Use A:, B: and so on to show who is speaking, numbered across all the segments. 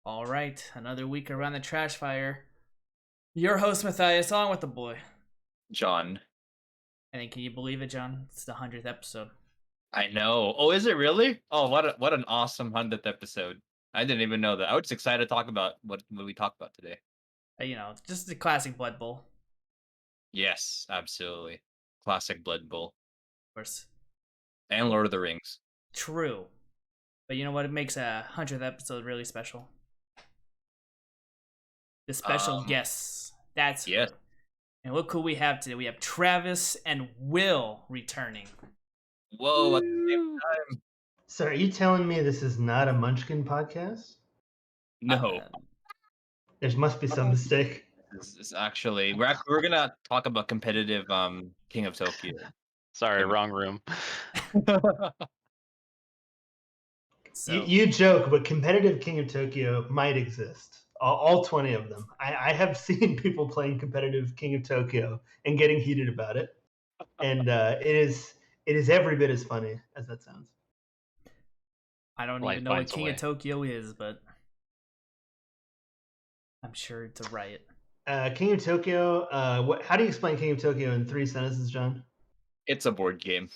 A: All right, another week around the trash fire. Your host Mathias, along with the boy
B: John.
A: And can you believe it, John? It's the 100th episode.
B: I know. Oh, is it really? Oh, what an awesome 100th episode. I didn't even know that. I was excited to talk about what we talked about today.
A: Just the classic Blood Bowl.
B: Yes, absolutely. Classic Blood Bowl.
A: Of course.
B: And Lord of the Rings.
A: True. But you know what? It makes a 100th episode really special. The special guests. That's
B: yes.
A: who. And look who we have today. We have Travis and Will returning.
B: Whoa, at the same time.
C: So are you telling me this is not a Munchkin podcast?
B: No.
C: There must be some mistake.
B: This is actually we're gonna talk about competitive King of Tokyo.
D: Sorry, wrong room.
A: So,
C: you joke, but competitive King of Tokyo might exist. All 20 of them. I have seen people playing competitive King of Tokyo and getting heated about it. And it is every bit as funny as that sounds.
A: I don't even know what King of Tokyo is, but I'm sure it's a riot.
C: King of Tokyo, how do you explain King of Tokyo in 3 sentences, John?
B: It's a board game.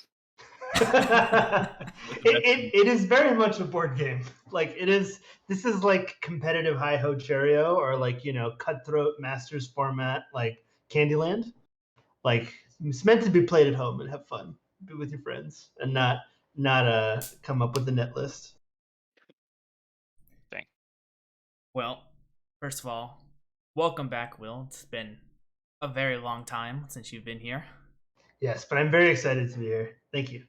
C: it is very much a board game. Like this is like competitive Hi-Ho Cheerio or like, cutthroat Masters format like Candyland. Like it's meant to be played at home and have fun, be with your friends, and not come up with a net list.
D: Dang.
A: Well, first of all, welcome back, Will. It's been a very long time since you've been here.
C: Yes, but I'm very excited to be here. Thank you.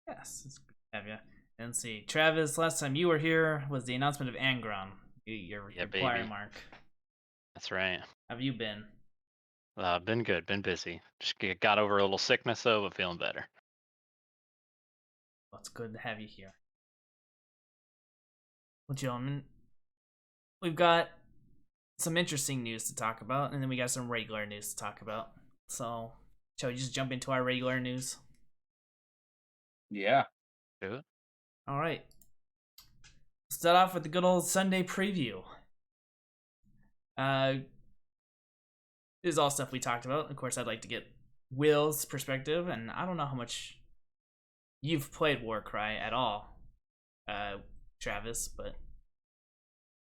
A: Yes, it's good to have you. And let's see, Travis, last time you were here was the announcement of Angron, your choir mark.
D: That's right.
A: How have you been?
D: Been good, been busy. Just got over a little sickness, though, but feeling better.
A: Well, it's good to have you here. Well, gentlemen, we've got some interesting news to talk about, and then we got some regular news to talk about. So, shall we just jump into our regular news?
B: Yeah.
D: Do it.
A: All right. Start off with the good old Sunday preview. This is all stuff we talked about. Of course, I'd like to get Will's perspective, and I don't know how much you've played Warcry at all, Travis, but it'd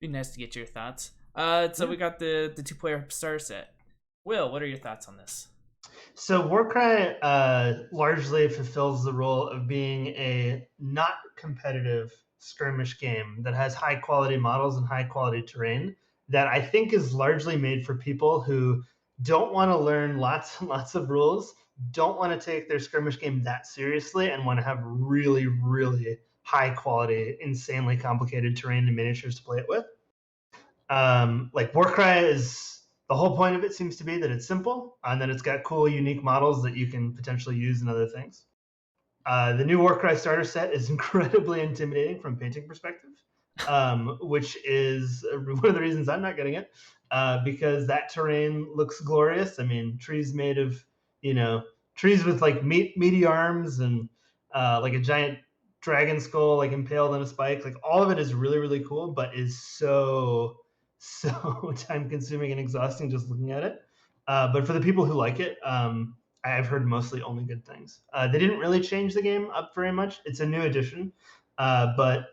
A: be nice to get your thoughts. So we got the 2-player starter set. Will, what are your thoughts on this?
C: So Warcry largely fulfills the role of being a not competitive skirmish game that has high quality models and high quality terrain that I think is largely made for people who don't want to learn lots and lots of rules, don't want to take their skirmish game that seriously, and want to have really, really high quality, insanely complicated terrain and miniatures to play it with. Like Warcry is... The whole point of it seems to be that it's simple and that it's got cool, unique models that you can potentially use in other things. The new Warcry starter set is incredibly intimidating from a painting perspective, which is one of the reasons I'm not getting it, because that terrain looks glorious. I mean, trees made of, trees with like meaty arms and like a giant dragon skull like impaled on a spike. Like all of it is really, really cool, but is so time consuming and exhausting just looking at it. But for the people who like it, I've heard mostly only good things. They didn't really change the game up very much. It's a new edition, but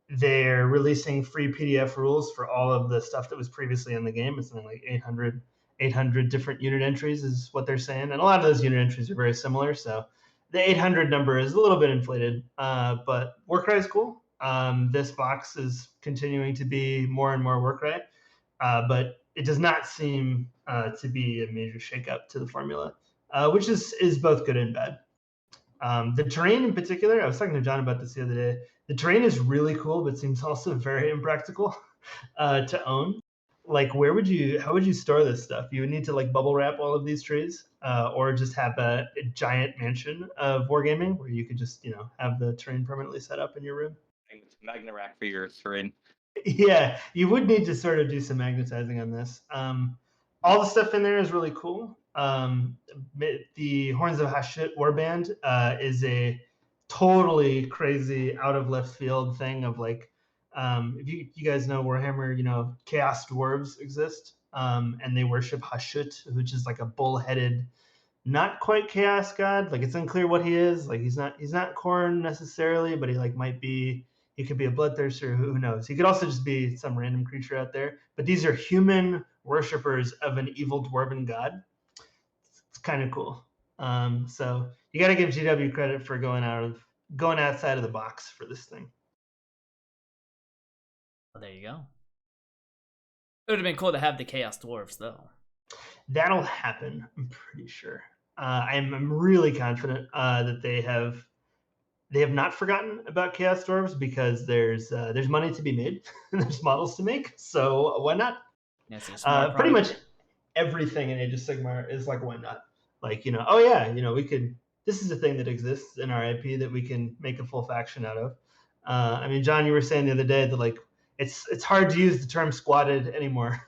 C: they're releasing free PDF rules for all of the stuff that was previously in the game. It's something like 800 different unit entries is what they're saying. And a lot of those unit entries are very similar. So the 800 number is a little bit inflated, but Warcry is cool. This box is continuing to be more and more Warcry, but it does not seem to be a major shakeup to the formula, which is both good and bad. The terrain in particular, I was talking to John about this the other day. The terrain is really cool, but seems also very impractical to own. Like, how would you store this stuff? You would need to like bubble wrap all of these trees, or just have a giant mansion of wargaming where you could just have the terrain permanently set up in your room.
B: Magna rack for your terrain.
C: Yeah, you would need to sort of do some magnetizing on this. All the stuff in there is really cool. The Horns of Hashut warband is a totally crazy, out of left field thing of like If you guys know Warhammer, Chaos Dwarves exist, and they worship Hashut, which is like a bull-headed, not quite Chaos God. Like it's unclear what he is. Like he's not Khorne necessarily, but he like might be. He could be a bloodthirster. Who knows? He could also just be some random creature out there. But these are human worshippers of an evil dwarven god. It's kind of cool. So you got to give GW credit for going outside of the box for this thing.
A: Well, there you go. It would have been cool to have the Chaos Dwarves, though.
C: That'll happen, I'm pretty sure. I'm really confident that they have not forgotten about Chaos Dwarves because there's money to be made and there's models to make. So why not?
A: Yes,
C: Pretty much everything in Age of Sigmar is like, why not? Like, oh yeah, we could. This is a thing that exists in our IP that we can make a full faction out of. I mean, John, you were saying the other day that like it's hard to use the term squatted anymore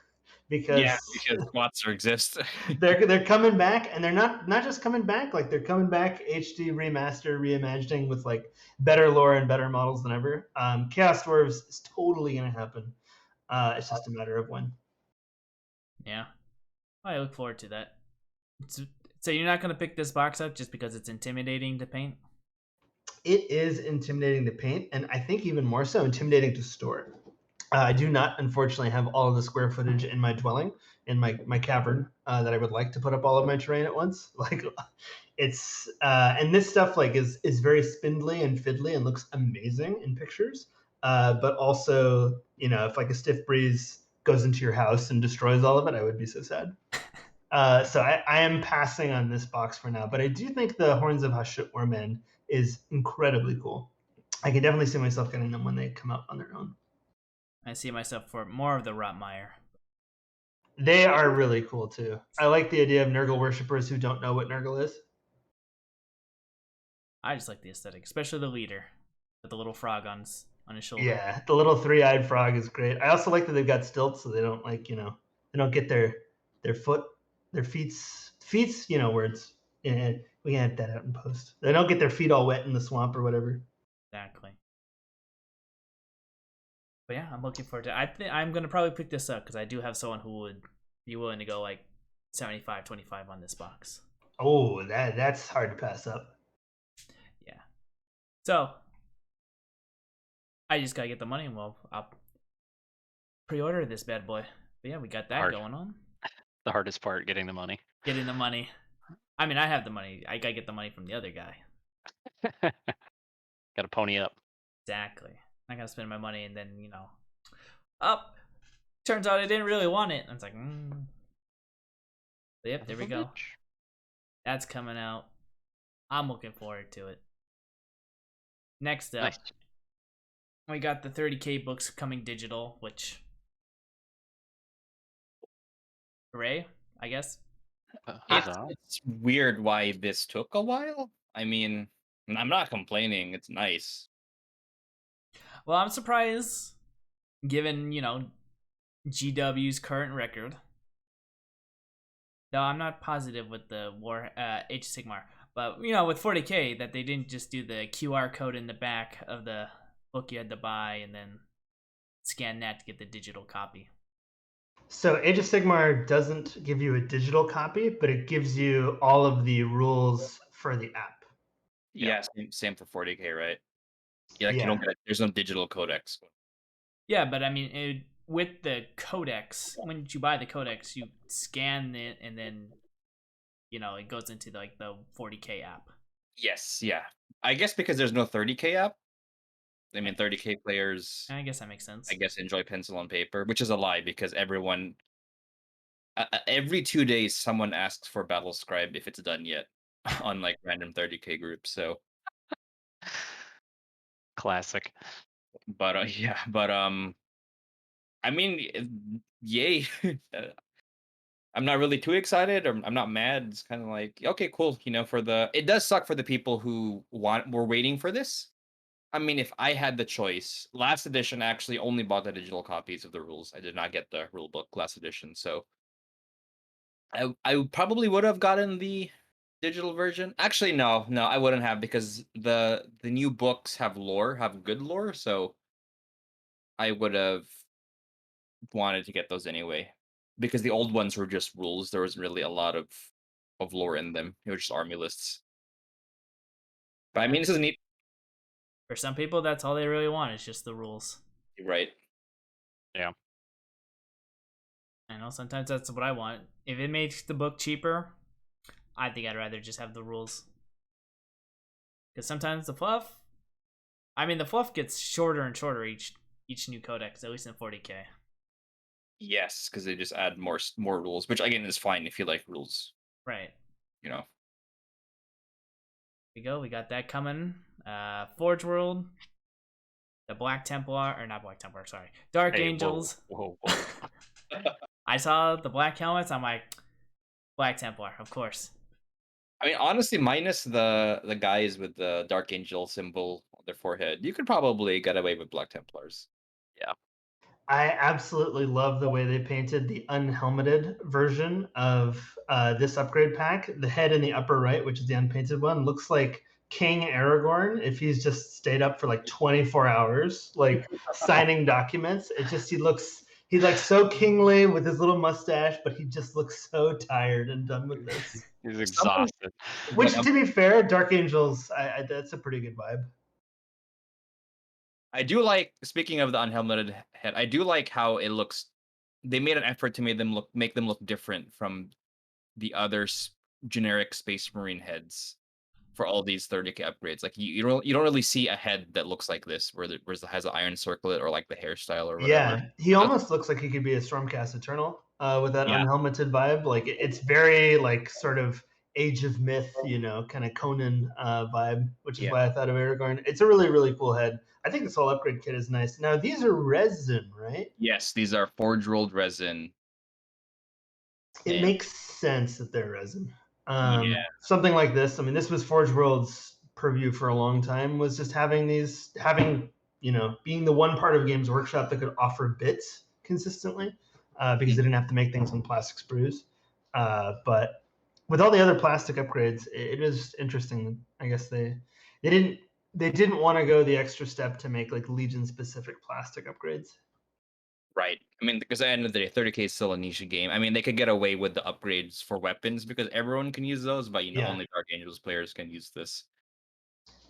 C: because
B: squats exist.
C: they're coming back, and they're not just coming back. Like they're coming back HD remaster, reimagining with like better lore and better models than ever. Chaos Dwarves is totally gonna happen. It's just a matter of when.
A: Yeah, I look forward to that. So you're not gonna pick this box up just because it's intimidating to paint?
C: It is intimidating to paint, and I think even more so intimidating to store. I do not, unfortunately, have all of the square footage in my dwelling, in my cavern, that I would like to put up all of my terrain at once. Like, it's and this stuff like is very spindly and fiddly and looks amazing in pictures. But also, if like a stiff breeze goes into your house and destroys all of it, I would be so sad. So I am passing on this box for now. But I do think the Horns of Hashut Warman is incredibly cool. I can definitely see myself getting them when they come out on their own.
A: I see myself for more of the Rotmire.
C: They are really cool too. I like the idea of Nurgle worshippers who don't know what Nurgle is.
A: I just like the aesthetic, especially the leader with the little frog on his shoulder.
C: Yeah, the little three-eyed frog is great. I also like that they've got stilts, so they don't like they don't get their feet's words. And we can edit that out in post. They don't get their feet all wet in the swamp or whatever.
A: Exactly. But yeah, I'm looking forward to it. I think I'm gonna probably pick this up because I do have someone who would be willing to go like 75-25 on this box.
C: Oh, that's hard to pass up.
A: Yeah. So I just gotta get the money, and I'll pre-order this bad boy. But yeah, we got that going on.
D: The hardest part, getting the money.
A: Getting the money. I mean, I have the money. I gotta get the money from the other guy.
D: Gotta pony up.
A: Exactly. I gotta spend my money, and then turns out I didn't really want it. And it's like, Yep, there we go. That's coming out. I'm looking forward to it. Next up, we got the 30K books coming digital, which hooray, I guess.
B: It's weird why this took a while. I mean, I'm not complaining. It's nice.
A: Well, I'm surprised, given, GW's current record. Though I'm not positive with the Age of Sigmar. But, with 40K, that they didn't just do the QR code in the back of the book you had to buy and then scan that to get the digital copy.
C: So Age of Sigmar doesn't give you a digital copy, but it gives you all of the rules for the app.
B: Yeah, same for 40K, right? Yeah, you don't get there's no digital codex.
A: Yeah, but I mean, with the codex, when you buy the codex, you scan it and then, it goes into the 40K app.
B: Yes, yeah. I guess because there's no 30K app. I mean, 30K players,
A: I guess that makes sense.
B: I guess, enjoy pencil and paper, which is a lie because everyone, every 2 days, someone asks for Battle Scribe if it's done yet on random 30K groups. So
D: classic.
B: But I mean, yay. I'm not really too excited, or I'm not mad. It's kind of like, okay, cool. It does suck for the people who were waiting for this. I mean, if I had the choice, last edition actually only bought the digital copies of the rules. I did not get the rule book last edition, so I probably would have gotten the digital version. Actually, no, I wouldn't have because the new books have good lore, so I would have wanted to get those anyway, because the old ones were just rules. There wasn't really a lot of lore in them. It was just army lists. But I mean, this is neat,
A: For some people, that's all they really want is just the rules.
B: right?
D: Yeah.
A: I know sometimes that's what I want. If it makes the book cheaper, I think I'd rather just have the rules. Because sometimes the fluff, the fluff gets shorter and shorter each new codex, at least in 40k.
B: Yes, because they just add more rules, which again is fine if you like rules.
A: Right.
B: You know.
A: Here we go. We got that coming. Forge World, the Black Templar, or not Black Templar, sorry, Dark Angels.
D: Whoa.
A: I saw the black helmets. I'm like, Black Templar, of course.
B: I mean, honestly, minus the guys with the Dark Angel symbol on their forehead, you could probably get away with Black Templars.
D: Yeah.
C: I absolutely love the way they painted the unhelmeted version of this upgrade pack. The head in the upper right, which is the unpainted one, looks like King Aragorn if he's just stayed up for like 24 hours, like signing documents. He's like so kingly with his little mustache, but he just looks so tired and done with this.
D: He's exhausted.
C: Which, to be fair, Dark Angels, that's a pretty good vibe.
B: I do like, speaking of the unhelmeted head, I do like how it looks. They made an effort to make them look different from the other generic Space Marine heads for all these 30k upgrades. Like you don't really see a head that looks like this, where it has an iron circlet or like the hairstyle or whatever.
C: Yeah, he almost looks like he could be a Stormcast Eternal with that
B: Yeah.
C: unhelmeted vibe. Like it's very like sort of Age of Myth, kind of Conan vibe, which is why I thought of Aragorn. It's a really, really cool head. I think this whole upgrade kit is nice. Now, these are resin, right?
B: Yes, these are forge rolled resin.
C: It makes sense that they're resin.
B: Yeah.
C: Something like this. I mean, this was Forge World's purview for a long time, was just having being the one part of Games Workshop that could offer bits consistently because they didn't have to make things on plastic sprues. But with all the other plastic upgrades, it is interesting. I guess they didn't want to go the extra step to make like Legion specific plastic upgrades.
B: Right. I mean, because at the end of the day, 30k is still a niche game. I mean, they could get away with the upgrades for weapons because everyone can use those, but only Dark Angels players can use this.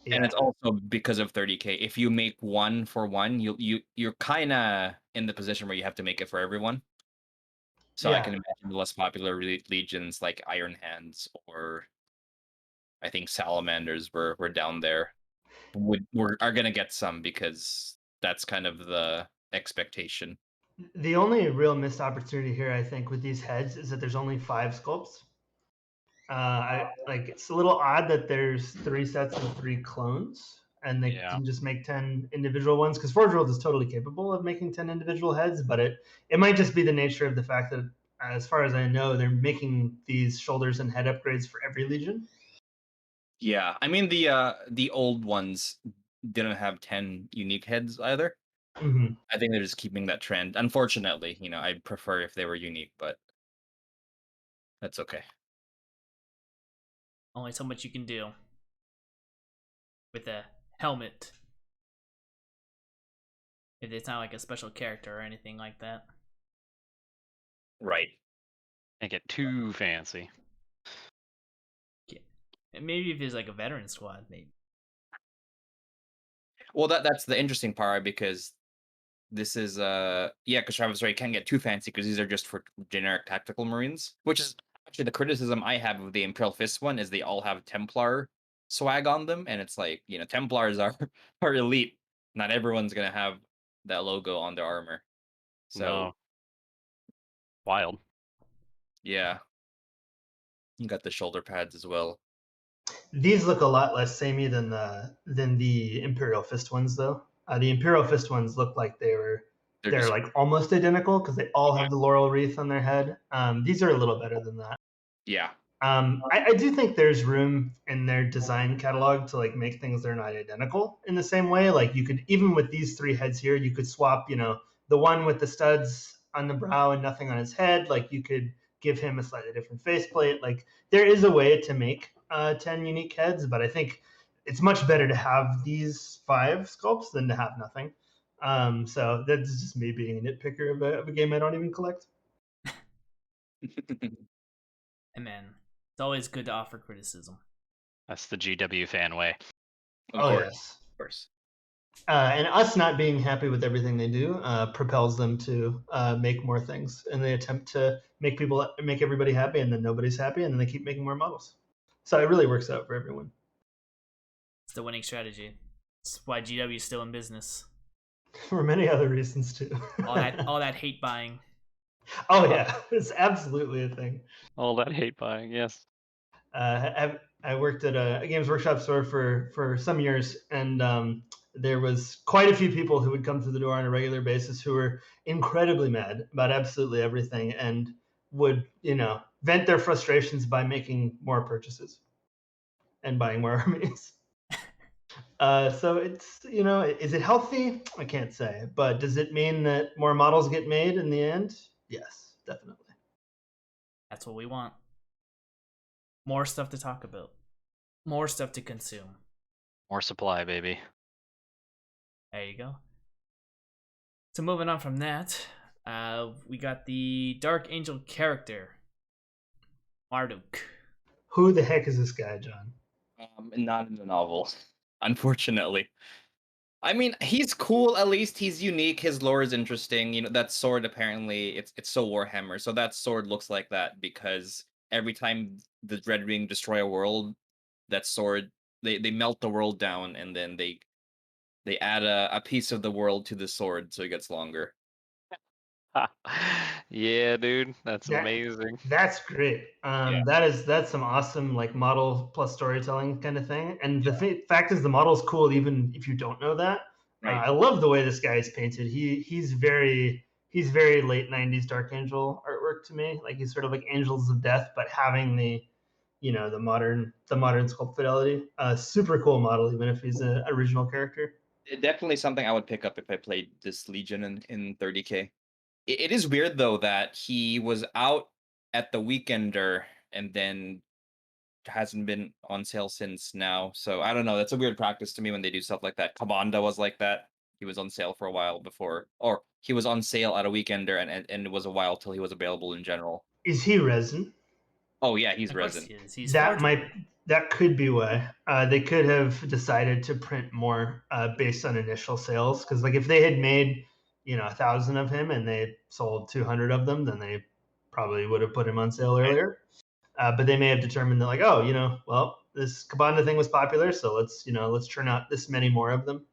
B: Yeah. And it's also because of 30k. If you make one for one, you're kind of in the position where you have to make it for everyone. So I can imagine the less popular legions like Iron Hands or I think Salamanders were down there are gonna get some because that's kind of the expectation.
C: The only real missed opportunity here, I think, with these heads is that there's only 5 sculpts. It's a little odd that there's 3 sets of 3 clones, and they didn't just make 10 individual ones, because Forge World is totally capable of making 10 individual heads, but it might just be the nature of the fact that, as far as I know, they're making these shoulders and head upgrades for every legion.
B: Yeah, I mean the old ones didn't have 10 unique heads either.
C: Mm-hmm.
B: I think they're just keeping that trend. Unfortunately, I'd prefer if they were unique, but that's okay.
A: Only so much you can do with a helmet. If it's not like a special character or anything like that.
B: Right.
D: Can't get too fancy.
A: Yeah. And maybe if it's like a veteran squad, maybe.
B: Well, that's the interesting part, because this is because Travis Ray can't get too fancy because these are just for generic tactical Marines, which is actually the criticism I have of the Imperial Fist one, is they all have Templar swag on them, and it's like, Templars are elite. Not everyone's gonna have that logo on their armor. So
D: no. Wild.
B: Yeah. You got the shoulder pads as well.
C: These look a lot less samey than the Imperial Fist ones, though. The Imperial Fist ones look like they're like almost identical because they all have the laurel wreath on their head. These are a little better than that.
B: Yeah.
C: I do think there's room in their design catalog to like make things that are not identical in the same way. Like you could, even with these 3 heads here, you could swap, the one with the studs on the brow and nothing on his head. Like you could give him a slightly different faceplate. Like there is a way to make 10 unique heads, but I think it's much better to have these 5 sculpts than to have nothing. So that's just me being a nitpicker of a game I don't even collect.
A: And man, it's always good to offer criticism.
D: That's the GW fan way.
B: Of
C: Oh
B: course,
C: yes.
B: of course.
C: And us not being happy with everything they do propels them to make more things, and they attempt to make everybody happy, and then nobody's happy, and then they keep making more models. So it really works out for everyone.
A: It's the winning strategy. It's why GW is still in business.
C: For many other reasons too.
A: All that hate buying.
C: Oh yeah, it's absolutely a thing.
D: All that hate buying, yes.
C: I worked at a Games Workshop store for some years, and there was quite a few people who would come through the door on a regular basis who were incredibly mad about absolutely everything, and would vent their frustrations by making more purchases and buying more armies. So it's is it healthy? I can't say, but does it mean that more models get made in the end? Yes, definitely.
A: That's what we want. More stuff to talk about. More stuff to consume.
D: More supply, baby.
A: There you go. So moving on from that, we got the Dark Angel character, Marduk.
C: Who the heck is this guy, John?
B: Not in the novel, unfortunately. I mean, he's cool. At least he's unique. His lore is interesting. That sword apparently it's so Warhammer. So that sword looks like that because every time the Dreadwing destroy a world, that sword they melt the world down and then they add a piece of the world to the sword so it gets longer.
D: Yeah, dude, that's
C: That-
D: amazing.
C: That's great.
B: Yeah.
C: That's some awesome like model plus storytelling kind of thing. And the fact is, the model's cool even if you don't know that.
B: Right.
C: I love the way this guy is painted. He's very late '90s Dark Angel artwork to me. Like he's sort of like Angels of Death, but having the the modern sculpt fidelity. Super cool model, even if he's an original character.
B: Definitely something I would pick up if I played this Legion in 30K. It is weird though that he was out at the Weekender and then hasn't been on sale since now. So I don't know. That's a weird practice to me when they do stuff like that. Kabanda was like that. He was on sale for a while before, or he was on sale at a Weekender, and it was a while till he was available in general.
C: Is he resin?
B: Oh yeah, he's
A: Of course
B: resin.
A: he is. He's
C: That
A: forgeable.
C: that could be why they could have decided to print more based on initial sales, because like if they had made 1,000 of him and they sold 200 of them, then they probably would have put him on sale earlier. But they may have determined that like, oh, well, this Cabana thing was popular, so let's churn out this many more of them.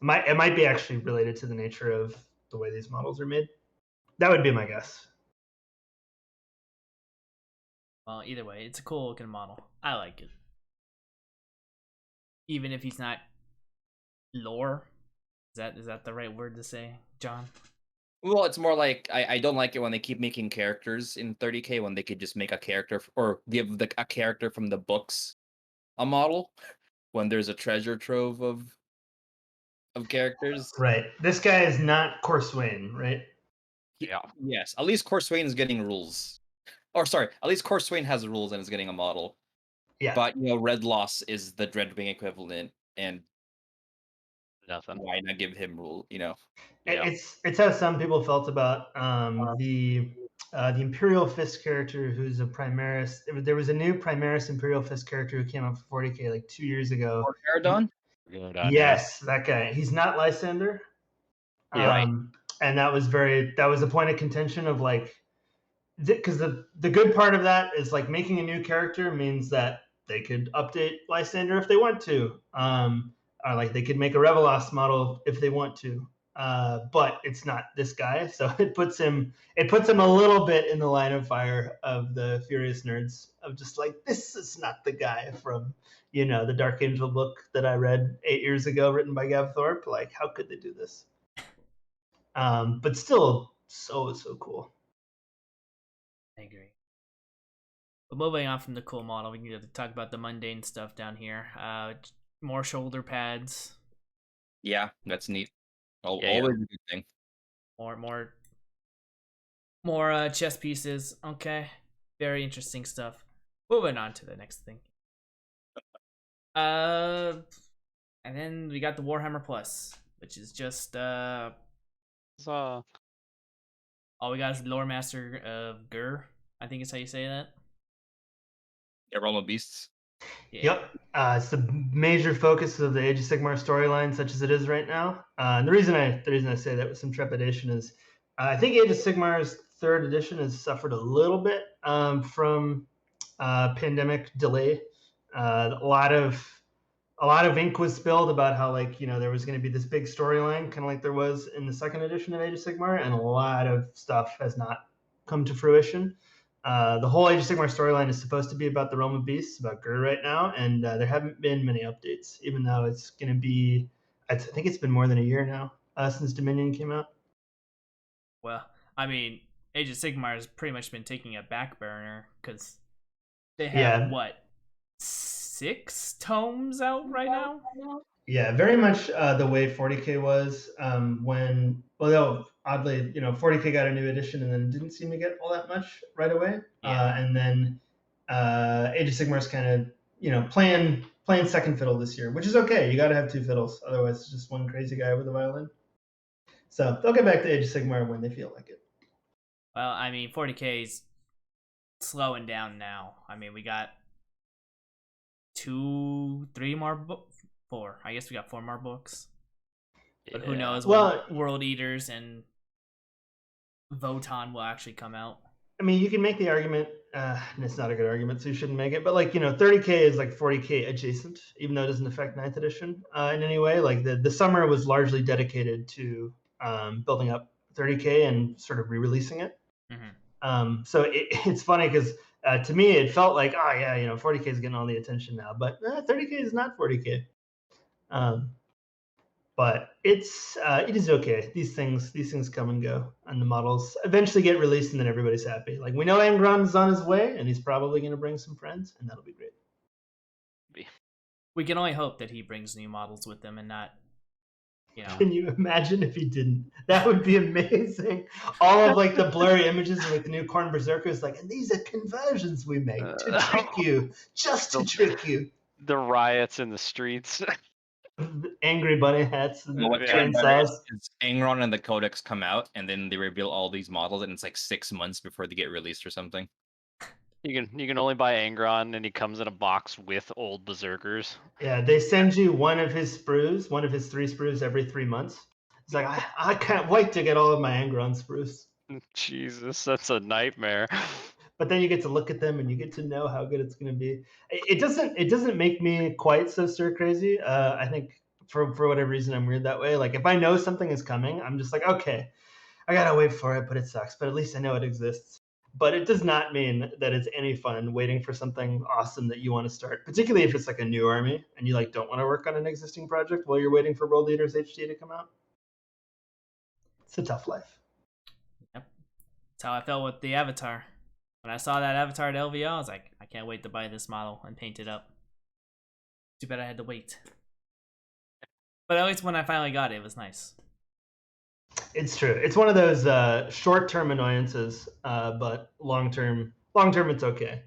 C: It might be actually related to the nature of the way these models are made. That would be my guess.
A: Well, either way, it's a cool looking model. I like it. Even if he's not lore. Is that the right word to say, John?
B: Well, it's more like I don't like it when they keep making characters in 30K when they could just make a character or give a character from the books a model when there's a treasure trove of characters.
C: Right. This guy is not Corswain, right?
D: Yeah.
B: Yes, at least Corswain is getting rules. Or sorry, at least Corswain has rules and is getting a model.
C: Yeah.
B: But Red Loss is the Dreadwing equivalent, and
D: Nothing.
B: why not give him rule?
D: Yeah.
C: It's how some people felt about the Imperial Fist character, who's a Primaris. There was a new Primaris Imperial Fist character who came up for 40K like 2 years ago.
B: Or Paradon?
D: Good on
C: Yes, that guy. He's not Lysander.
D: Yeah.
C: And that was a point of contention of like, because the good part of that is like making a new character means that they could update Lysander if they want to, or like they could make a Revelos model if they want to, but it's not this guy, so it puts him a little bit in the line of fire of the furious nerds of just like, this is not the guy from the Dark Angel book that I read 8 years ago, written by Gav Thorpe. Like, how could they do this? But still so cool.
A: I agree. But moving on from the cool model, we can talk about the mundane stuff down here. More shoulder pads.
B: Yeah, that's neat.
D: Yeah.
B: Always a good thing.
A: More chess pieces. Okay, very interesting stuff. Moving on to the next thing. And then we got the Warhammer Plus, which is just
D: So,
A: all we got is the lore master of Gur. I think is how you say that.
B: Yeah, Realm of Beasts.
A: Yeah.
C: Yep. It's the major focus of the Age of Sigmar storyline, such as it is right now. And the reason I say that with some trepidation is, I think Age of Sigmar's third edition has suffered a little bit from pandemic delay. A lot of ink was spilled about how there was going to be this big storyline, kind of like there was in the second edition of Age of Sigmar, and a lot of stuff has not come to fruition. The whole Age of Sigmar storyline is supposed to be about the Realm of Beasts, about Gur right now, and there haven't been many updates, even though it's going to be, I think it's been more than a year now since Dominion came out.
A: Well, I mean, Age of Sigmar has pretty much been taking a back burner because they have what, 6 tomes out right now?
C: Yeah, very much the way 40K was when, although oddly, 40K got a new edition and then didn't seem to get all that much right away.
A: Yeah.
C: And then Age of Sigmar's kind of, playing second fiddle this year, which is okay. You got to have 2 fiddles, otherwise it's just one crazy guy with a violin. So they'll get back to Age of Sigmar when they feel like it.
A: Well, I mean, 40K is slowing down now. I mean, we got 2, 3 more 4. I guess we got 4 more books. But who knows
C: Well,
A: when World Eaters and Votan will actually come out.
C: I mean, you can make the argument, and it's not a good argument, so you shouldn't make it, but 30K is like 40K adjacent, even though it doesn't affect 9th edition in any way. Like the summer was largely dedicated to building up 30K and sort of re-releasing it.
A: Mm-hmm.
C: So it's funny because to me it felt like, 40K is getting all the attention now, but 30K is not 40K. But it is okay. These things come and go, and the models eventually get released, and then everybody's happy. Like we know Angron's on his way, and he's probably going to bring some friends, and that'll be great.
A: We can only hope that he brings new models with him and not,
C: Can you imagine if he didn't? That would be amazing. All of the blurry images of the new Khorne Berserkers, and these are conversions we make to trick you, just to trick you.
D: The riots in the streets.
C: Angry bunny hats and
B: What
C: chainsaws.
B: is Angron and the Codex come out, and then they reveal all these models, and it's like 6 months before they get released or something.
D: You can only buy Angron, and he comes in a box with old Berserkers.
C: Yeah, they send you one of his 3 sprues every 3 months. It's like I can't wait to get all of my Angron sprues.
D: Jesus, that's a nightmare.
C: But then you get to look at them and you get to know how good it's going to be. It doesn't make me quite so stir crazy. I think for whatever reason I'm weird that way. Like if I know something is coming, I'm just like, okay, I gotta wait for it, but it sucks. But at least I know it exists. But it does not mean that it's any fun waiting for something awesome that you want to start, particularly if it's like a new army and you don't want to work on an existing project while you're waiting for World Eaters HD to come out. It's a tough life.
A: Yep. That's how I felt with the Avatar. When I saw that Avatar at LVO, I was like, I can't wait to buy this model and paint it up. Too bad I had to wait. But at least when I finally got it, it was nice.
C: It's true. It's one of those short-term annoyances, but long-term, it's okay.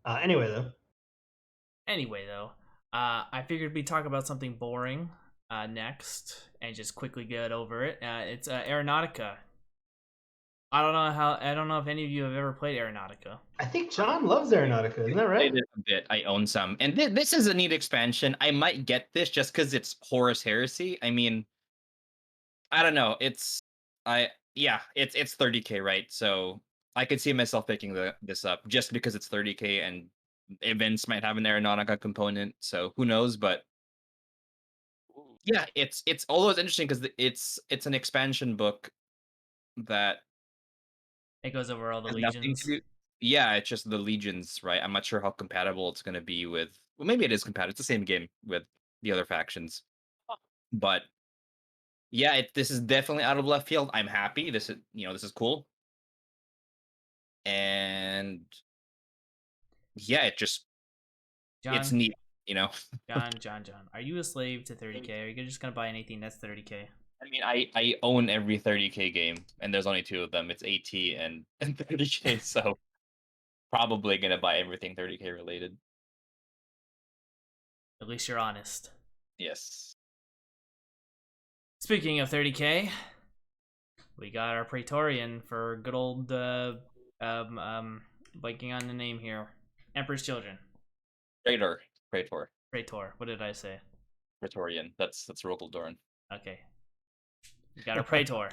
C: Anyway, though,
A: I figured we'd talk about something boring next and just quickly get over it. It's Aeronautica. I don't know if any of you have ever played Aeronautica.
C: I think John loves Aeronautica, isn't that right?
B: I did a bit. I own some, and this is a neat expansion. I might get this just because it's Horus Heresy. I mean, I don't know. It's 30K, right? So I could see myself picking this up just because it's 30K and events might have an Aeronautica component. So who knows? But yeah, it's always interesting because it's an expansion book that
A: it goes over all the
B: has nothing
A: legions.
B: to do. Yeah, it's just the legions, right? I'm not sure how compatible it's going to be with. Well, maybe it is compatible. It's the same game with the other factions, but yeah, this is definitely out of left field. I'm happy. This is cool, and yeah, it's neat.
A: John, are you a slave to 30K? Or are you just gonna buy anything that's 30K?
B: I mean, I own every 30K game, and there's only 2 of them. It's AT and 30K, so probably gonna buy everything 30K related.
A: At least you're honest.
B: Yes.
A: Speaking of 30k, we got our Praetorian for good old blanking on the name here. Emperor's Children.
B: Praetor.
A: Praetor. What did I say?
B: Praetorian. That's Rogal Dorn.
A: Okay. We got our Praetor.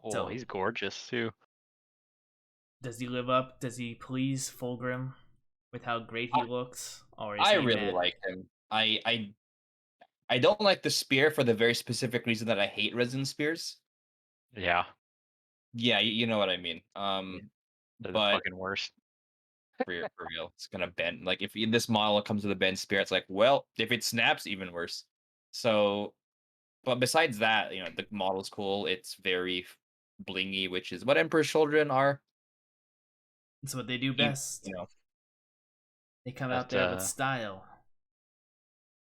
D: Oh,
A: So-
D: he's gorgeous too.
A: Does he live up? Does he please Fulgrim with how great he looks? Or is
B: I
A: he
B: really
A: mad?
B: like him. I don't like the spear for the very specific reason that I hate resin spears.
D: Yeah,
B: Yeah, you know what I mean.
D: they're the
B: But
D: fucking worst.
B: for real, it's gonna bend. Like if this model comes with a bend spear, it's like, well, if it snaps, even worse. So, but besides that, the model's cool. It's very blingy, which is what Emperor's Children are.
A: It's what they do best. They come out
D: That,
A: there with style.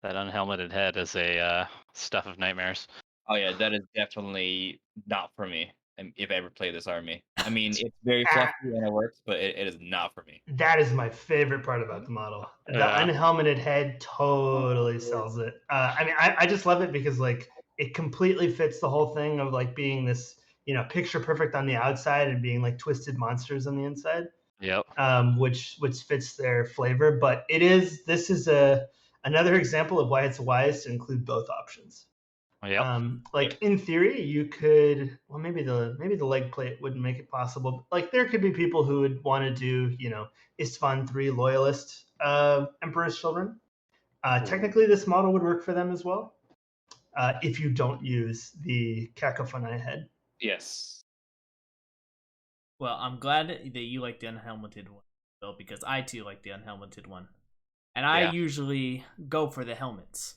D: That unhelmeted head is a stuff of nightmares.
B: Oh yeah, that is definitely not for me. If I ever play this army, I mean, it's very fluffy and it works, but it is not for me.
C: That is my favorite part about the model. The unhelmeted head totally sells it. I mean, I just love it because like it completely fits the whole thing of like being this, picture perfect on the outside and being like twisted monsters on the inside.
D: Yep.
C: Which fits their flavor. But this is another example of why it's wise to include both options.
D: Yep.
C: Like in theory, you could. Well, maybe the leg plate wouldn't make it possible. Like there could be people who would want to do, Istvan 3 loyalist Emperor's Children. Technically, this model would work for them as well, if you don't use the Cacophony head.
B: Yes.
A: Well, I'm glad that you like the unhelmeted one, though, because I too like the unhelmeted one. And I
D: Yeah.
A: usually go for the helmets.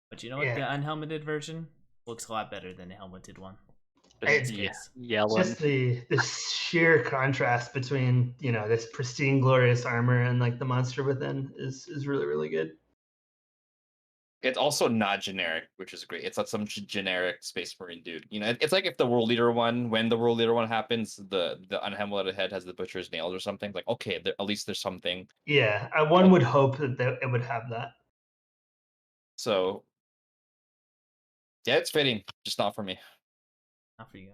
A: But you know what?
C: Yeah.
A: The unhelmeted version looks a lot better than the helmeted one.
C: It's-
A: Yes.
D: Yelling.
C: Just the sheer contrast between this pristine, glorious armor and like the monster within is really, really good.
B: It's also not generic, which is great. It's not some generic Space Marine dude. It's like if the World Leader one, when the World Leader one happens, the unhelmeted head has the butcher's nails or something. Like, okay, at least there's something.
C: Yeah, one would hope that it would have that.
B: So, yeah, it's fitting, just not for me.
A: Not for you.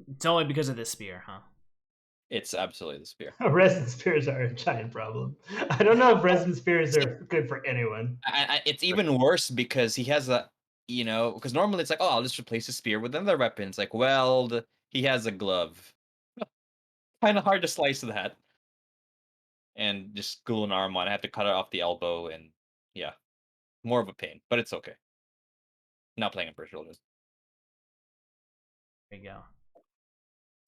A: It's only because of this spear, huh?
B: It's absolutely the spear.
C: Resin spears are a giant problem. I don't know if resin spears are good for anyone.
B: It's even worse because he has because normally it's like, oh, I'll just replace the spear with another weapon. It's like, well, he has a glove. Kind of hard to slice that. And just glue an arm on. I have to cut it off the elbow, and yeah, more of a pain, but it's okay. Not playing Emperor's Children.
A: There you go.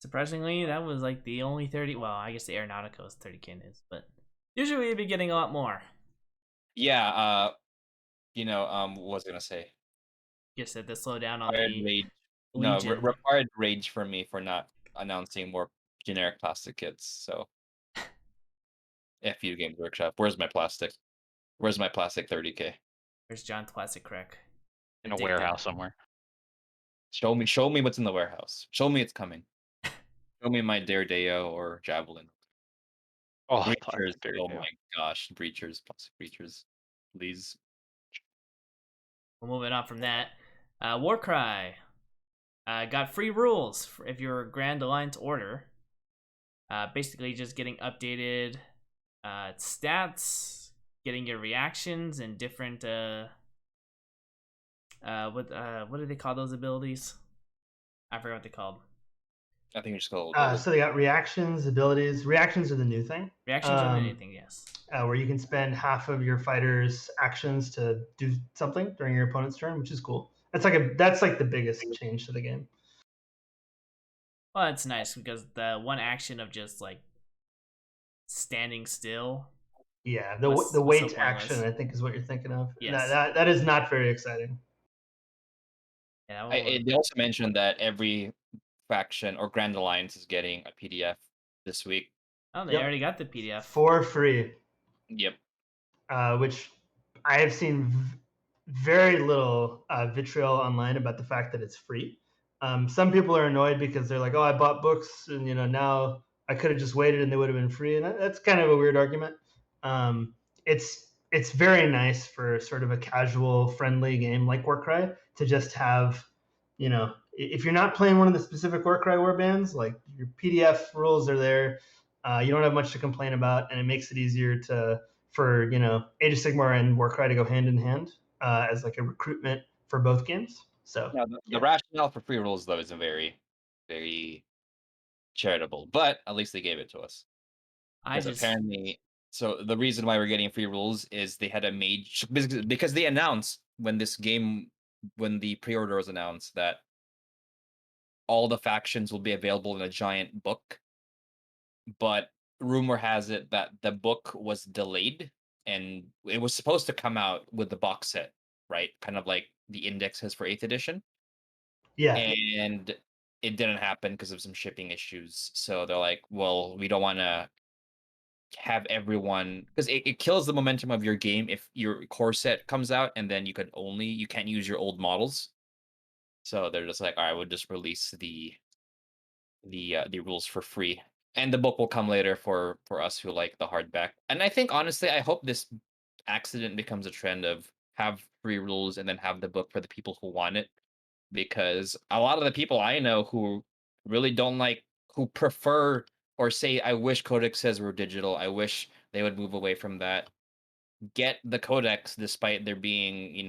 A: Surprisingly, that was like the only 30. Well, I guess the Aeronautica was 30k news, but usually we'd be getting a lot more.
B: Yeah, what was I gonna say?
A: You said to slow down on
B: Required
A: the
B: rage. No,
A: Legion.
B: required rage for me for not announcing more generic plastic kits. So, F you, Games Workshop. Where's my plastic? Where's my plastic 30k?
A: There's John's plastic crack.
D: In a
A: Addicted.
D: warehouse somewhere.
B: Show me what's in the warehouse. Show me it's coming. Show me my Daredeo or Javelin.
D: Oh,
B: Breachers.
D: there you
B: Oh
D: go.
B: my gosh, breachers, plastic breachers. Please.
A: Well, moving on from that, Warcry got free rules if you're Grand Alliance Order. Basically, just getting updated stats, getting your reactions, and different what do they call those abilities? I forgot what they called.
B: I think it's called.
C: So they got reactions, abilities. Reactions are the new thing.
A: Reactions on anything, yes.
C: Where you can spend half of your fighter's actions to do something during your opponent's turn, which is cool. That's like the biggest change to the game.
A: Well, it's nice because the one action of just like standing still.
C: Yeah, the
A: Was
C: wait
A: so pointless.
C: action, I think, is what you're thinking of.
A: Yes.
C: That is not very exciting.
A: Yeah,
B: They also mentioned that every faction or Grand Alliance is getting a PDF this week.
A: oh, they
C: Yep.
A: already got the PDF.
C: For free.
B: Yep.
C: Which I have seen very little vitriol online about the fact that it's free. Some people are annoyed because they're like, "Oh, I bought books, and now I could have just waited, and they would have been free." And that's kind of a weird argument. It's it's very nice for sort of a casual, friendly game like Warcry to just have, if you're not playing one of the specific Warcry warbands, like your PDF rules are there, you don't have much to complain about, and it makes it easier for Age of Sigmar and Warcry to go hand in hand as like a recruitment for both games. So
B: Now, the rationale for free rules though isn't very, very charitable, but at least they gave it to us. Apparently, so the reason why we're getting free rules is they had a major because they announced when the pre-order was announced that all the factions will be available in a giant book, but rumor has it that the book was delayed and it was supposed to come out with the box set, right? Kind of like the indexes for 8th edition.
C: yeah,
B: And it didn't happen because of some shipping issues. So they're like, well, we don't want to have everyone, because it kills the momentum of your game if your core set comes out and then you can't use your old models. So they're just like, all right, we'll just release the rules for free, and the book will come later for us who like the hardback. And I think honestly, I hope this accident becomes a trend of have free rules and then have the book for the people who want it, because a lot of the people I know who really don't like, who prefer or say, I wish codexes were digital, I wish they would move away from that, get the codex despite there being,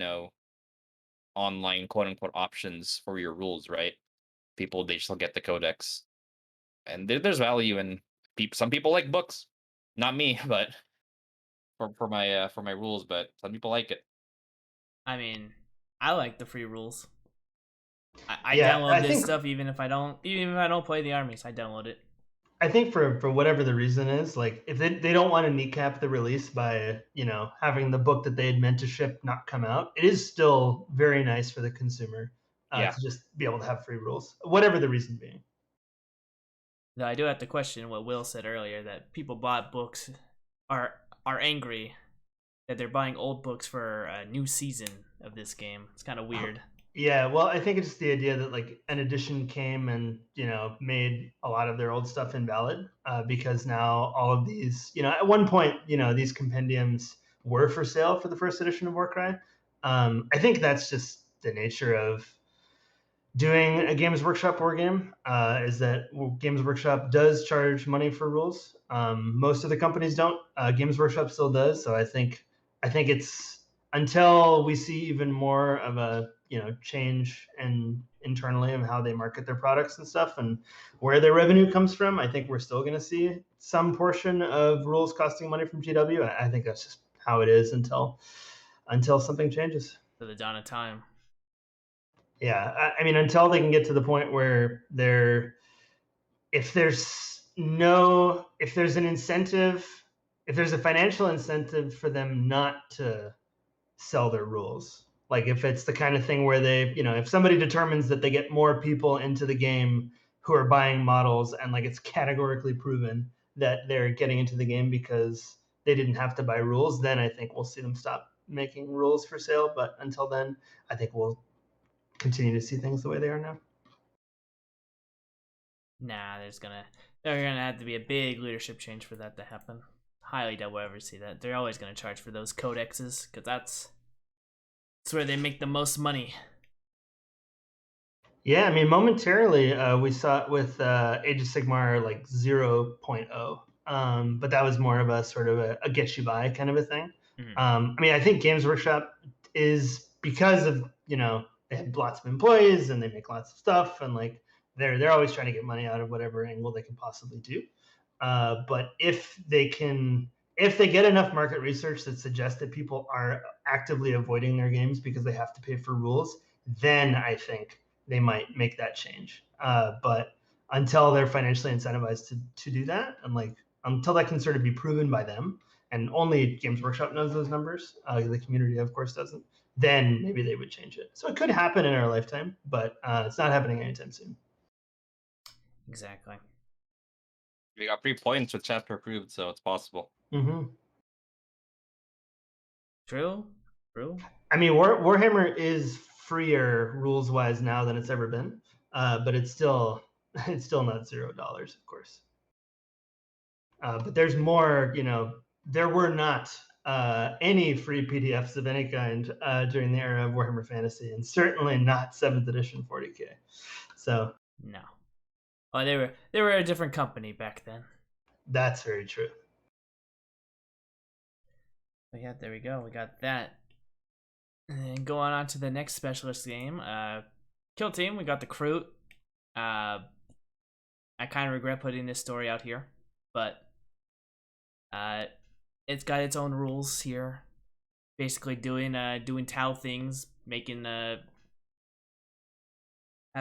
B: online quote unquote options for your rules, right? People, they still get the codex. And there's value in some people like books. Not me, but for my rules, but some people like it.
A: I mean, I like the free rules. I
C: Yeah,
A: download
C: I
A: this
C: think-
A: stuff even if I don't play the armies. I download it.
C: I think for whatever the reason is, like if they don't want to kneecap the release by having the book that they had meant to ship not come out, it is still very nice for the consumer to just be able to have free rules, whatever the reason being.
A: Though I do have to question what Will said earlier, that people bought books are angry that they're buying old books for a new season of this game. It's kind of weird.
C: Yeah, well, I think it's just the idea that like an edition came and made a lot of their old stuff invalid because now all of these, at one point, these compendiums were for sale for the first edition of Warcry. I think that's just the nature of doing a Games Workshop war game. Is that Games Workshop does charge money for rules. Most of the companies don't. Games Workshop still does. So I think it's until we see even more of a change and internally of how they market their products and stuff and where their revenue comes from. I think we're still going to see some portion of rules costing money from GW. I think that's just how it is until something changes.
A: To the dawn of time.
C: Yeah, I mean, until they can get to the point where if there's an incentive, if there's a financial incentive for them not to sell their rules, like if it's the kind of thing where they, if somebody determines that they get more people into the game who are buying models and like it's categorically proven that they're getting into the game because they didn't have to buy rules, then I think we'll see them stop making rules for sale. But until then, I think we'll continue to see things the way they are now.
A: Nah, there's gonna have to be a big leadership change for that to happen. Highly doubt we'll ever see that. They're always gonna charge for those codexes because that's where they make the most money.
C: Yeah, I mean, momentarily we saw it with Age of Sigmar like 0.0, but that was more of a sort of a get you by kind of a thing.
A: Mhm.
C: I mean, I think Games Workshop is because of they have lots of employees and they make lots of stuff and like they're always trying to get money out of whatever angle they can possibly do. But if they get enough market research that suggests that people are actively avoiding their games because they have to pay for rules, then I think they might make that change. But until they're financially incentivized to do that, and like until that can sort of be proven by them, and only Games Workshop knows those numbers, the community of course doesn't, then maybe they would change it. So it could happen in our lifetime, but it's not happening anytime soon.
A: Exactly.
B: We got 3 points with chapter approved, so it's possible.
C: Mm-hmm.
A: True.
C: I mean, Warhammer is freer rules wise now than it's ever been, but it's still not $0, of course. But there's more. There were not any free PDFs of any kind during the era of Warhammer Fantasy, and certainly not 7th edition 40k. So
A: No. Oh, they were a different company back then.
C: that's very true.
A: But yeah, there we go. We got that. And then going on to the next specialist game, Kill Team. We got the Kroot. I kind of regret putting this story out here, but it's got its own rules here. Basically, doing Tau things, making have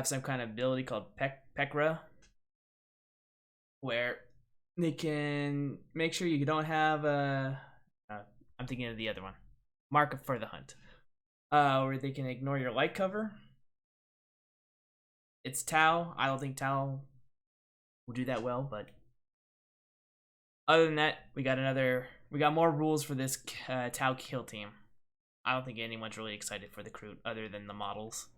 A: some kind of ability called Pekra, where they can make sure you don't have I'm thinking of the other one, Mark for the Hunt, where they can ignore your light cover. It's Tau. I don't think Tau will do that well, but other than that, we got more rules for this Tau Kill Team. I don't think anyone's really excited for the Kroot other than the models.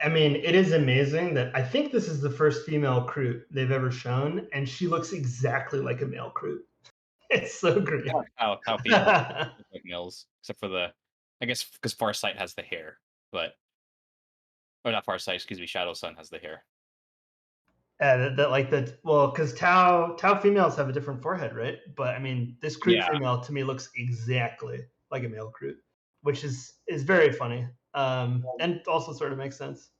C: I mean, it is amazing that I think this is the first female Kroot they've ever shown, and she looks exactly like a male Kroot. It's so great.
B: How people look like males, except for I guess because Farsight has the hair, but or not Farsight, excuse me, Shadow Sun has the hair.
C: Because Tau females have a different forehead, right? But I mean, this Kroot female to me looks exactly like a male Kroot, which is very funny, and also sort of makes sense.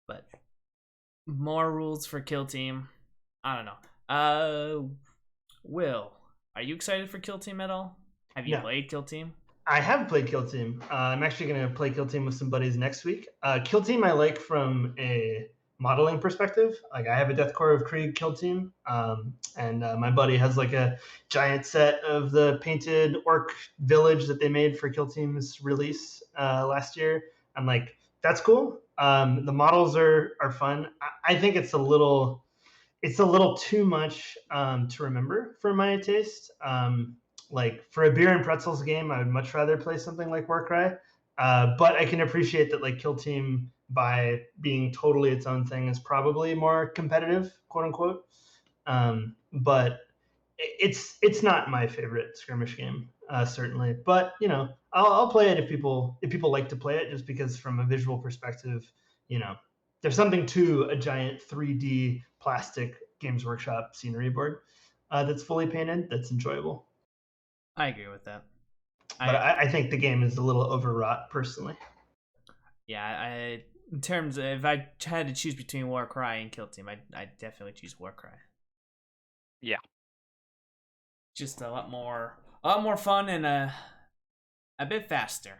A: But more rules for Kill Team. I don't know. Will, are you excited for Kill Team at all? Have you played Kill Team?
C: I have played Kill Team. I'm actually going to play Kill Team with some buddies next week. Kill Team I like from a modeling perspective. Like I have a Death Korps of Krieg Kill Team, and my buddy has like a giant set of the painted orc village that they made for Kill Team's release last year. I'm like, that's cool. The models are fun. I think it's a little too much to remember for my taste. Like for a beer and pretzels game, I would much rather play something like Warcry. But I can appreciate that like Kill Team, by being totally its own thing, is probably more competitive, quote unquote. But it's not my favorite skirmish game, certainly. But you know, I'll play it if people like to play it, just because from a visual perspective, you know, there's something to a giant 3D plastic Games Workshop scenery board that's fully painted that's enjoyable.
A: I agree with that.
C: But I think the game is a little overwrought, personally.
A: Yeah, in terms of if I had to choose between Warcry and Kill Team, I'd definitely choose Warcry.
D: Yeah.
A: Just a lot more fun and a bit faster.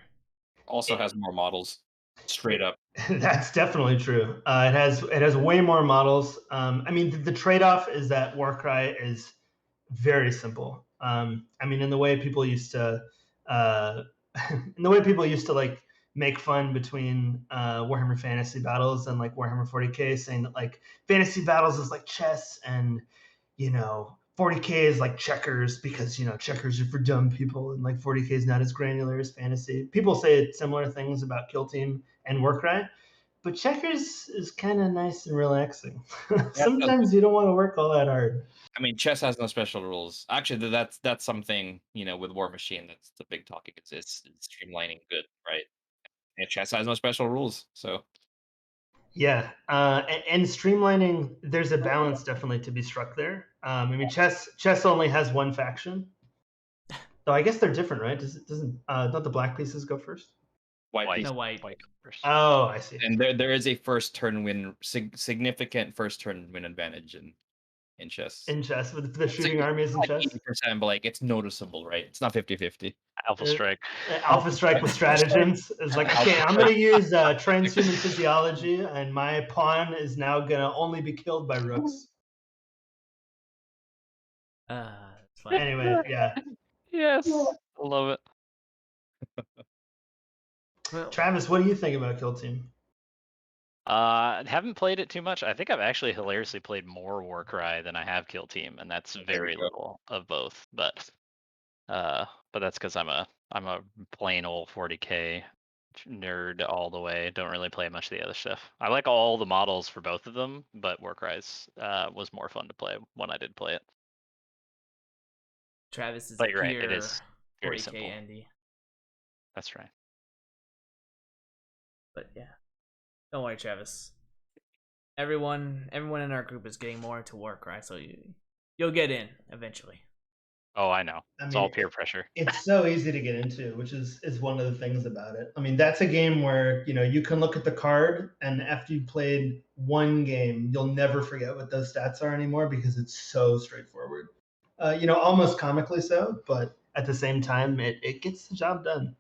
B: Also has more models, straight up.
C: That's definitely true. It has way more models. I mean, the trade-off is that Warcry is very simple. I mean, in the way people used to like make fun between Warhammer Fantasy Battles and like Warhammer 40k, saying that like Fantasy Battles is like chess and, you know, 40k is like checkers because, you know, checkers are for dumb people and like 40k is not as granular as fantasy. People say similar things about Kill Team and Warcry, but checkers is kind of nice and relaxing. Sometimes you don't want to work all that hard.
B: I mean, chess has no special rules. Actually, that's something, you know, with Warmachine, that's the big talking. It's streamlining good, right? And chess has no special rules, so
C: yeah, and streamlining, there's a balance definitely to be struck there. I mean, chess only has one faction, so I guess they're different, right? Don't the black pieces go first?
B: white.
A: No, white.
D: First.
C: Oh, I see.
B: And there is a first turn win, significant first turn win advantage in chess.
C: In chess, with the shooting armies in
B: like
C: chess.
B: 80%, but like it's noticeable, right? It's not 50-50.
D: Alpha Strike.
C: Alpha Strike with stratagems is like, okay, I'm going to use transhuman physiology, and my pawn is now going to only be killed by rooks.
A: It's fine.
C: Anyway, yeah.
D: Yes, I love it.
A: Well,
C: Travis, what do you think about Kill Team?
D: Haven't played it too much. I think I've actually hilariously played more Warcry than I have Kill Team, and that's very little of both. But that's because I'm a plain old 40k nerd all the way. Don't really play much of the other stuff. I like all the models for both of them, but Warcry's was more fun to play when I did play it.
A: Travis is
D: But
A: a
D: you're right, it
A: pure
D: is very
A: 40k
D: simple.
A: Andy.
D: That's right.
A: But yeah, don't worry, Travis. Everyone in our group is getting more into Warcry, so you'll get in eventually.
D: Oh, I know.
C: I
D: It's
C: mean,
D: all peer pressure.
C: It's so easy to get into, which is one of the things about it. I mean, that's a game where, you know, you can look at the card, and after you've played one game, you'll never forget what those stats are anymore because it's so straightforward. You know, almost comically so, but at the same time, it gets the job done.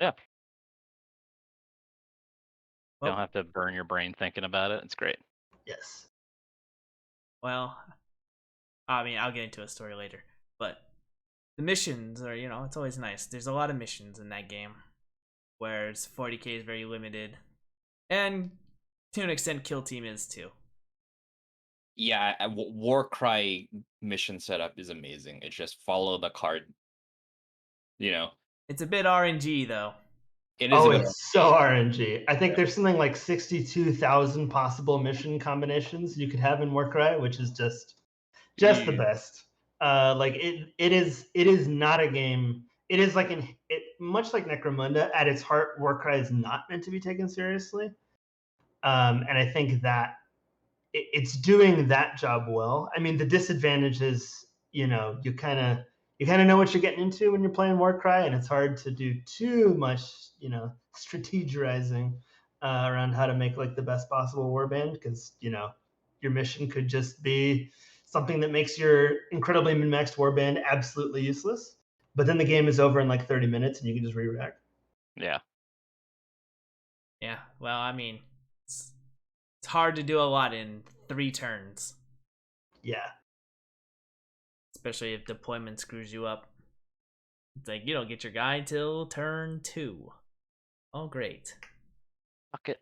D: Yeah. You
A: Well,
D: don't have to burn your brain thinking about it. It's great.
C: Yes.
A: well, I mean, I'll get into a story later, but the missions are, you know, it's always nice. There's a lot of missions in that game, whereas 40k is very limited, and to an extent, Kill Team is too.
B: Yeah, Warcry mission setup is amazing. It's just follow the card. You know,
A: It's a bit RNG though.
B: it is
C: Oh,
B: a bit.
C: it's so RNG. I think
B: Yeah.
C: there's something like 62,000 possible mission combinations you could have in Warcry, which is just the best. Like it is not a game. It is like much like Necromunda at its heart. Warcry is not meant to be taken seriously, and I think that it's doing that job well. I mean, the disadvantage is, you know, you kind of know what you're getting into when you're playing Warcry, and it's hard to do too much, you know, strategizing around how to make like the best possible warband, because, you know, your mission could just be something that makes your incredibly min-maxed warband absolutely useless, but then the game is over in like 30 minutes and you can just re-rack.
D: Yeah.
A: Yeah, well, I mean, it's hard to do a lot in 3 turns,
C: Yeah.
A: especially if deployment screws you up. It's like you don't get your guy till turn 2. Oh, great.
D: Fuck it.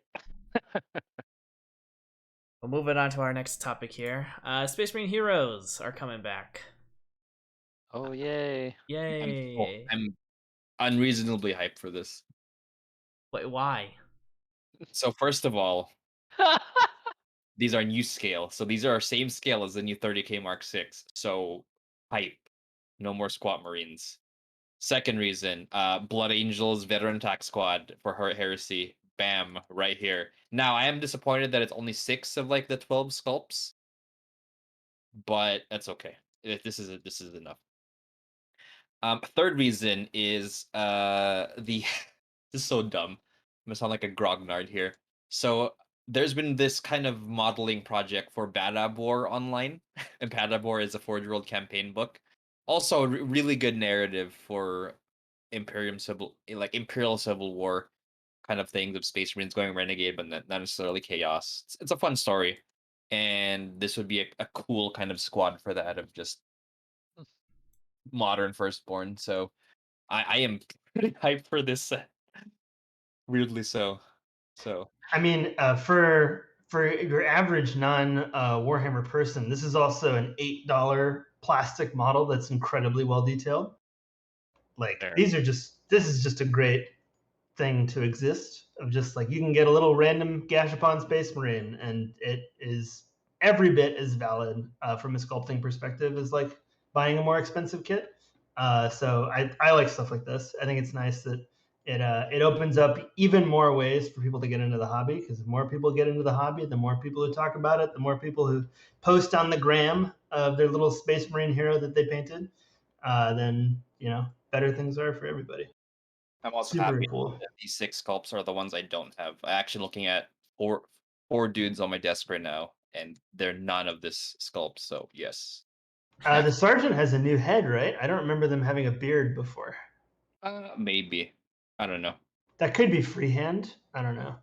A: Well, moving on to our next topic here. Space Marine Heroes are coming back.
D: Oh, yay.
A: Yay.
B: I'm unreasonably hyped for this.
A: Wait, why?
B: So first of all, these are new scale. So these are our same scale as the new 30k Mark 6. So hype. No more squat marines. Second reason, Blood Angels veteran attack squad for her Heresy. Bam, right here. Now I am disappointed that it's only 6 of like the 12 sculpts, but that's okay. This is enough. Third reason is the this is so dumb. I'm gonna sound like a grognard here. So there's been this kind of modeling project for Badabor online, and Badabor is a Forge World campaign book. Also, really good narrative for Imperial Civil War kind of things of Space Marines going renegade, but not necessarily chaos. It's a fun story, and this would be a cool kind of squad for that of just modern firstborn. So I am pretty hyped for this set. Weirdly so. So
C: I mean, for your average non Warhammer person, this is also an $8 plastic model that's incredibly well detailed. Like
D: Fair.
C: this is just a great thing to exist. Of just like you can get a little random Gashapon Space Marine, and it is every bit as valid from a sculpting perspective as like buying a more expensive kit. So I like stuff like this. I think it's nice that it opens up even more ways for people to get into the hobby, because the more people get into the hobby, the more people who talk about it, the more people who post on the gram of their little Space Marine hero that they painted, then, you know, better things are for everybody.
B: I'm also
C: Super
B: happy
C: cool.
B: that these 6 sculpts are the ones I don't have. I actually looking at four dudes on my desk right now, and they're none of this sculpt. So yes.
C: The sergeant has a new head, right? I don't remember them having a beard before.
B: Maybe. I don't know.
C: That could be freehand. I don't know.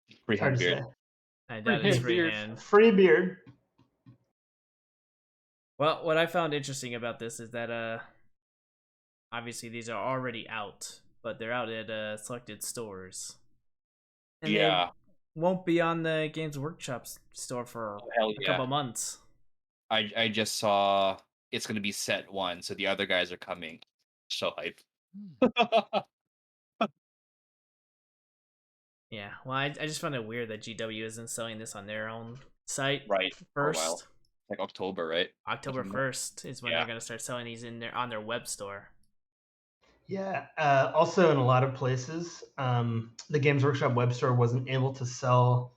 C: It's hard
B: Freehand
C: to
B: beard.
C: say.
A: I doubt it's
D: Beard.
A: freehand.
C: Free beard.
A: Well, what I found interesting about this is that obviously these are already out, but they're out at selected stores. And
B: Yeah.
A: they won't be on the Games Workshop store for
B: Hell
A: a
B: yeah.
A: couple months.
B: I just saw it's gonna be set 1, so the other guys are coming. So hyped.
A: Yeah, well, I just found it weird that GW isn't selling this on their own site
B: Right. For a while.
A: first.
B: like October, right?
A: October 1st is when
B: Yeah.
A: they're going to start selling these on their web store.
C: Yeah. Also, in a lot of places, the Games Workshop web store wasn't able to sell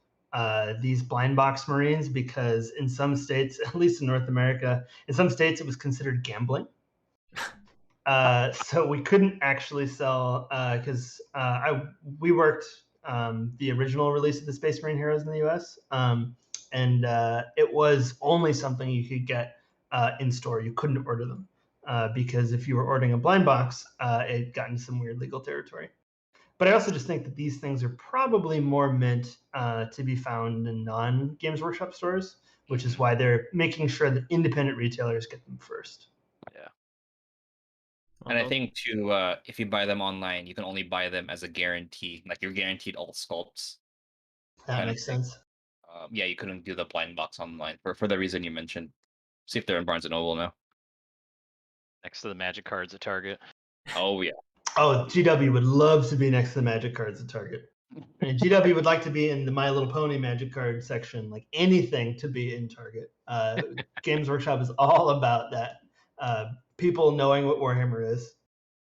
C: these blind box Marines because in some states, at least in North America, in some states it was considered gambling. So we couldn't actually sell because we worked the original release of the Space Marine Heroes in the U.S. And it was only something you could get in store. You couldn't order them because if you were ordering a blind box, it got into some weird legal territory. But I also just think that these things are probably more meant to be found in non-Games Workshop stores, which is why they're making sure that independent retailers get them first.
D: Yeah.
B: And I think too, if you buy them online, you can only buy them as a guarantee. Like you're guaranteed all sculpts.
C: That makes sense.
B: Yeah, you couldn't do the blind box online for the reason you mentioned. See if they're in Barnes and Noble now.
D: Next to the Magic cards at Target.
B: Oh yeah.
C: Oh, GW would love to be next to the Magic cards at Target. And GW would like to be in the My Little Pony Magic card section, like anything to be in Target. Games Workshop is all about that. People knowing what Warhammer is.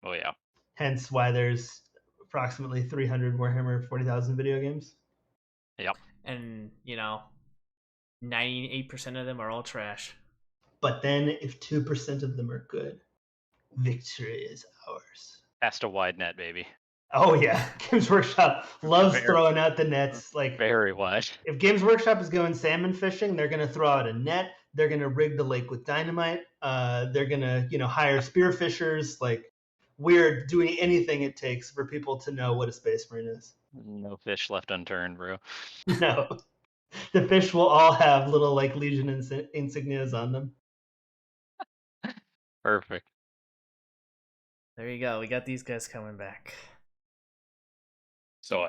D: Oh yeah.
C: Hence why there's approximately 300 Warhammer 40,000 video games.
D: Yep.
A: And, 98% of them are all trash.
C: But then if 2% of them are good, victory is ours.
D: Cast a wide net, baby.
C: Oh yeah, Games Workshop loves throwing out the nets. Like
D: very wide.
C: If Games Workshop is going salmon fishing, they're going to throw out a net. They're going to rig the lake with dynamite. They're going to, hire spearfishers. Like we're doing anything it takes for people to know what a Space Marine is.
D: No fish left unturned, bro.
C: No, the fish will all have little like Legion insignias on them.
D: Perfect.
A: There you go. We got these guys coming back.
B: So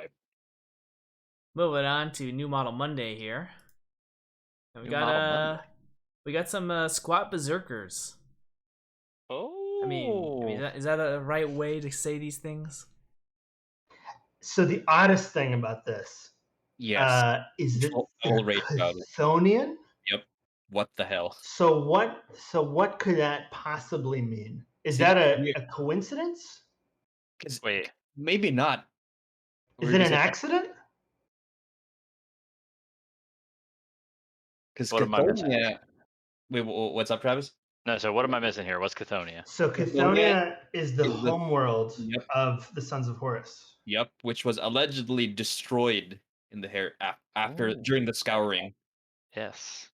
A: Moving on to New Model Monday here. And we got some squat berserkers.
D: Oh.
A: I mean, is that a right way to say these things?
C: So the oddest thing about this, is that they're Chthonian.
B: Yep. What the hell?
C: So what could that possibly mean? Is that a coincidence?
D: Wait,
B: maybe not.
C: Is it an accident?
B: Because
D: what am I missing?
B: Wait, what's up, Travis?
D: No, so what am I missing here? What's Chthonian?
C: So Chthonian is the homeworld of the Sons of Horus.
B: Yep, which was allegedly destroyed in the during the Scouring.
D: Yes.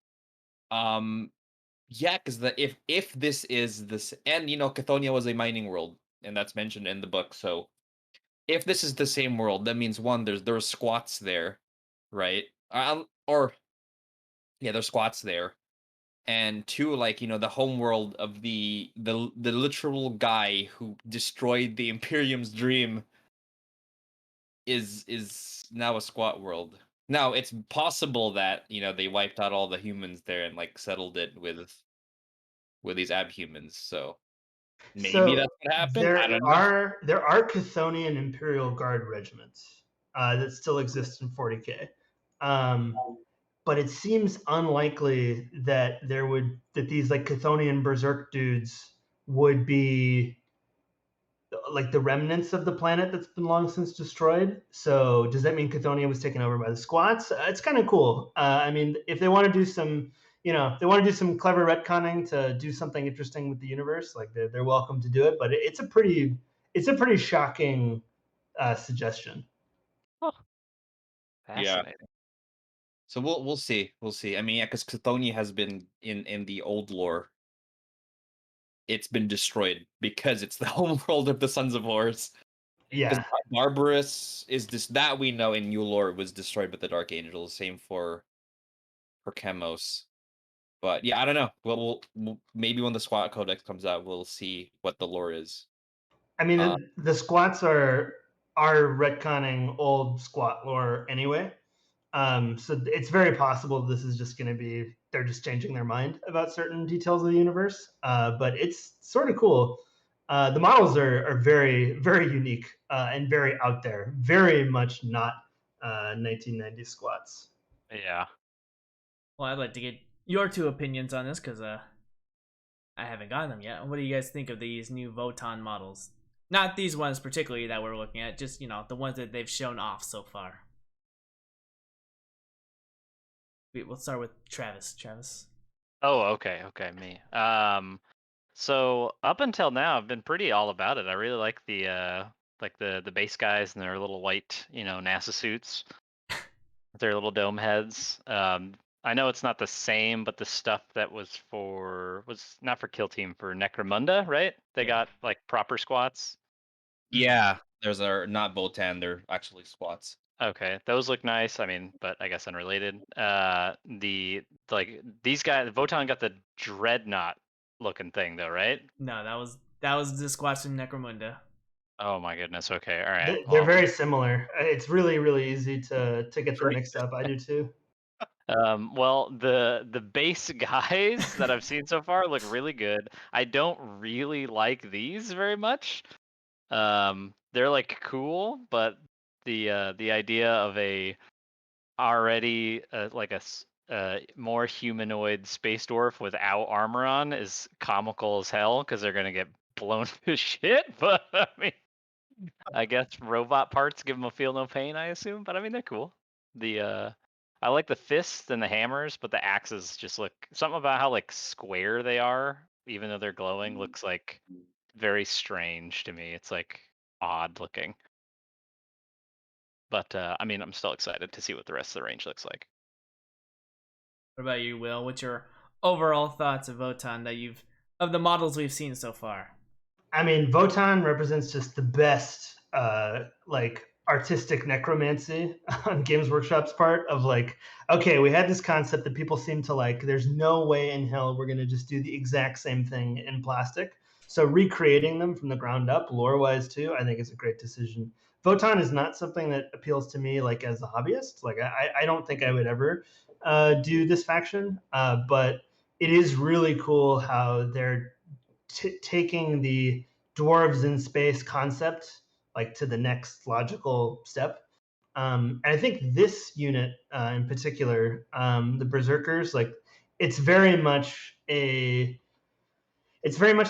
B: Yeah, because if this is this, and Chthonian was a mining world, and that's mentioned in the book. So if this is the same world, that means one, there's squats there, right? There's squats there, and two, like the homeworld of the literal guy who destroyed the Imperium's dream is now a squat world. Now it's possible that they wiped out all the humans there and like settled it with these abhumans. So maybe that's what happened. I don't know.
C: There are Chthonian Imperial Guard regiments that still exist in 40K. But it seems unlikely that these like Chthonian Berserk dudes would be like the remnants of the planet that's been long since destroyed. So does that mean Chthonian was taken over by the squats? It's kind of cool. I mean, if they want to do some, if they want to do some clever retconning to do something interesting with the universe, like they're welcome to do it. But it's a pretty shocking suggestion.
D: Oh, fascinating.
B: Yeah. So we'll see. I mean, yeah, because Chthonian has been in the old lore. It's been destroyed because it's the homeworld of the Sons of Horus.
C: Yeah.
B: Barbarous is that we know in new lore was destroyed with the Dark Angels. Same for Chemos. But yeah, I don't know. We'll maybe when the Squat Codex comes out, we'll see what the lore is.
C: I mean, the squats are retconning old squat lore anyway. So it's very possible this is just going to be they're just changing their mind about certain details of the universe. But it's sort of cool. The models are very, very unique and very out there. Very much not 1990s squats.
D: Yeah.
A: Well, I'd like to get your two opinions on this, because I haven't gotten them yet. What do you guys think of these new Votann models? Not these ones particularly that we're looking at, just, the ones that they've shown off so far. We'll start with Travis. Travis.
D: Oh, okay, me. So up until now, I've been pretty all about it. I really like the base guys and their little white, NASA suits, with their little dome heads. I know it's not the same, but the stuff that was not for Kill Team, for Necromunda, right? They got like proper squats.
B: Yeah, those are not Votann, they're actually squats.
D: Okay, those look nice. I mean, but I guess unrelated. These guys, Votann got the dreadnought looking thing though, right?
A: No, that was the squats from Necromunda.
D: Oh my goodness. Okay, all right.
C: They're very similar. It's really, really easy to get them mixed up. I do too.
D: Well, the base guys that I've seen so far look really good. I don't really like these very much. They're like cool, but the idea of a already more humanoid space dwarf without armor on is comical as hell, because they're gonna get blown to shit. But I mean, I guess robot parts give them a feel no pain, I assume. But I mean, they're cool. I like the fists and the hammers, but the axes just look something about how like square they are, even though they're glowing, looks like very strange to me. It's like odd looking. But I mean, I'm still excited to see what the rest of the range looks like.
A: What about you, Will? What's your overall thoughts of Votann of the models we've seen so far?
C: I mean, Votann represents just the best, artistic necromancy on Games Workshop's part of okay, we had this concept that people seem to like. There's no way in hell we're going to just do the exact same thing in plastic. So recreating them from the ground up, lore-wise too, I think is a great decision. Votann is not something that appeals to me as a hobbyist. I don't think I would ever do this faction, but it is really cool how they're taking the dwarves in space concept to the next logical step. And I think this unit in particular, the Berserkers, it's very much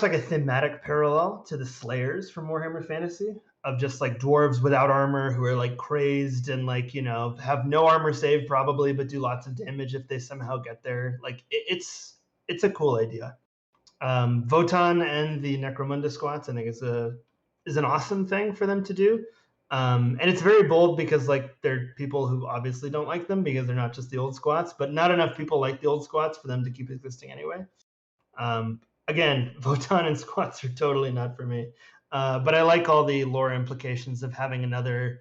C: like a thematic parallel to the Slayers from Warhammer Fantasy, of just dwarves without armor who are crazed and have no armor save probably, but do lots of damage if they somehow get there. It's a cool idea. Votann and the Necromunda squats, I think is an awesome thing for them to do. And it's very bold because there are people who obviously don't like them because they're not just the old squats, but not enough people like the old squats for them to keep existing anyway. Again, Votann and squats are totally not for me. But I like all the lore implications of having another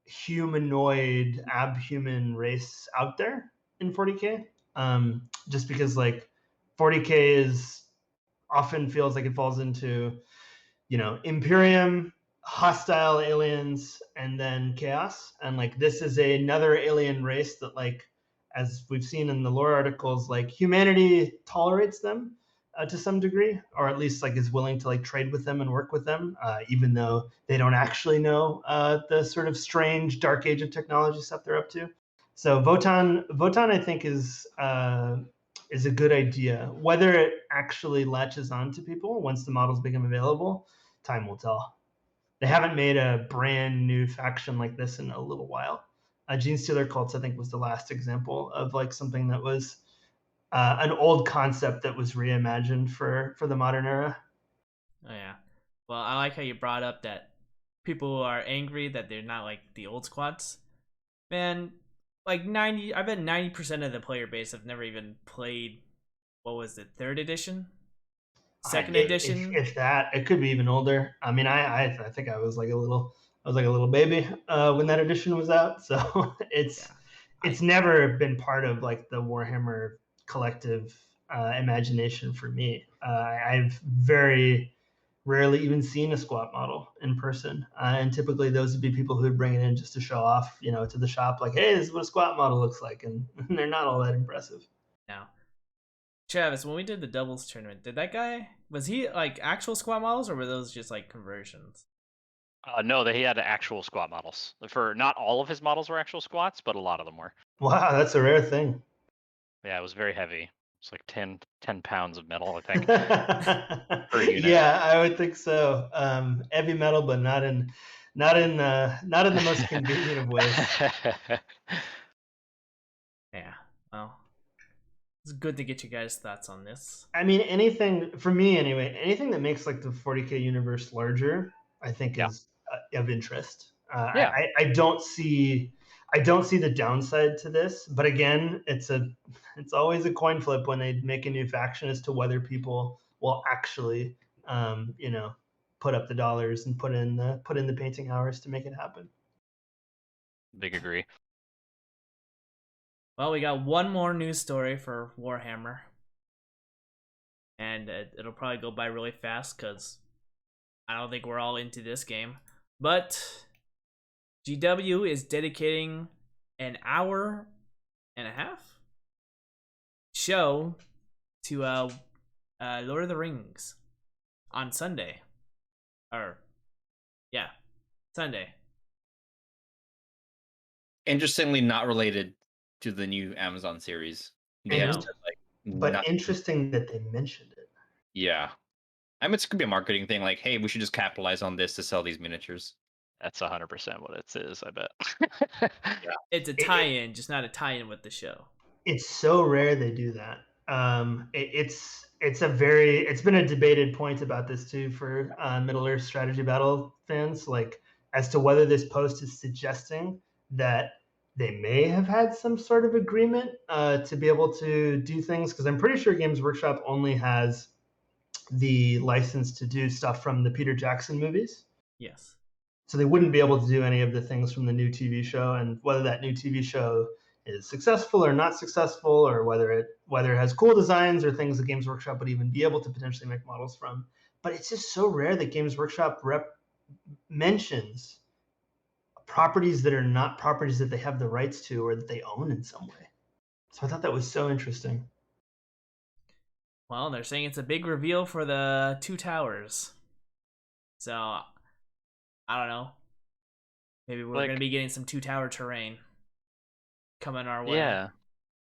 C: humanoid, abhuman race out there in 40K. Just because 40K often feels like it falls into, Imperium, hostile aliens, and then chaos. And this is another alien race that as we've seen in the lore articles, humanity tolerates them to some degree, or at least is willing to trade with them and work with them, even though they don't actually know the sort of strange dark age of technology stuff they're up to. So Votann I think is a good idea. Whether it actually latches on to people once the models become available, time will tell. They haven't made a brand new faction like this in a little while. Genestealer Cults, I think, was the last example of something that was an old concept that was reimagined for the modern era.
A: Oh yeah. Well, I like how you brought up that people are angry that they're not like the old squats. Man, I bet 90% of the player base have never even played, what was it, 3rd edition? 2nd edition?
C: If that, it could be even older. I mean, I think I was like a little baby when that edition was out. So it's never been part of the Warhammer collective imagination for me. I've very rarely even seen a squat model in person, and typically those would be people who would bring it in just to show off, to the shop, hey, this is what a squat model looks like, and they're not all that impressive.
A: Now, Travis, when we did the doubles tournament, was he actual squat models, or were those just conversions?
D: No, he had actual squat models. For not all of his models were actual squats, but a lot of them were.
C: Wow, that's a rare thing.
D: Yeah, it was very heavy. It's like 10 pounds of metal, I think, per unit.
C: Yeah, I would think so. Heavy metal, but not in the most convenient of ways.
A: Yeah. Well, it's good to get you guys' thoughts on this.
C: I mean, anything for me anyway. Anything that makes like the 40K universe larger, I think
D: Yeah.
C: is of interest.
D: Yeah.
C: I don't see the downside to this, but again, it's always a coin flip when they make a new faction as to whether people will actually, put up the dollars and put in the painting hours to make it happen.
D: Big agree.
A: Well, we got one more news story for Warhammer. And it'll probably go by really fast because I don't think we're all into this game. But GW is dedicating an hour and a half show to Lord of the Rings on Sunday. Sunday.
B: Interestingly, not related to the new Amazon series. They have
C: And-
B: said, like,
C: But
B: nothing.
C: interesting that they mentioned it.
B: Yeah. I mean, it's gonna be a marketing thing. Like, hey, we should just capitalize on this to sell these miniatures.
D: That's 100% what it is, I bet.
A: It's a tie-in, just not a tie-in with the show.
C: It's so rare they do that. It's been a debated point about this too for Middle Earth Strategy Battle fans, like as to whether this post is suggesting that they may have had some sort of agreement to be able to do things. Because I'm pretty sure Games Workshop only has the license to do stuff from the Peter Jackson movies.
A: Yes.
C: So they wouldn't be able to do any of the things from the new TV show, and whether that new TV show is successful or not successful, or whether it has cool designs or things that Games Workshop would even be able to potentially make models from. But it's just so rare that Games Workshop mentions properties that are not properties that they have the rights to or that they own in some way. So I thought that was so interesting.
A: Well, they're saying it's a big reveal for the Two Towers. So, I don't know. Maybe we're
D: Like-
A: going to be getting some Two Tower terrain coming our way.
D: Yeah.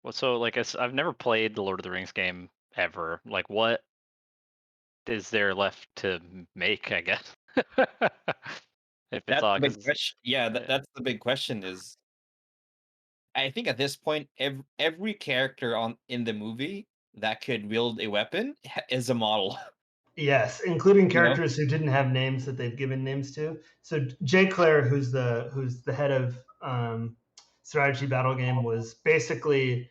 D: Well, so like I've never played the Lord of the Rings game ever. Like, what is there left to make, I guess? If it's
B: That's
D: all
B: the big
D: 'cause-
B: question. Yeah, that's the big question. Is I think at this point, every character in the movie that could wield a weapon is a model.
C: Yes, including
B: You know?
C: characters who didn't have names that they've given names to. So Jay Clare, who's the head of Strategy Battle Game, was basically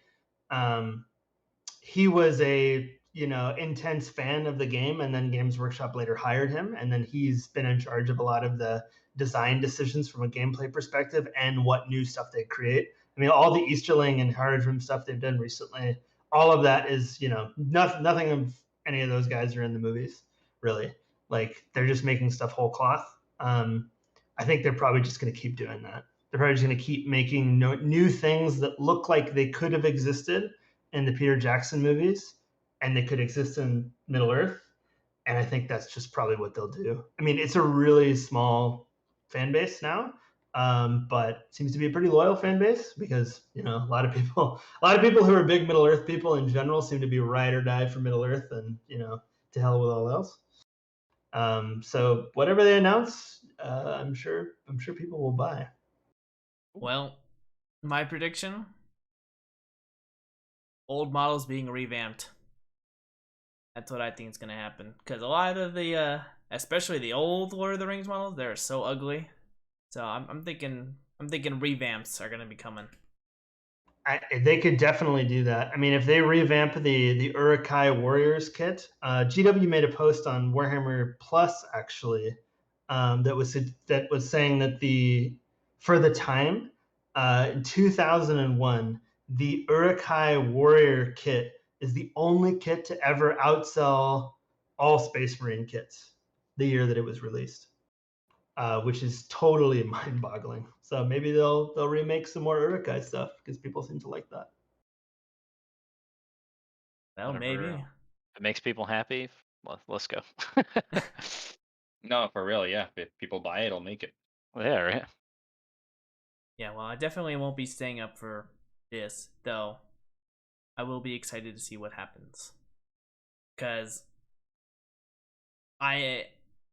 C: he was a intense fan of the game, and then Games Workshop later hired him, and then he's been in charge of a lot of the design decisions from a gameplay perspective and what new stuff they create. I mean, all the Easterling and Haradrim stuff they've done recently, all of that is nothing of any of those guys are in the movies, really. Like they're just making stuff whole cloth. I think they're probably just going to keep doing that. They're probably just going to keep making new things that look like they could have existed in the Peter Jackson movies, and they could exist in Middle Earth. And I think that's just probably what they'll do. I mean, it's a really small fan base now, but seems to be a pretty loyal fan base because a lot of people who are big Middle Earth people in general seem to be ride or die for Middle Earth, and to hell with all else. So whatever they announce, I'm sure people will buy.
A: Well, my prediction: old models being revamped. That's what I think is gonna happen. Because a lot of the, especially the old Lord of the Rings models, they're so ugly. So I'm thinking revamps are gonna be coming.
C: They could definitely do that. I mean, if they revamp the Uruk-hai Warriors kit, GW made a post on Warhammer Plus actually that was saying that for the time in 2001, the Uruk-hai Warrior kit is the only kit to ever outsell all Space Marine kits the year that it was released. Which is totally mind-boggling. So maybe they'll remake some more Uruk-hai stuff because people seem to like that.
A: Well,
D: Whatever,
A: maybe.
D: if it makes people happy, let's go.
B: No, for real. Yeah, if people buy it, it'll make it.
D: Yeah, right.
A: Yeah, well, I definitely won't be staying up for this, though. I will be excited to see what happens. Because I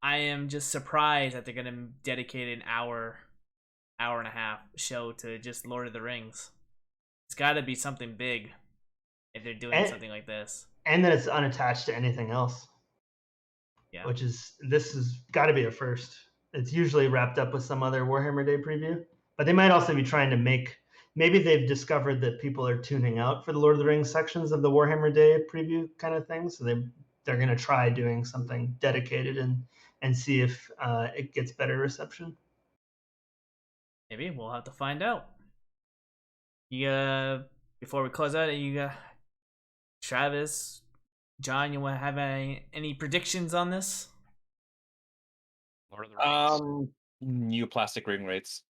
A: am just surprised that they're gonna dedicate an hour and a half show to just Lord of the Rings. It's got to be something big if they're doing something like this.
C: And that it's unattached to anything else.
A: Yeah.
C: Which is, this has got to be a first. It's usually wrapped up with some other Warhammer Day preview, but they might also be trying to make. Maybe they've discovered that people are tuning out for the Lord of the Rings sections of the Warhammer Day preview kind of thing, so they're going to try doing something dedicated and see if it gets better reception.
A: Maybe we'll have to find out. Before we close out, Travis, John, you want to have any predictions on this?
D: Lord of the Rings.
B: New plastic ring rates.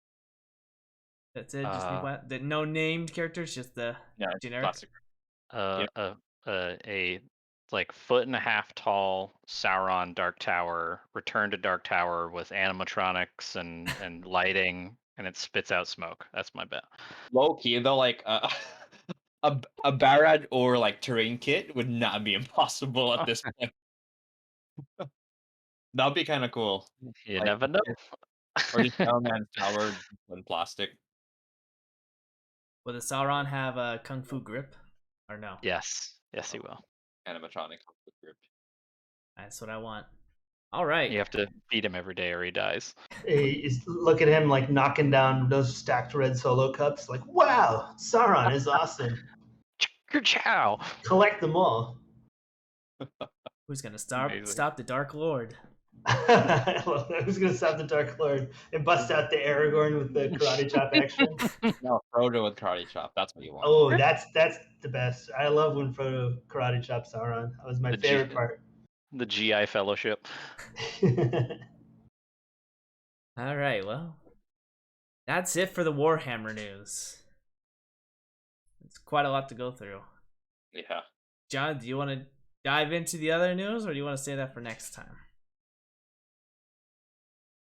A: That's it. Just the no named characters, just the generic.
B: Plastic.
D: A like 1.5 foot tall Sauron Dark Tower, Return to Dark Tower with animatronics and lighting, and it spits out smoke. That's my bet.
B: Low key though, like a Barad or like terrain kit would not be impossible at this point. That'd be kind of cool.
D: You
B: Like,
D: never know.
B: Or just Hellman's Tower in plastic.
A: Will the Sauron have a kung fu grip, or no?
D: Yes, he will.
B: Animatronic grip.
A: That's what I want. All right.
D: You have to feed him every day or he dies.
C: Look at him like knocking down those stacked red solo cups. Like, wow, Sauron is awesome.
D: Chow.
C: Collect them all.
A: Who's gonna stop the Dark Lord?
C: Who's gonna stop the Dark Lord and bust out the Aragorn with the karate chop action?
B: No, Frodo with karate chop. That's what you want.
C: Oh, that's the best. I love when Frodo karate chops Sauron. That was my favorite part.
D: The GI Fellowship.
A: All right, well, that's it for the Warhammer news. It's quite a lot to go through.
B: Yeah.
A: John, do you want to dive into the other news, or do you want to say that for next time?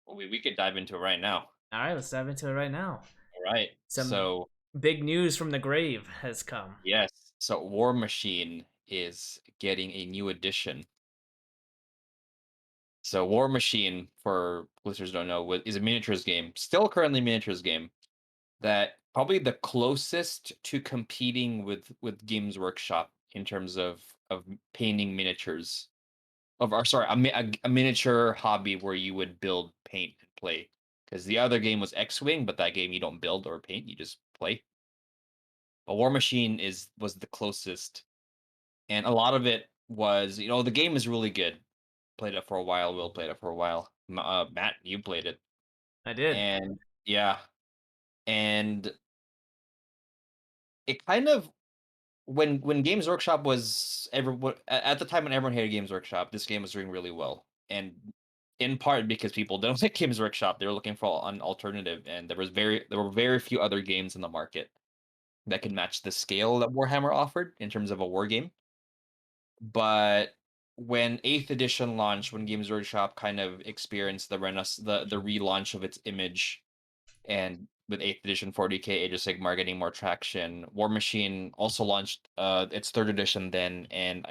B: Well, we could dive into it right now.
A: All right, let's dive into it right now.
B: All right. So
A: big news from the grave has come.
B: Yes. So Warmachine is getting a new edition. So Warmachine, for listeners who don't know, is a miniatures game, still currently miniatures game, that probably the closest to competing with Games Workshop in terms of painting miniatures. A miniature hobby where you would build, paint, and play. Because the other game was X-Wing, but that game you don't build or paint, you just play. But Warmachine was the closest, and a lot of it was, the game is really good. Played it for a while. Will played it for a while. Matt, you played it.
A: I did.
B: And yeah, and it kind of, when Games Workshop was at the time when everyone hated Games Workshop, this game was doing really well, and in part because people don't like Games Workshop, they were looking for an alternative, and there were very few other games in the market that could match the scale that Warhammer offered in terms of a war game. But when 8th edition launched, when Games Workshop kind of experienced the relaunch of its image, and with 8th edition 40k Age of Sigmar getting more traction, Warmachine also launched its 3rd edition then, and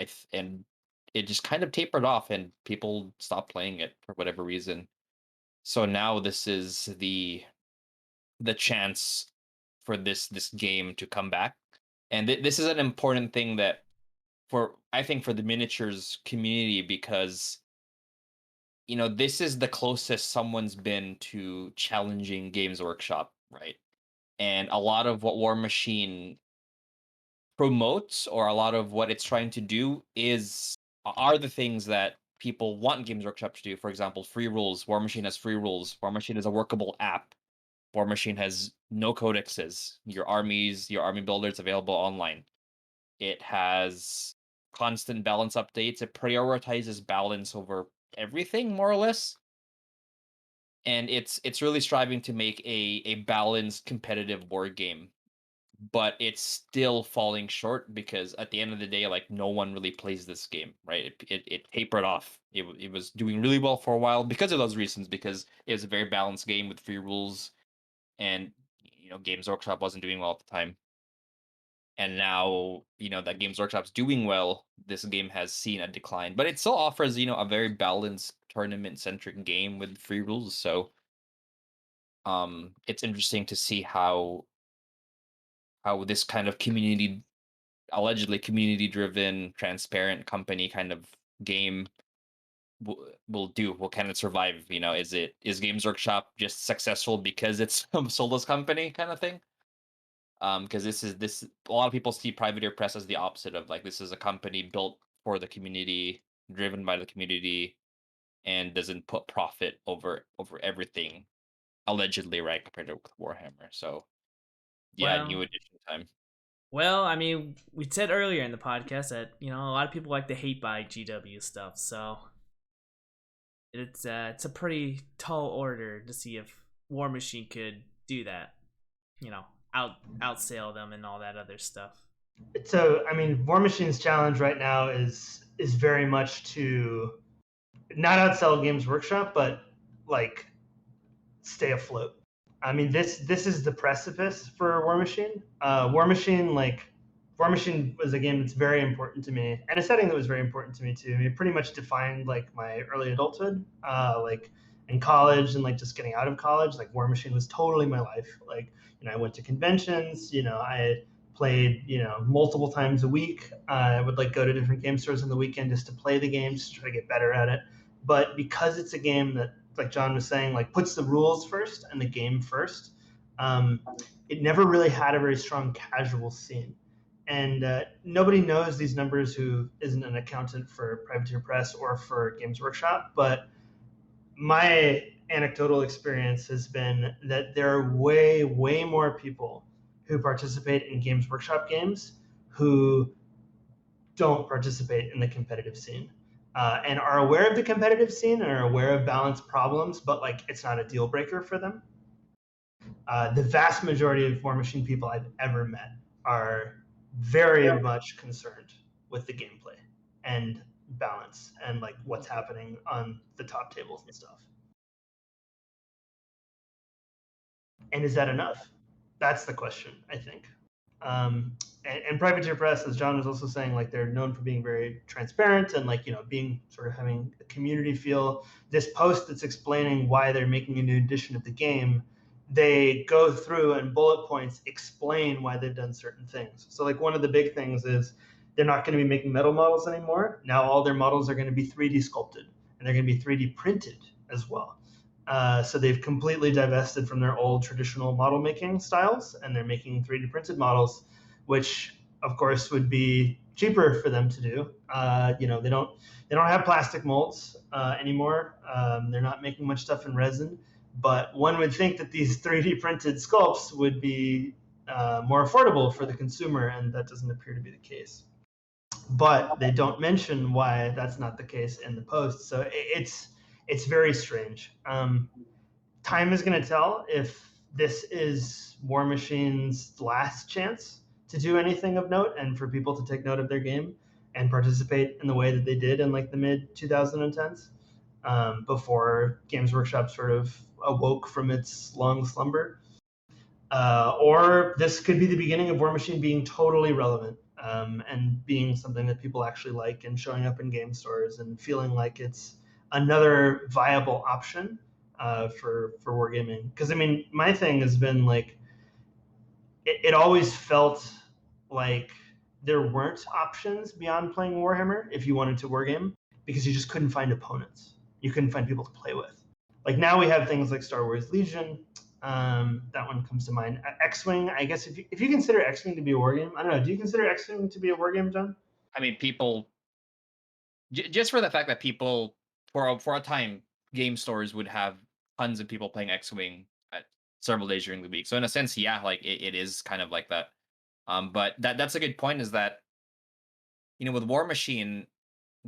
B: it just kind of tapered off, and people stopped playing it for whatever reason. So now this is the chance for this game to come back, and this is an important thing that I think for the miniatures community, because this is the closest someone's been to challenging Games Workshop, right? And a lot of what Warmachine promotes, or a lot of what it's trying to do, are the things that people want Games Workshop to do. For example, free rules. Warmachine has free rules. Warmachine is a workable app. Warmachine has no codexes. Your army builder is available online. It has constant balance updates. It prioritizes balance over everything, more or less. And it's really striving to make a balanced, competitive war game. But it's still falling short, because at the end of the day, like, no one really plays this game, right? It tapered off. It was doing really well for a while because of those reasons, because it was a very balanced game with free rules, and Games Workshop wasn't doing well at the time. And now, that Games Workshop's doing well, this game has seen a decline. But it still offers, a very balanced tournament-centric game with free rules. So it's interesting to see how this kind of allegedly community-driven, transparent company kind of game will kind of survive. Is Games Workshop just successful because it's a soulless company kind of thing? Because this a lot of people see Privateer Press as the opposite of, like, this is a company built for the community, driven by the community, and doesn't put profit over everything, allegedly, right, compared to Warhammer. So yeah, new
A: Well,
B: edition time.
A: well, I mean, we said earlier in the podcast that a lot of people like to hate buy GW stuff, so it's a pretty tall order to see if Warmachine could do that. Outsell them and all that other stuff.
C: So, I mean, Warmachine's challenge right now is very much to not outsell Games Workshop, but like stay afloat. I mean, this is the precipice for Warmachine. Warmachine was a game that's very important to me, and a setting that was very important to me too. I mean, it pretty much defined like my early adulthood, like in college and like just getting out of college. Like Warmachine was totally my life. Like, I went to conventions. I played multiple times a week. I would like go to different game stores on the weekend just to play the game, just to try to get better at it. But because it's a game that, like John was saying, like puts the rules first and the game first, it never really had a very strong casual scene. And nobody knows these numbers who isn't an accountant for Privateer Press or for Games Workshop. But my anecdotal experience has been that there are way, way more people who participate in Games Workshop games who don't participate in the competitive scene. And are aware of the competitive scene and are aware of balance problems, but like it's not a deal breaker for them. The vast majority of Warmachine people I've ever met are very much concerned with the gameplay and balance and like what's happening on the top tables and stuff. And is that enough? That's the question, I think. And Privateer Press, as John was also saying, like they're known for being very transparent and like being sort of having a community feel. This post that's explaining why they're making a new edition of the game, they go through and bullet points explain why they've done certain things. So like one of the big things is they're not going to be making metal models anymore. Now all their models are going to be 3D sculpted and they're going to be 3D printed as well. So they've completely divested from their old traditional model making styles, and they're making 3D printed models, which of course would be cheaper for them to do. They don't have plastic molds anymore. They're not making much stuff in resin, but one would think that these 3D printed sculpts would be more affordable for the consumer, and that doesn't appear to be the case. But they don't mention why that's not the case in the post, so it's very strange. Time is going to tell if this is Warmachine's last chance to do anything of note and for people to take note of their game and participate in the way that they did in like the mid 2010s, before Games Workshop sort of awoke from its long slumber. Or this could be the beginning of Warmachine being totally relevant, and being something that people actually like and showing up in game stores and feeling like it's another viable option for wargaming. Because I mean, my thing has been like, it always felt like there weren't options beyond playing Warhammer if you wanted to wargame, because you just couldn't find opponents. You couldn't find people to play with. Like now we have things like Star Wars Legion. That one comes to mind. X-Wing, I guess if you consider X-Wing to be a wargame, I don't know. Do you consider X-Wing to be a wargame, John?
B: I mean, people, just for the fact that people, for a time, game stores would have tons of people playing X-Wing at several days during the week. So in a sense, yeah, like it is kind of like that. But that's a good point, is that, with Warmachine,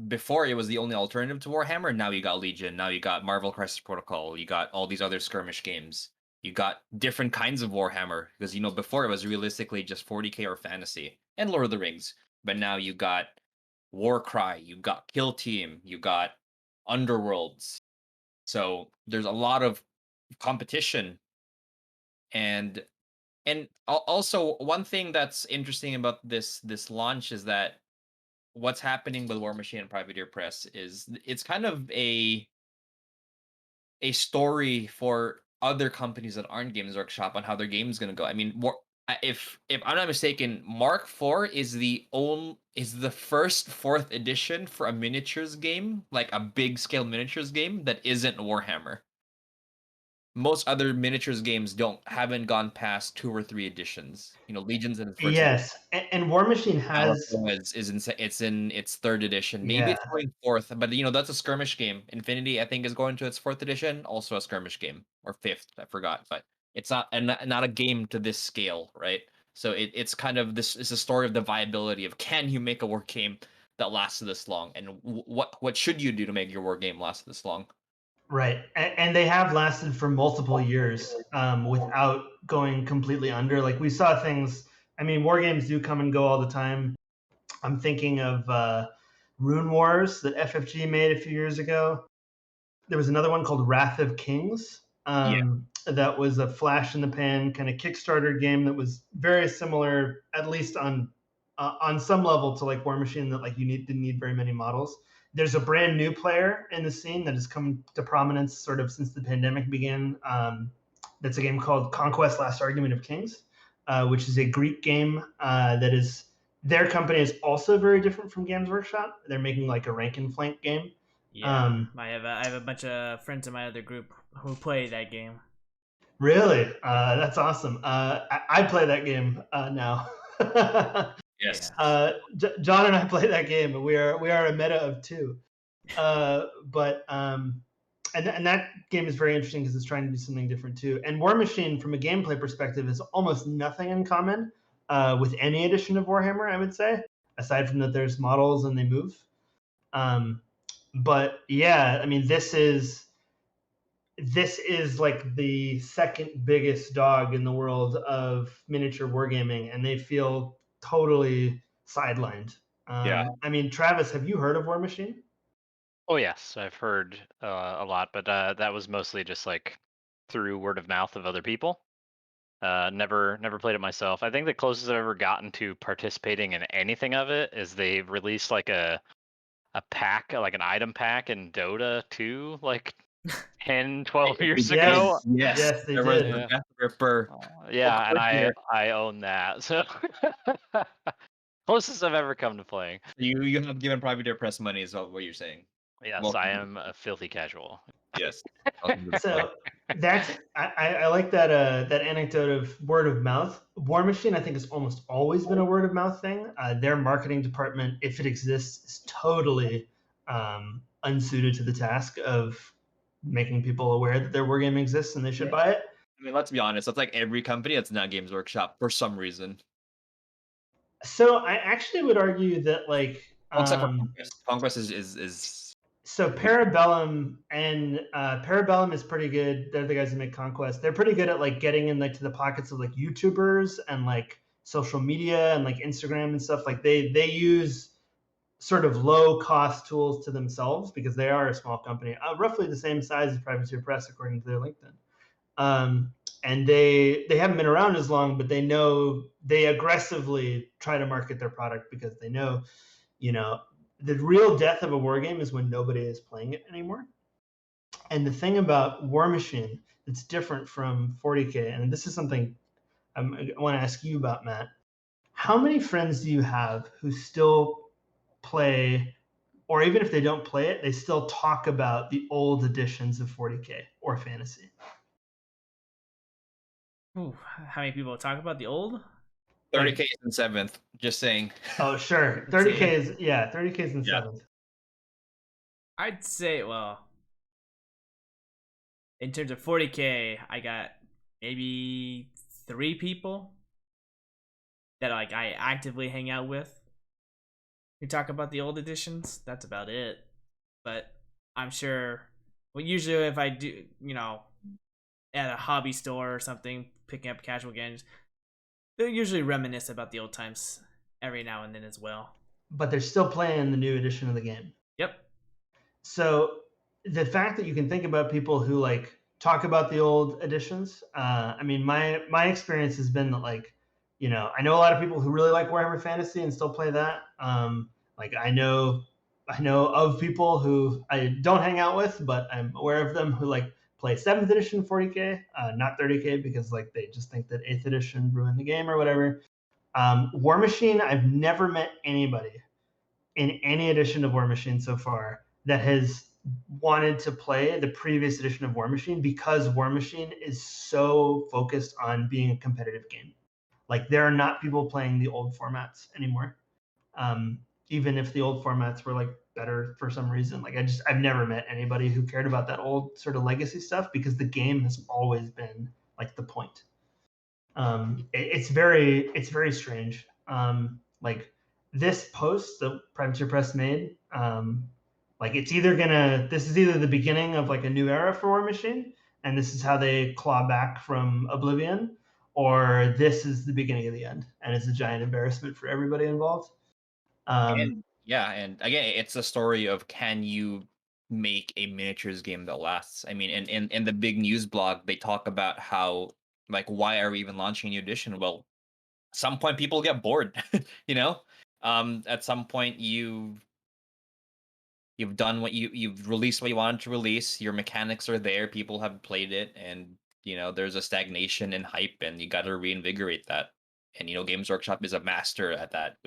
B: before it was the only alternative to Warhammer. Now you got Legion, now you got Marvel Crisis Protocol, you got all these other skirmish games. You got different kinds of Warhammer, because before it was realistically just 40k or fantasy and Lord of the Rings. But now you got Warcry, you got Kill Team, you got Underworlds. So there's a lot of competition, and And also, one thing that's interesting about this launch is that what's happening with Warmachine and Privateer Press is it's kind of a story for other companies that aren't Games Workshop on how their game is going to go. I mean, if I'm not mistaken, Mark IV is the first 4th edition for a miniatures game, like a big scale miniatures game that isn't Warhammer. Most other miniatures games haven't gone past 2 or 3 editions. You know, Legions in its first
C: Yes, and Warmachine has
B: it's in its 3rd edition. Maybe it's
C: yeah.
B: going 4th, but you know that's a skirmish game. Infinity, I think, is going to its 4th edition, also a skirmish game, or 5th. I forgot, but it's not a game to this scale, right? So it's kind of this is a story of the viability of can you make a war game that lasts this long, and what should you do to make your war game last this long?
C: Right, and they have lasted for multiple years without going completely under. Like we saw things. I mean, war games do come and go all the time. I'm thinking of Rune Wars that FFG made a few years ago. There was another one called Wrath of Kings. That was a flash in the pan kind of Kickstarter game that was very similar, at least on some level, to like Warmachine. That like you didn't need very many models. There's a brand new player in the scene that has come to prominence sort of since the pandemic began. That's a game called Conquest: Last Argument of Kings, which is a Greek game that is their company is also very different from Games Workshop. They're making like a rank and flank game.
A: Yeah, I have a bunch of friends in my other group who play that game.
C: Really? That's awesome. I play that game now.
B: Yes.
C: John and I play that game, and we are a meta of 2. And that game is very interesting because it's trying to do something different too. And Warmachine, from a gameplay perspective, is almost nothing in common with any edition of Warhammer, I would say, aside from that there's models and they move. But yeah, I mean, this is like the second biggest dog in the world of miniature wargaming, and they feel totally sidelined.
B: Yeah.
C: I mean, Travis, have you heard of Warmachine?
D: Oh yes, I've heard a lot, but that was mostly just like through word of mouth of other people. Never played it myself. I think the closest I've ever gotten to participating in anything of it is they released like a pack, like an item pack in Dota 2, like 10, 12 years ago.
C: Yes, they
B: There was
C: did.
B: the Death Ripper.
D: Yeah, and
B: Here.
D: I own that. So closest I've ever come to playing.
B: You have given Privateer Press money, is what you're saying.
D: Yes,
B: Well,
D: I am a filthy casual.
B: Yes.
C: So that's I like that that anecdote of word of mouth. Warmachine, I think, has almost always been a word of mouth thing. Their marketing department, if it exists, is totally unsuited to the task of making people aware that their wargame exists and they should buy it.
B: I mean, let's be honest. That's like every company that's not Games Workshop for some reason.
C: So I actually would argue that like
B: Except for Conquest. Conquest is
C: so Parabellum and Parabellum is pretty good. They're the guys that make Conquest. They're pretty good at like getting in like to the pockets of like YouTubers and like social media and like Instagram and stuff. Like they use sort of low cost tools to themselves because they are a small company, roughly the same size as Privateer Press according to their LinkedIn. And they haven't been around as long, but they know they aggressively try to market their product because they know, you know, the real death of a war game is when nobody is playing it anymore. And the thing about Warmachine that's different from 40K, and this is something I want to ask you about, Matt. How many friends do you have who still play, or even if they don't play it, they still talk about the old editions of 40K or Fantasy?
A: Ooh, how many people talk about the old?
B: 30K is in 7th. Just saying.
C: Oh, sure. 30K is 30K is in 7th.
A: I'd say, well, in terms of 40K, I got maybe 3 people that like I actively hang out with. We talk about the old editions. That's about it. But I'm sure. Well, usually if I do, you know, at a hobby store or something, picking up casual games, they'll usually reminisce about the old times every now and then as well.
C: But they're still playing the new edition of the game.
A: Yep.
C: So the fact that you can think about people who like talk about the old editions. I mean, my experience has been that, like, I know a lot of people who really like Warhammer Fantasy and still play that. Like, I know of people who I don't hang out with, but I'm aware of them who like play 7th edition 40k, not 30k, because like they just think that 8th edition ruined the game or whatever. Warmachine, I've never met anybody in any edition of Warmachine so far that has wanted to play the previous edition of Warmachine, because Warmachine is so focused on being a competitive game. Like, there are not people playing the old formats anymore. Even if the old formats were like better for some reason. Like, I've never met anybody who cared about that old sort of legacy stuff, because the game has always been like the point. It's very strange. Like, this post that Privateer Press made, like, this is either the beginning of like a new era for Warmachine, and this is how they claw back from Oblivion, or this is the beginning of the end, and it's a giant embarrassment for everybody involved.
B: And again, it's a story of, can you make a miniatures game that lasts? I mean, in the big news blog, they talk about how, like, why are we even launching a new edition? Well, at some point people get bored, you know. At some point you've done what you've released what you wanted to release. Your mechanics are there, people have played it, and there's a stagnation in hype, and you got to reinvigorate that. And Games Workshop is a master at that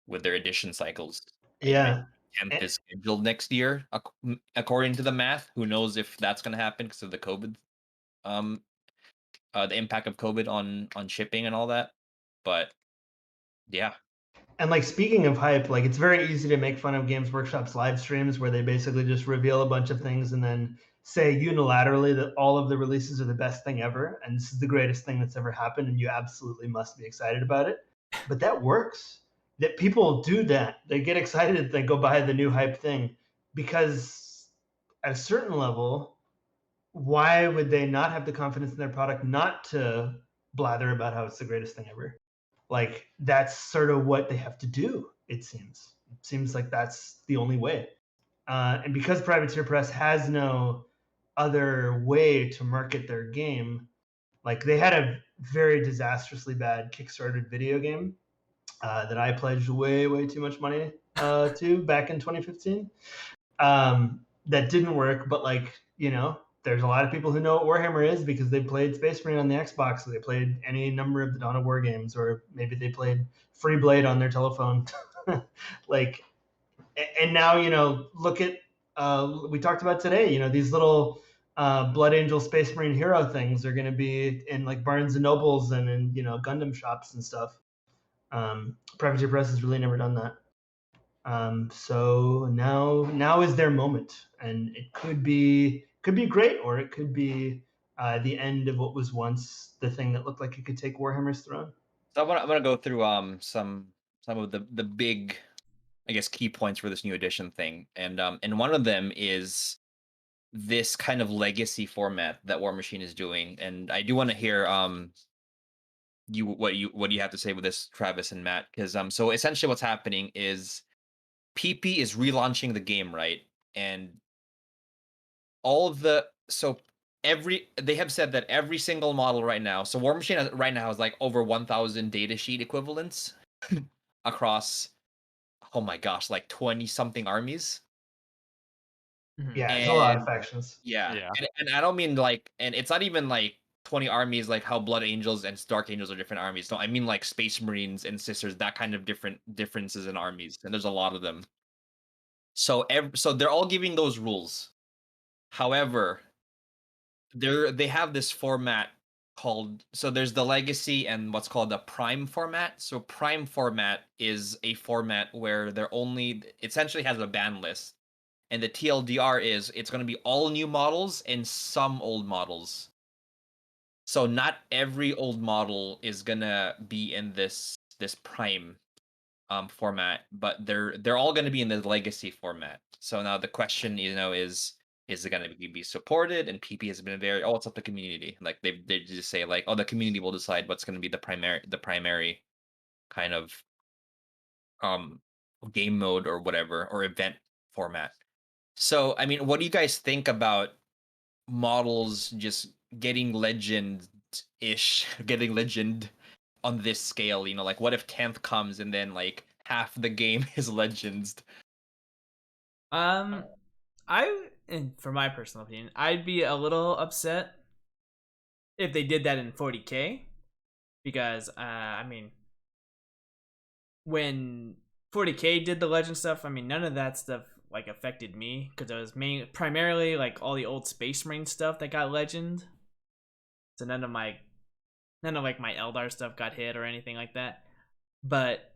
B: with their edition cycles.
C: Yeah.
B: 10th is scheduled next year, according to the math. Who knows if that's going to happen because of the COVID, the impact of COVID on shipping and all that. But yeah.
C: And like, speaking of hype, like, it's very easy to make fun of Games Workshop's live streams where they basically just reveal a bunch of things and then say unilaterally that all of the releases are the best thing ever and this is the greatest thing that's ever happened and you absolutely must be excited about it. But that works. That people do that. They get excited, they go buy the new hype thing, because at a certain level, why would they not have the confidence in their product not to blather about how it's the greatest thing ever? Like, that's sort of what they have to do, it seems. It seems like that's the only way. And because Privateer Press has no other way to market their game, like, they had a very disastrously bad Kickstarted video game that I pledged way, way too much money to back in 2015. That didn't work, but like, there's a lot of people who know what Warhammer is because they played Space Marine on the Xbox, so they played any number of the Dawn of War games, or maybe they played Free Blade on their telephone. Like, and now, look at, we talked about today, these little Blood Angel Space Marine hero things are going to be in like Barnes and Nobles and in, Gundam shops and stuff. Privateer Press has really never done that. So now is their moment, and it could be great, or it could be the end of what was once the thing that looked like it could take Warhammer's throne.
B: So I'm gonna go through some of the big, I guess, key points for this new edition thing, and one of them is this kind of legacy format that Warmachine is doing, and I do want to hear what you have to say with this, Travis and Matt, because so essentially what's happening is PP is relaunching the game, right? And all of they have said that every single model right now, so Warmachine right now has like over 1,000 datasheet equivalents across, oh my gosh, like 20 something armies.
C: Yeah, it's a lot of factions.
B: Yeah.
D: Yeah.
B: And I don't mean like, and it's not even like 20 armies like how Blood Angels and Dark Angels are different armies. No, I mean like Space Marines and Sisters, that kind of differences in armies, and there's a lot of them. So they're all giving those rules. However, they have this format called, so there's the legacy and what's called the prime format. So prime format is a format where they're only essentially has a ban list, and the TLDR is it's going to be all new models and some old models. So not every old model is going to be in this prime format, but they're all going to be in the legacy format. So now the question is it going to be supported? And PP has been very, it's up to community. Like they just say like, the community will decide what's going to be the primary kind of game mode or whatever, or event format. So I mean, what do you guys think about models just getting legend-ish, getting legend on this scale. You know, like what if 10th comes and then like half the game is legends?
A: And for my personal opinion, I'd be a little upset if they did that in 40k, because I mean, when 40k did the legend stuff, I mean, none of that stuff like affected me, because it was primarily like all the old Space Marine stuff that got legend. So none of like my Eldar stuff got hit or anything like that. But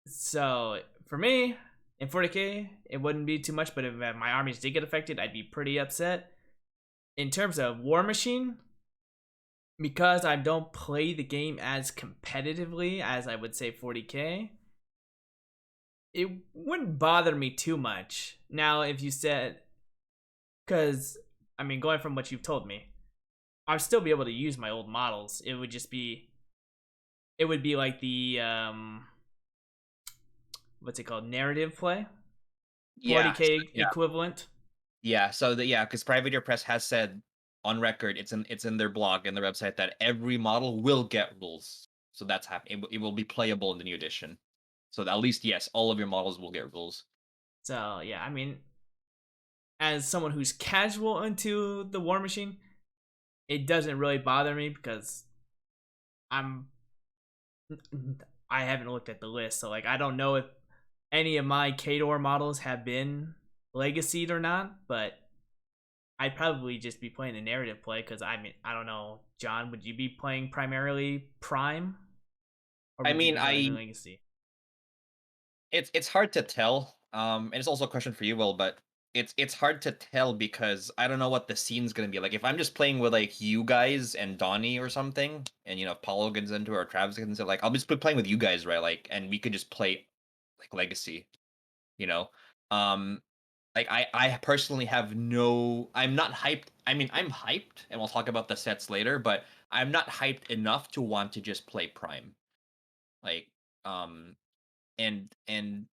A: so for me in 40k, it wouldn't be too much. But if my armies did get affected, I'd be pretty upset. In terms of Warmachine, because I don't play the game as competitively as I would say 40k, it wouldn't bother me too much. Now, if you said, because I mean, going from what you've told me, I'd still be able to use my old models. It would be like the what's it called, narrative play, 40k equivalent.
B: Yeah, so because Privateer Press has said on record, it's in their blog and their website, that every model will get rules. So that's happening. It will be playable in the new edition. So at least, yes, all of your models will get rules.
A: So yeah, I mean, as someone who's casual into the Warmachine, it doesn't really bother me, because I haven't looked at the list, so like I don't know if any of my Khador models have been legacied or not, but I'd probably just be playing the narrative play, because I mean, I don't know, John, would you be playing primarily Prime? Or
B: I mean,
A: Legacy?
B: It's hard to tell. And it's also a question for you, Will, but it's hard to tell because I don't know what the scene's gonna be like. If I'm just playing with like you guys and Donnie or something, and you know, if Paulo gets into it or Travis gets into it, like I'll just be playing with you guys, right? Like, and we could just play like Legacy, you know. Like I personally have I'm not hyped. I mean, I'm hyped, and we'll talk about the sets later, but I'm not hyped enough to want to just play Prime. Like, and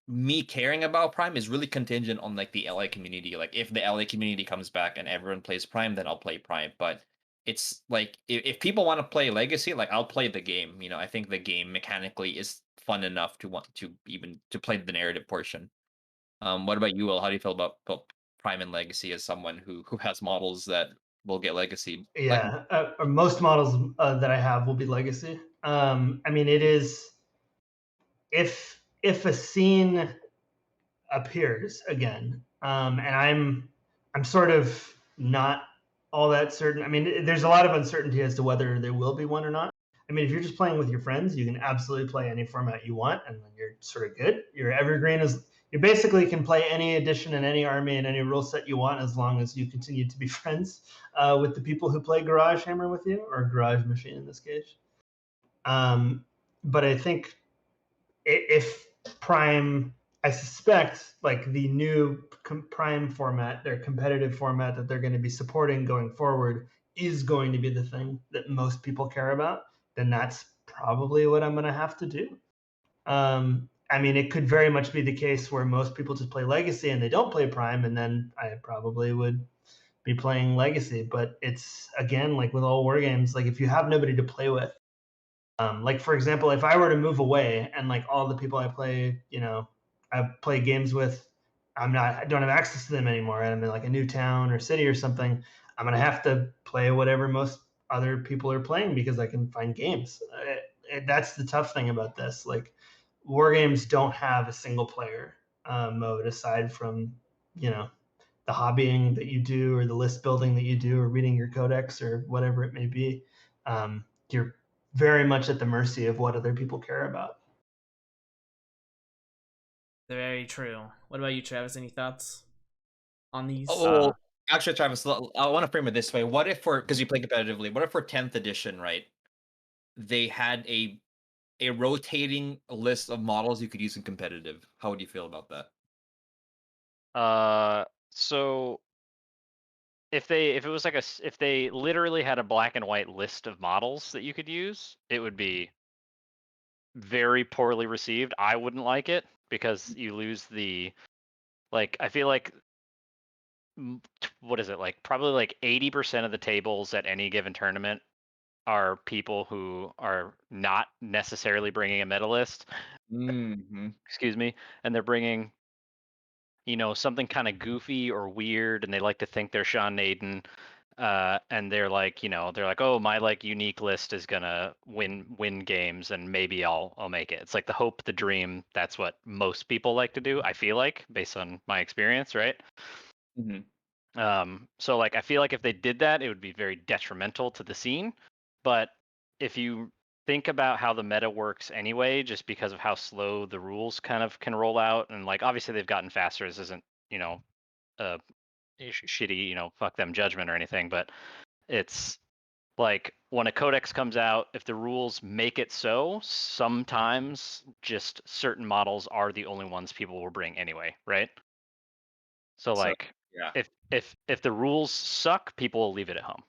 B: me caring about Prime is really contingent on like the LA community. Like if the LA community comes back and everyone plays Prime, then I'll play Prime. But it's like if people want to play Legacy, like I'll play the game. You know, I think the game mechanically is fun enough to want to even to play the narrative portion. What about you, Will? How do you feel about Prime and Legacy as someone who has models that will get Legacy?
C: Yeah, most models that I have will be legacy. I mean, it is if a scene appears again, and I'm sort of not all that certain. I mean, there's a lot of uncertainty as to whether there will be one or not. I mean, if you're just playing with your friends, you can absolutely play any format you want, and then you're sort of good. Your evergreen is you basically can play any edition and any army and any rule set you want, as long as you continue to be friends with the people who play Garage Hammer with you, or Garage Machine in this case. But I think if Prime, I suspect like the new Prime format, their competitive format that they're going to be supporting going forward, is going to be the thing that most people care about, then that's probably what I'm going to have to do. I mean, it could very much be the case where most people just play Legacy and they don't play Prime, and then I probably would be playing Legacy. But it's, again, like with all war games, like if you have nobody to play with, like for example, if I were to move away and like all the people I play, I play games with, I don't have access to them anymore, and I'm in like a new town or city or something, I'm gonna have to play whatever most other people are playing because I can find games. That's the tough thing about this. Like, war games don't have a single player mode aside from the hobbying that you do, or the list building that you do, or reading your codex, or whatever it may be. You're very much at the mercy of what other people care about.
A: Very true. What about you, Travis? Any thoughts on these?
B: Oh, actually, Travis, I want to frame it this way. What if because you play competitively, what if for 10th edition, right, they had a rotating list of models you could use in competitive? How would you feel about that?
D: So if it was like if they literally had a black and white list of models that you could use, it would be very poorly received. I wouldn't like it because you lose the, like, I feel like what is it, like probably like 80% of the tables at any given tournament are people who are not necessarily bringing a medalist, excuse me, and they're bringing, something kind of goofy or weird, and they like to think they're Sean Naden, and they're like, oh, my like unique list is gonna win games, and maybe I'll make it. It's like the hope, the dream. That's what most people like to do. I feel like, based on my experience, right? So like I feel like if they did that, it would be very detrimental to the scene. But if you think about how the meta works anyway, just because of how slow the rules kind of can roll out, and like obviously they've gotten faster. This isn't, a shitty, fuck them judgment or anything, but it's like when a codex comes out, if the rules make it so, sometimes just certain models are the only ones people will bring anyway, right? So like
B: yeah.
D: if the rules suck, people will leave it at home.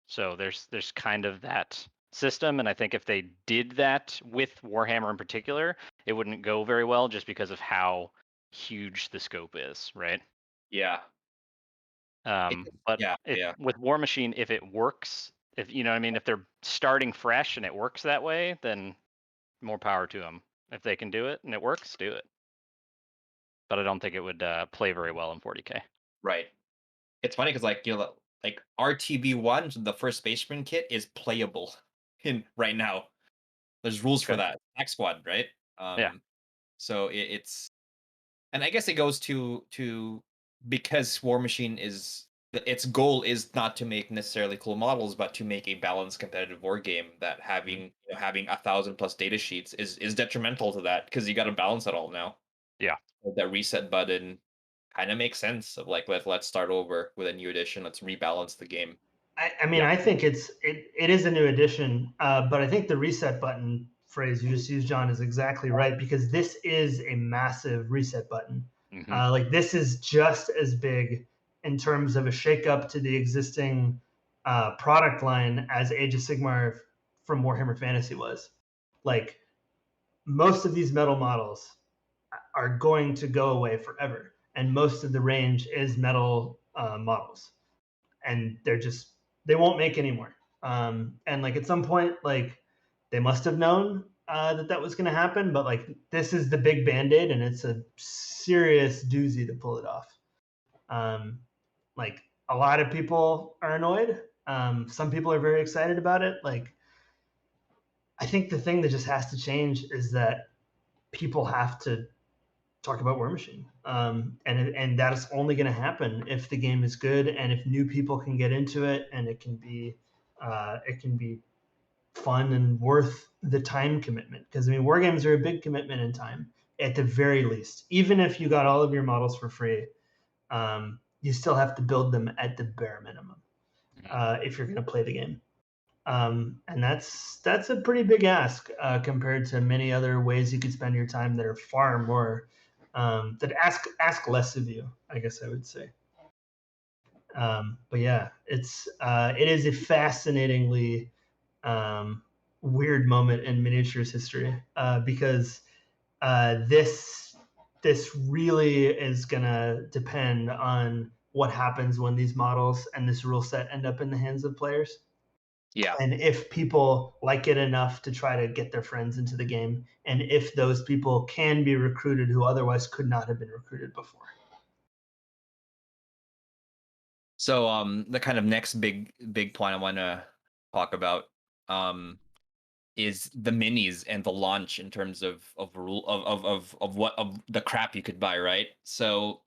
D: So there's kind of that system, and I think if they did that with Warhammer in particular, it wouldn't go very well just because of how huge the scope is, right?
B: Yeah.
D: But with Warmachine, if it works, if you know what I mean, if they're starting fresh and it works that way, then more power to them. If they can do it and it works, do it. But I don't think it would play very well in 40K.
B: Right. It's funny because like like RTB1, the first Space Marine kit, is playable in right now. There's rules for that. Next one, right?
D: Yeah.
B: So it's, and I guess it goes to because Warmachine is, its goal is not to make necessarily cool models, but to make a balanced competitive war game. That having having 1,000+ data sheets is detrimental to that, because you got to balance it all now.
D: Yeah.
B: That reset button kind of makes sense of like let's start over with a new edition. Let's rebalance the game.
C: I mean, I think it is a new edition, but I think the reset button phrase you just used, John, is exactly right, because this is a massive reset button. Like this is just as big in terms of a shakeup to the existing product line as Age of Sigmar from Warhammer Fantasy was. Like most of these metal models are going to go away forever, and most of the range is metal models, and they won't make anymore. And like at some point, like they must have known that was going to happen, but like this is the big band-aid, and it's a serious doozy to pull it off. Like a lot of people are annoyed. Some people are very excited about it. Like I think the thing that just has to change is that people have to talk about Warmachine, and that is only going to happen if the game is good and if new people can get into it, and it can be fun and worth the time commitment. Because I mean, war games are a big commitment in time, at the very least. Even if you got all of your models for free, you still have to build them at the bare minimum if you're going to play the game. And that's a pretty big ask compared to many other ways you could spend your time that are far more that ask less of you, I guess I would say. But yeah, it is a fascinatingly weird moment in miniatures history because this really is gonna depend on what happens when these models and this rule set end up in the hands of players.
B: Yeah.
C: And if people like it enough to try to get their friends into the game, and if those people can be recruited who otherwise could not have been recruited before.
B: So the kind of next big point I want to talk about is the minis and the launch in terms of rule of what of the crap you could buy, right? So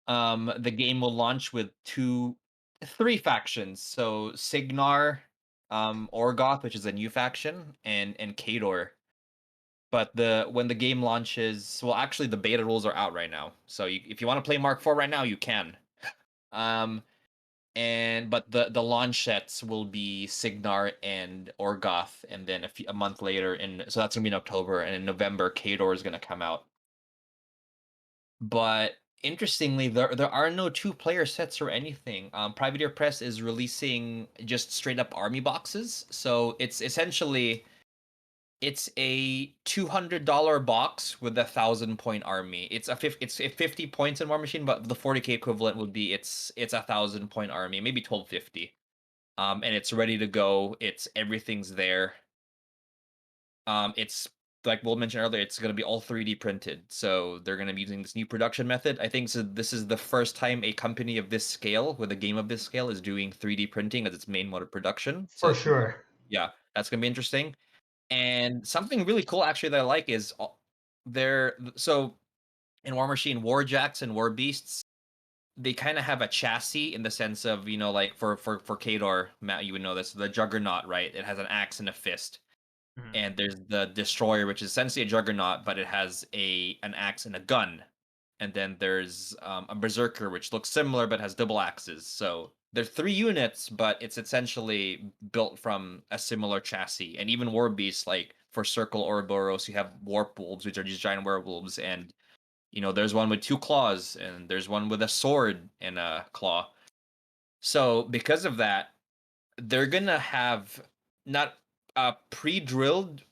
B: the game will launch with 3 factions. So Signar, Orgoth, which is a new faction, and Khador. But when the game launches, well, actually the beta rules are out right now. So if you want to play Mark IV right now, you can. But the launch sets will be Signar and Orgoth, and then a month later, so that's gonna be in October, and in November, Khador is gonna come out. But interestingly, there are no 2-player sets or anything. Privateer Press is releasing just straight up army boxes, so it's essentially It's a $200 box with a 1,000-point army. It's 50 points in Warmachine, but the 40k equivalent would be it's a 1,000-point army, maybe 1,250. And it's ready to go. Everything's there. It's like Will mentioned earlier, it's going to be all 3D printed. So they're going to be using this new production method. I think this is the first time a company of this scale, with a game of this scale, is doing 3D printing as its main mode of production.
C: For
B: So
C: sure.
B: yeah, that's going to be interesting. And something really cool actually that I like is so in Warmachine, Warjacks and War Beasts, they kind of have a chassis in the sense of, like for Khador, Matt, you would know this, the Juggernaut, right? It has an axe and a fist.
A: Mhm.
B: And there's the Destroyer, which is essentially a Juggernaut, but it has an axe and a gun. And then there's a Berserker, which looks similar but has double axes. So there's 3 units, but it's essentially built from a similar chassis. And even War Beasts, like for Circle Ouroboros, you have Warp Wolves, which are these giant werewolves. And, there's one with 2 claws, and there's one with a sword and a claw. So because of that, they're going to have not pre-drilled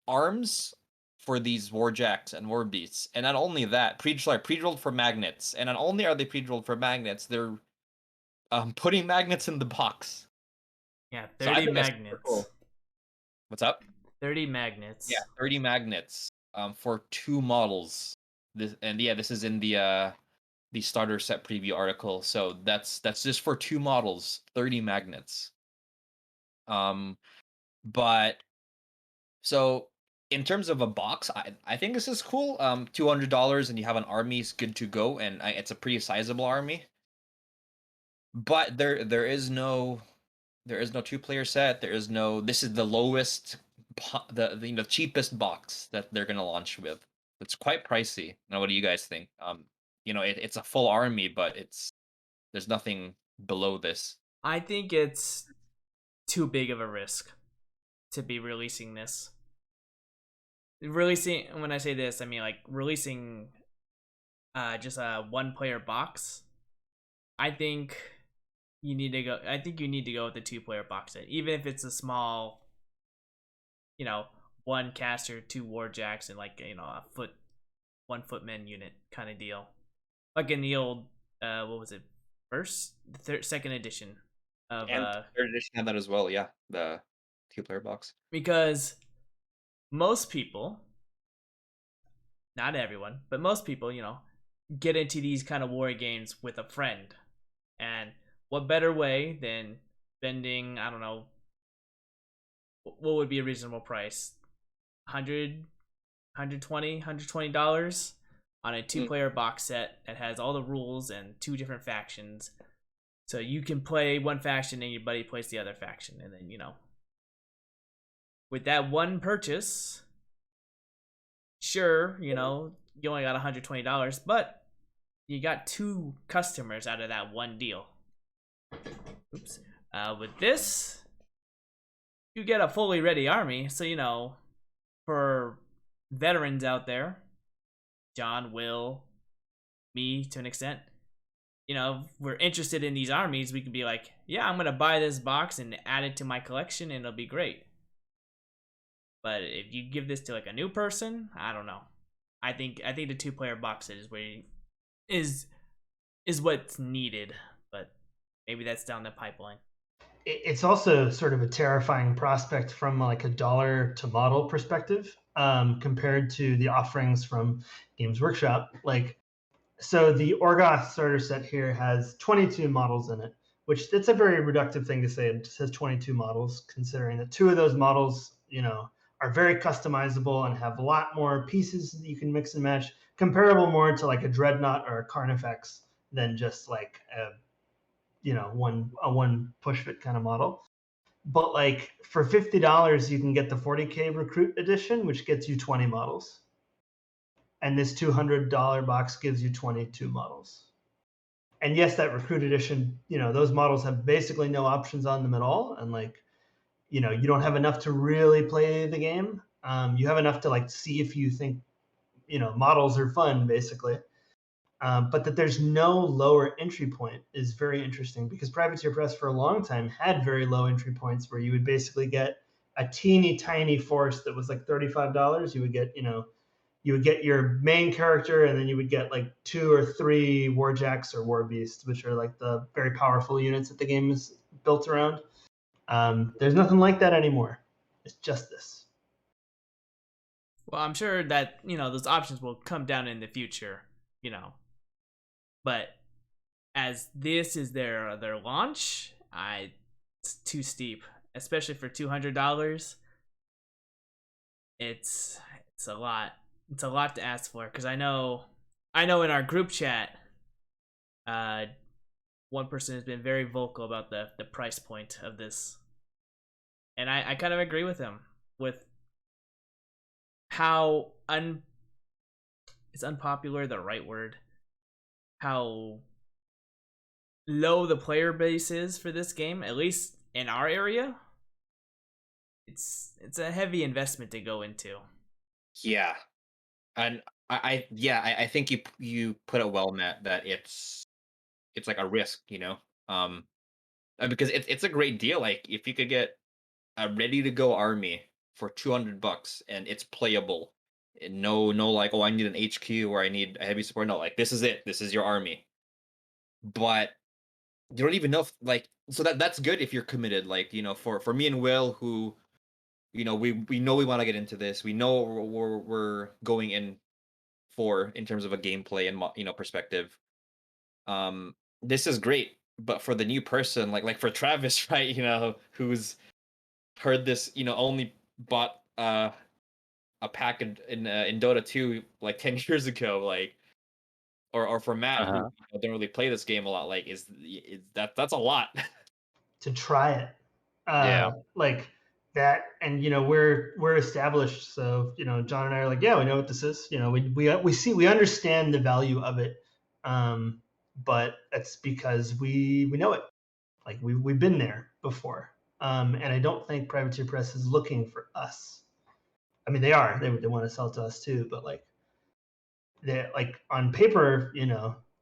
B: arms for these Warjacks and War Beasts, and not only that, pre-drilled for magnets, and not only are they pre-drilled for magnets, they're putting magnets in the box.
A: Yeah,
B: So I
A: 30
B: think that's super
A: magnets.
B: cool. What's up?
A: 30 magnets.
B: Yeah, 30 magnets for 2 models. This is in the starter set preview article. So that's just for 2 models, 30 magnets. But so in terms of a box, I think this is cool. $200 and you have an army is good to go, and it's a pretty sizable army. But there is no 2-player set. This is the lowest, the cheapest box that they're gonna launch with. It's quite pricey. Now, what do you guys think? It's a full army, but there's nothing below this.
A: I think it's too big of a risk to be releasing this. When I say this, I mean like releasing just a 1-player box. I think you need to go with the 2-player box set, even if it's a small, 1 caster, 2 warjacks, and like a 1 footman unit kind of deal, like in the old what was it, second edition of
B: And third edition had that as well. Yeah, the 2-player box.
A: Because most people, not everyone, but most people, get into these kind of war games with a friend. And what better way than spending, I don't know, what would be a reasonable price? $120 on a 2-player box set that has all the rules and 2 different factions. So you can play one faction and your buddy plays the other faction. And then, with that one purchase, sure, you only got $120, but you got 2 customers out of that one deal. Oops. With this, you get a fully ready army. So, for veterans out there, John, Will, me to an extent, if we're interested in these armies, we can be like, yeah, I'm going to buy this box and add it to my collection and it'll be great. But if you give this to like a new person, I don't know. I think the 2-player box set is what's needed, but maybe that's down the pipeline.
C: It's also sort of a terrifying prospect from like a dollar to model perspective, compared to the offerings from Games Workshop. So the Orgoth starter set here has 22 models in it, which it's a very reductive thing to say. It just has 22 models, considering that 2 of those models, are very customizable and have a lot more pieces that you can mix and match, comparable more to like a Dreadnought or a Carnifex than just like a one push fit kind of model. But like for $50, you can get the 40k recruit edition, which gets you 20 models. And this $200 box gives you 22 models. And yes, that recruit edition, those models have basically no options on them at all. And you don't have enough to really play the game. You have enough to like see if you think, models are fun, basically. But that there's no lower entry point is very interesting, because Privateer Press for a long time had very low entry points where you would basically get a teeny tiny force that was like $35, you would get, you would get your main character, and then you would get like 2 or 3 warjacks or war beasts, which are like the very powerful units that the game is built around. There's nothing like that anymore. It's just this.
A: Well, I'm sure that, those options will come down in the future, but as this is their launch, it's too steep, especially for $200. It's a lot. It's a lot to ask for, because I know in our group chat, one person has been very vocal about the price point of this, and I kind of agree with him with how is unpopular the right word? How low the player base is for this game, at least in our area. It's a heavy investment to go into.
B: Yeah, and I think you put it well, Matt. That it's like a risk, because it's a great deal. Like if you could get a ready to go army for $200 and it's playable, and no like, oh, I need an HQ or I need a heavy support. No, like this is it. This is your army. But you don't even know if, like, so that's good if you're committed. Like, for me and Will, who, we know we want to get into this. We know we're going in for in terms of a gameplay and perspective. This is great, but for the new person, like for Travis, right? Who's heard this, only bought a pack in Dota 2 like 10 years ago, like, or for Matt, who don't really play this game a lot, like, is that's a lot.
C: To try it.
D: Yeah.
C: Like that, and we're established, so John and I are like, yeah, we know what this is. We understand the value of it, but that's because we know it. Like we've been there before, and I don't think Privateer Press is looking for us. I mean, they are. They want to sell to us too, but they, like, on paper,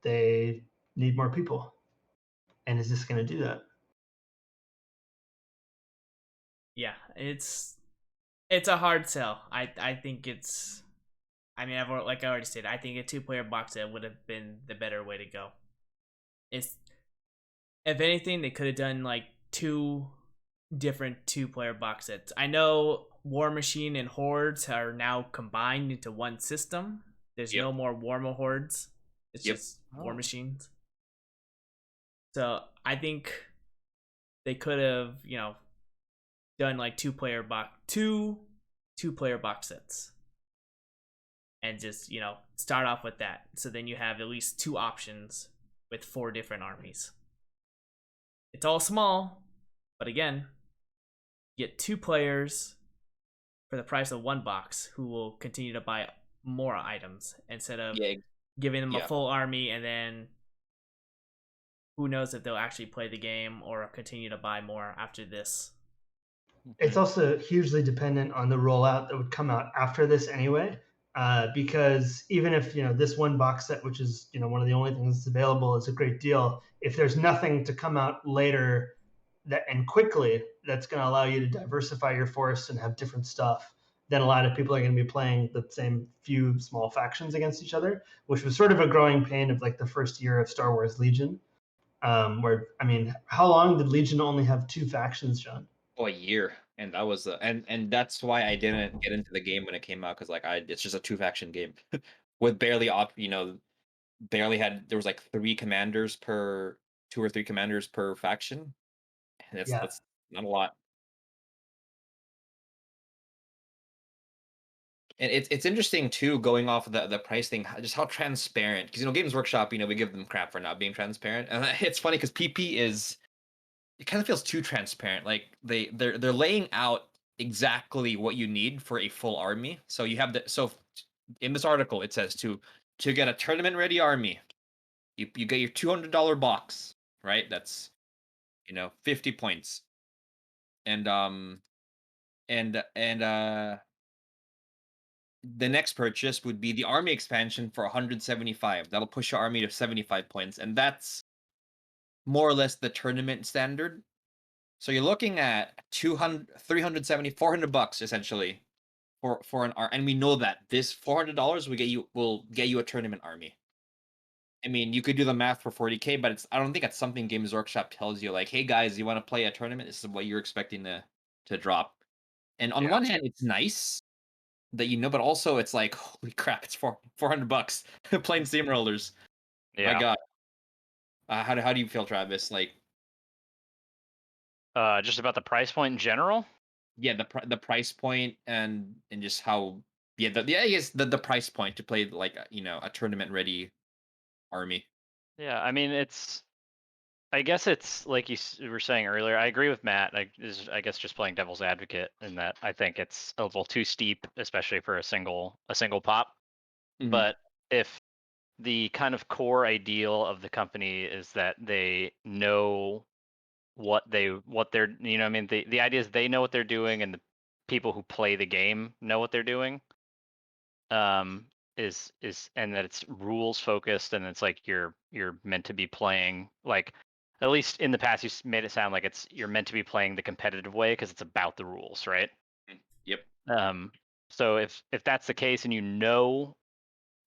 C: they need more people, and is this going to do that?
A: Yeah, it's a hard sell. I think it's. I mean, like I already said, I think a 2-player box set would have been the better way to go. It's, if anything, they could have done like 2 different 2-player box sets. I know Warmachine and Hordes are now combined into one system. There's no more Warmahordes. It's just Warmachines. So I think they could have, done like 2-player box sets, and just start off with that. So then you have at least 2 options with 4 different armies. It's all small, but again, get 2 players for the price of 1 box who will continue to buy more items instead of giving them a full army, and then who knows if they'll actually play the game or continue to buy more after this.
C: It's also hugely dependent on the rollout that would come out after this anyway, because even if this 1 box set, which is one of the only things that's available, is a great deal, if there's nothing to come out later and quickly that's going to allow you to diversify your force and have different stuff, then a lot of people are going to be playing the same few small factions against each other, which was sort of a growing pain of like the first year of Star Wars Legion, where, I mean, how long did Legion only have 2 factions, John?
B: A year, and that was and that's why I didn't get into the game when it came out, because like it's just a 2-faction game with barely there was like 3 commanders per 2 or 3 commanders per faction, and that's not a lot. And it's interesting too, going off of the price thing, just how transparent, because Games Workshop, we give them crap for not being transparent, and it's funny because PP is, it kind of feels too transparent. Like they're laying out exactly what you need for a full army. So you have in this article it says to get a tournament ready army, you get your $200 box, right? That's 50 points. And the next purchase would be the army expansion for 175. That'll push your army to 75 points, and that's more or less the tournament standard. So you're looking at 200, 370, $400 essentially for an art, and we know that this $400 will get you a tournament army. I mean, you could do the math for 40K, but I don't think it's something Games Workshop tells you like, hey guys, you want to play a tournament? This is what you're expecting to drop. And on one hand, it's nice that you know, but also it's like, holy crap, it's $400 playing steamrollers.
D: Yeah.
B: My God. How do you feel, Travis? Like,
D: just about the price point in general.
B: yeah, the price point and just how I guess the price point to play like a tournament ready army.
D: Yeah, I mean I guess it's like you were saying earlier. I agree with Matt. I guess just playing devil's advocate in that I think it's a little too steep, especially for a single pop.
B: Mhm.
D: But if the kind of core ideal of the company is that they know what they're I mean the idea is they know what they're doing and the people who play the game know what they're doing. Is and that it's rules focused and it's like you're meant to be playing like, at least in the past you made it sound like you're meant to be playing the competitive way because it's about the rules, right?
B: Yep.
D: So if that's the case and you know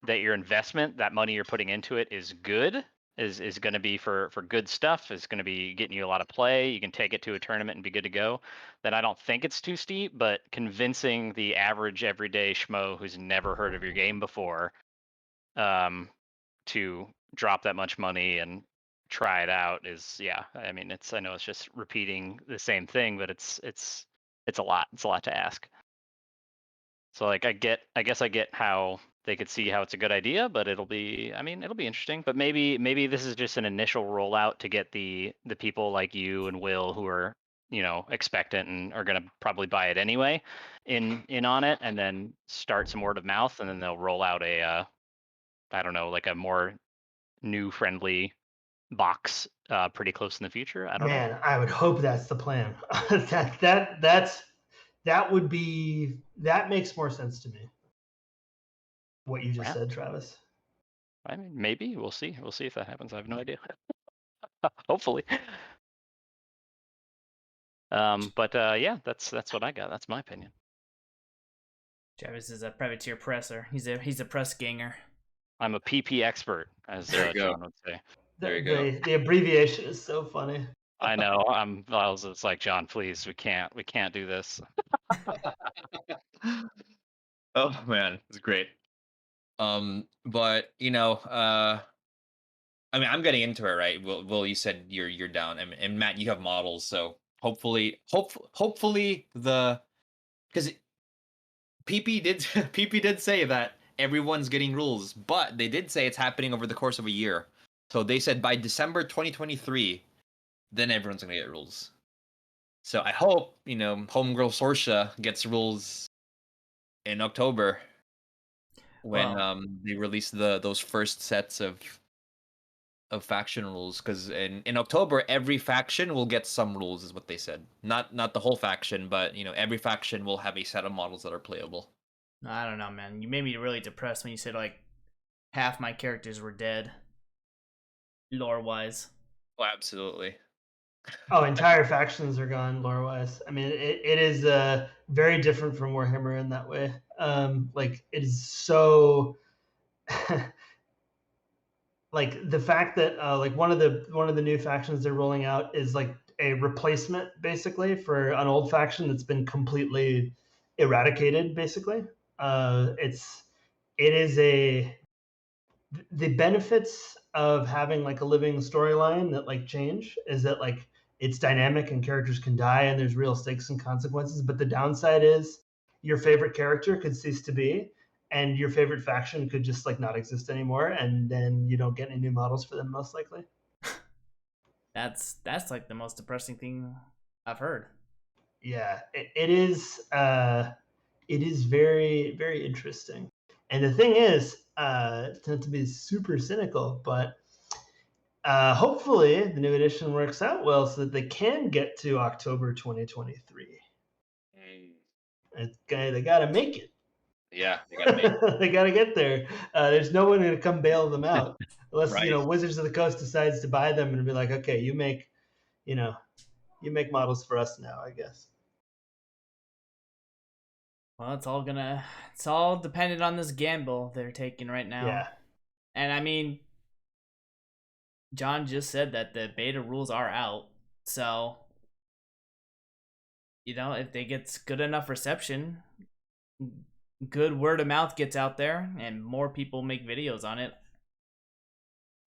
D: that your investment, that money you're putting into it is good, is going to be for good stuff, is going to be getting you a lot of play, you can take it to a tournament and be good to go, then I don't think it's too steep. But convincing the average everyday schmo who's never heard of your game before to drop that much money and try it out is, yeah, I mean, I know it's just repeating the same thing, but it's a lot to ask. So like I guess I get how they could see how it's a good idea, but it'll be interesting. But maybe this is just an initial rollout to get the people like you and Will who are, expectant and are gonna probably buy it anyway in on it, and then start some word of mouth, and then they'll roll out a I don't know, like a more new friendly box pretty close in the future. I don't know.
C: Man, I would hope that's the plan. That makes more sense to me. What you just
D: Yeah.
C: said, Travis.
D: I mean, maybe we'll see. We'll see if that happens. I have no idea. Hopefully. But yeah, that's what I got. That's my opinion.
A: Travis is a privateer presser. He's a press ganger.
D: I'm a PP expert, as John would say.
B: There you go.
C: The abbreviation is so funny.
D: I know. It's like, John, please, we can't do this.
B: Oh man, it's great. But I mean, I'm getting into it, right? Will, you said you're down, and Matt, you have models, so hopefully because PP did PP did say that everyone's getting rules, but they did say it's happening over the course of a year. So they said by December 2023, then everyone's gonna get rules. So I hope Homegirl Sorsha gets rules in October when they release those first sets of faction rules, because in October every faction will get some rules, is what they said. Not the whole faction, but every faction will have a set of models that are playable.
A: I don't know, man. You made me really depressed when you said like half my characters were dead, lore wise.
B: Oh, absolutely.
C: Oh, entire factions are gone lore wise. I mean, it is very different from Warhammer in that way. Like it is so like the fact that like one of the new factions they're rolling out is like a replacement basically for an old faction that's been completely eradicated. Basically, the benefits of having like a living storyline that like change is that like it's dynamic and characters can die and there's real stakes and consequences. But the downside is your favorite character could cease to be, and your favorite faction could just like not exist anymore, and then you don't get any new models for them most likely.
A: That's like the most depressing thing I've heard.
C: Yeah, it is. It is very, very interesting. And the thing is, not to be super cynical, but hopefully the new edition works out well so that they can get to October 2023. They got to make it.
B: Yeah, they gotta make it.
C: They got to get there. There's no one going to come bail them out unless
B: Right.
C: Wizards of the Coast decides to buy them and be like, okay, you make you make models for us now, I guess.
A: Well, it's all dependent on this gamble they're taking right now.
C: Yeah.
A: And I mean, John just said that the beta rules are out. So, if they get good enough reception, good word of mouth gets out there, and more people make videos on it,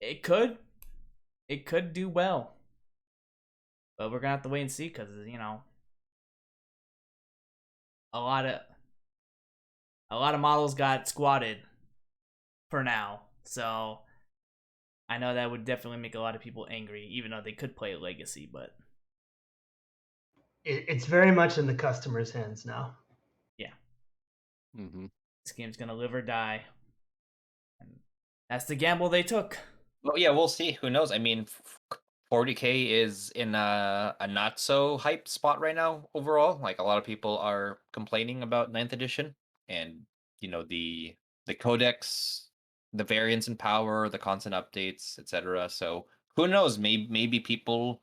A: it could do well. But we're gonna have to wait and see, because a lot of models got squatted for now. So I know that would definitely make a lot of people angry, even though they could play Legacy, but
C: it's very much in the customer's hands now.
A: Yeah.
D: Mm-hmm.
A: This game's gonna live or die. And that's the gamble they took.
B: Well, yeah, we'll see. Who knows? I mean, 40K is in a not so hyped spot right now overall. Like, a lot of people are complaining about 9th edition and the codex, the variance in power, the constant updates, etc. So who knows? Maybe people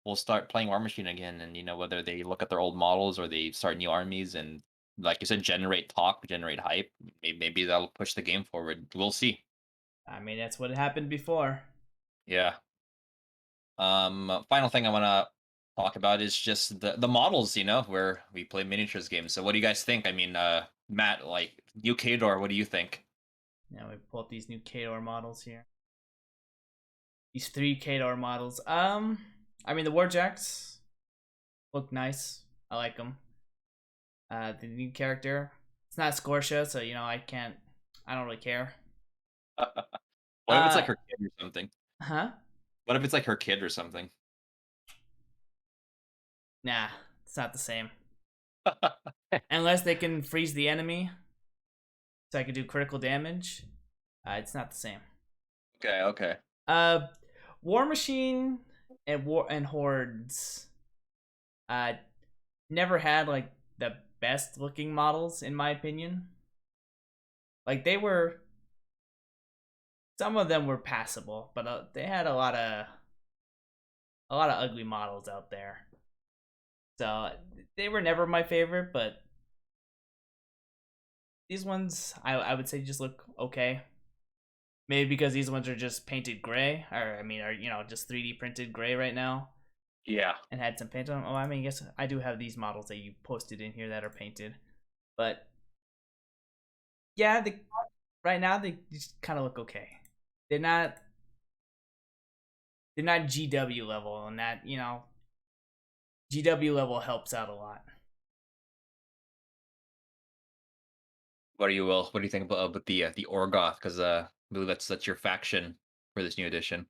B: will start playing Warmachine again, and whether they look at their old models or they start new armies and, like you said, generate talk, generate hype. Maybe that'll push the game forward. We'll see.
A: I mean, that's what happened before.
B: Yeah. Final thing I want to talk about is just the models, where we play miniatures games. So what do you guys think? I mean, Matt, like, new Khador, what do you think?
A: Now we pull up these new Khador models here. These 3 Khador models. I mean, the Warjacks look nice. I like them. The new character, it's not Scotia, so I don't really care.
B: What if it's like her kid or something?
A: Huh?
B: What if it's like her kid or something?
A: Nah, it's not the same. Unless they can freeze the enemy, so I can do critical damage. It's not the same.
B: Okay.
A: Warmachine and Hordes never had like the best looking models, in my opinion. Like, some of them were passable, but they had a lot of ugly models out there. So they were never my favorite, but these ones I would say just look okay. Maybe because these ones are just painted gray, or are just 3D printed gray right now.
B: Yeah.
A: And had some paint on them. Oh, I mean, I guess I do have these models that you posted in here that are painted, but yeah, right now they just kind of look okay. They're not GW level, and that GW level helps out a lot.
B: What do you think about the Orgoth? Because I believe that's your faction for this new edition.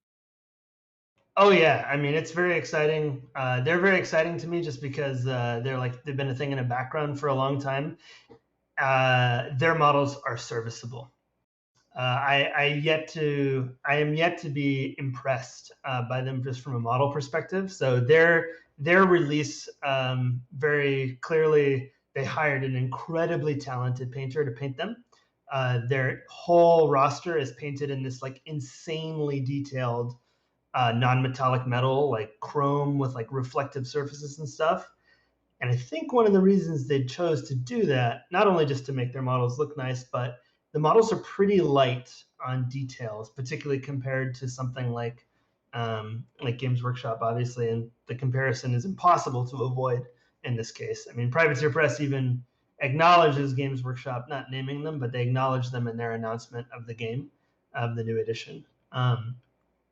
C: Oh yeah, I mean, it's very exciting. They're very exciting to me just because they've been a thing in a background for a long time. Their models are serviceable. I am yet to be impressed by them just from a model perspective. So their release, very clearly, they hired an incredibly talented painter to paint them. Their whole roster is painted in this like insanely detailed non-metallic metal, like chrome with like reflective surfaces and stuff. And I think one of the reasons they chose to do that, not only just to make their models look nice, but the models are pretty light on details, particularly compared to something like Games Workshop, obviously. And the comparison is impossible to avoid in this case. I mean, Privateer Press even acknowledges Games Workshop, not naming them, but they acknowledge them in their announcement of the game, of the new edition.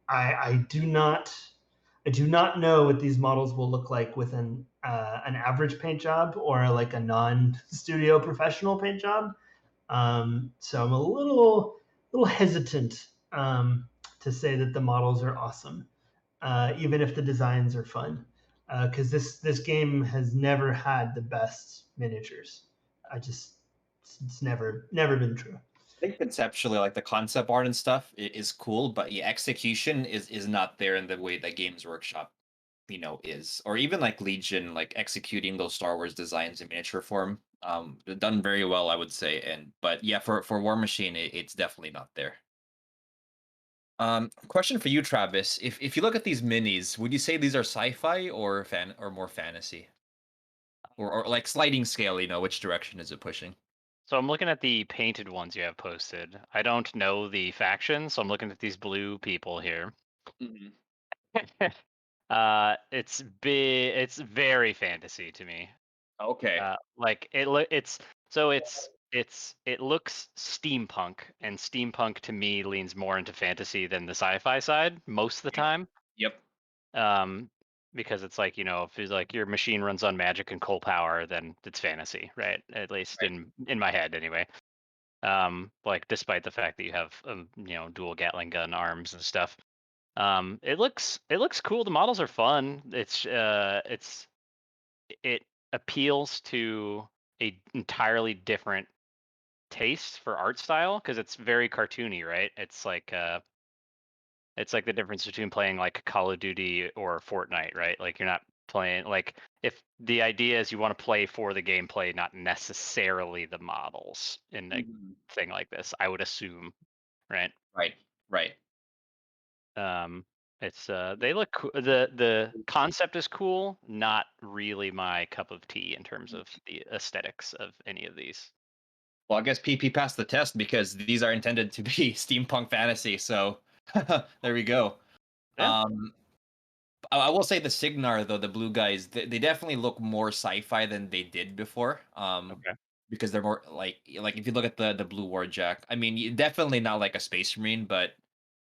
C: I do not know what these models will look like with an average paint job or like a non-studio professional paint job. So I'm a little hesitant to say that the models are awesome, even if the designs are fun, because this game has never had the best miniatures. It's never been true.
B: I think conceptually, like, the concept art and stuff is cool, but the execution is not there in the way that Games Workshop, is, or even like Legion, like executing those Star Wars designs in miniature form. Done very well, I would say. But yeah, for Warmachine, it's definitely not there. Question for you, Travis. If you look at these minis, would you say these are sci-fi or more fantasy? Or like sliding scale, which direction is it pushing?
D: So I'm looking at the painted ones you have posted. I don't know the faction, so I'm looking at these blue people here.
B: Mhm.
D: It's big. It's very fantasy to me.
B: Okay.
D: Like it looks steampunk, and steampunk to me leans more into fantasy than the sci-fi side most of the time.
B: Yep.
D: Um, because it's like, if it's like your machine runs on magic and coal power, then it's fantasy, right? At least
B: Right.
D: in my head, anyway. Like despite the fact that you have dual Gatling gun arms and stuff. It looks cool. The models are fun. It appeals to a entirely different taste for art style because it's very cartoony, right? It's like the difference between playing like Call of Duty or Fortnite, right? Like you're not playing like if the idea is you want to play for the gameplay, not necessarily the models in a
B: Mhm.
D: thing like this, I would assume, right?
B: Right. Right.
D: It's they look the concept is cool, not really my cup of tea in terms of the aesthetics of any of these.
B: Well, I guess PP passed the test because these are intended to be steampunk fantasy. So there we go.
D: Yeah.
B: Um, I will say the Signar though, the blue guys, they definitely look more sci-fi than they did before.
D: Okay.
B: Because they're more like if you look at the blue warjack, I mean, definitely not like a space marine, but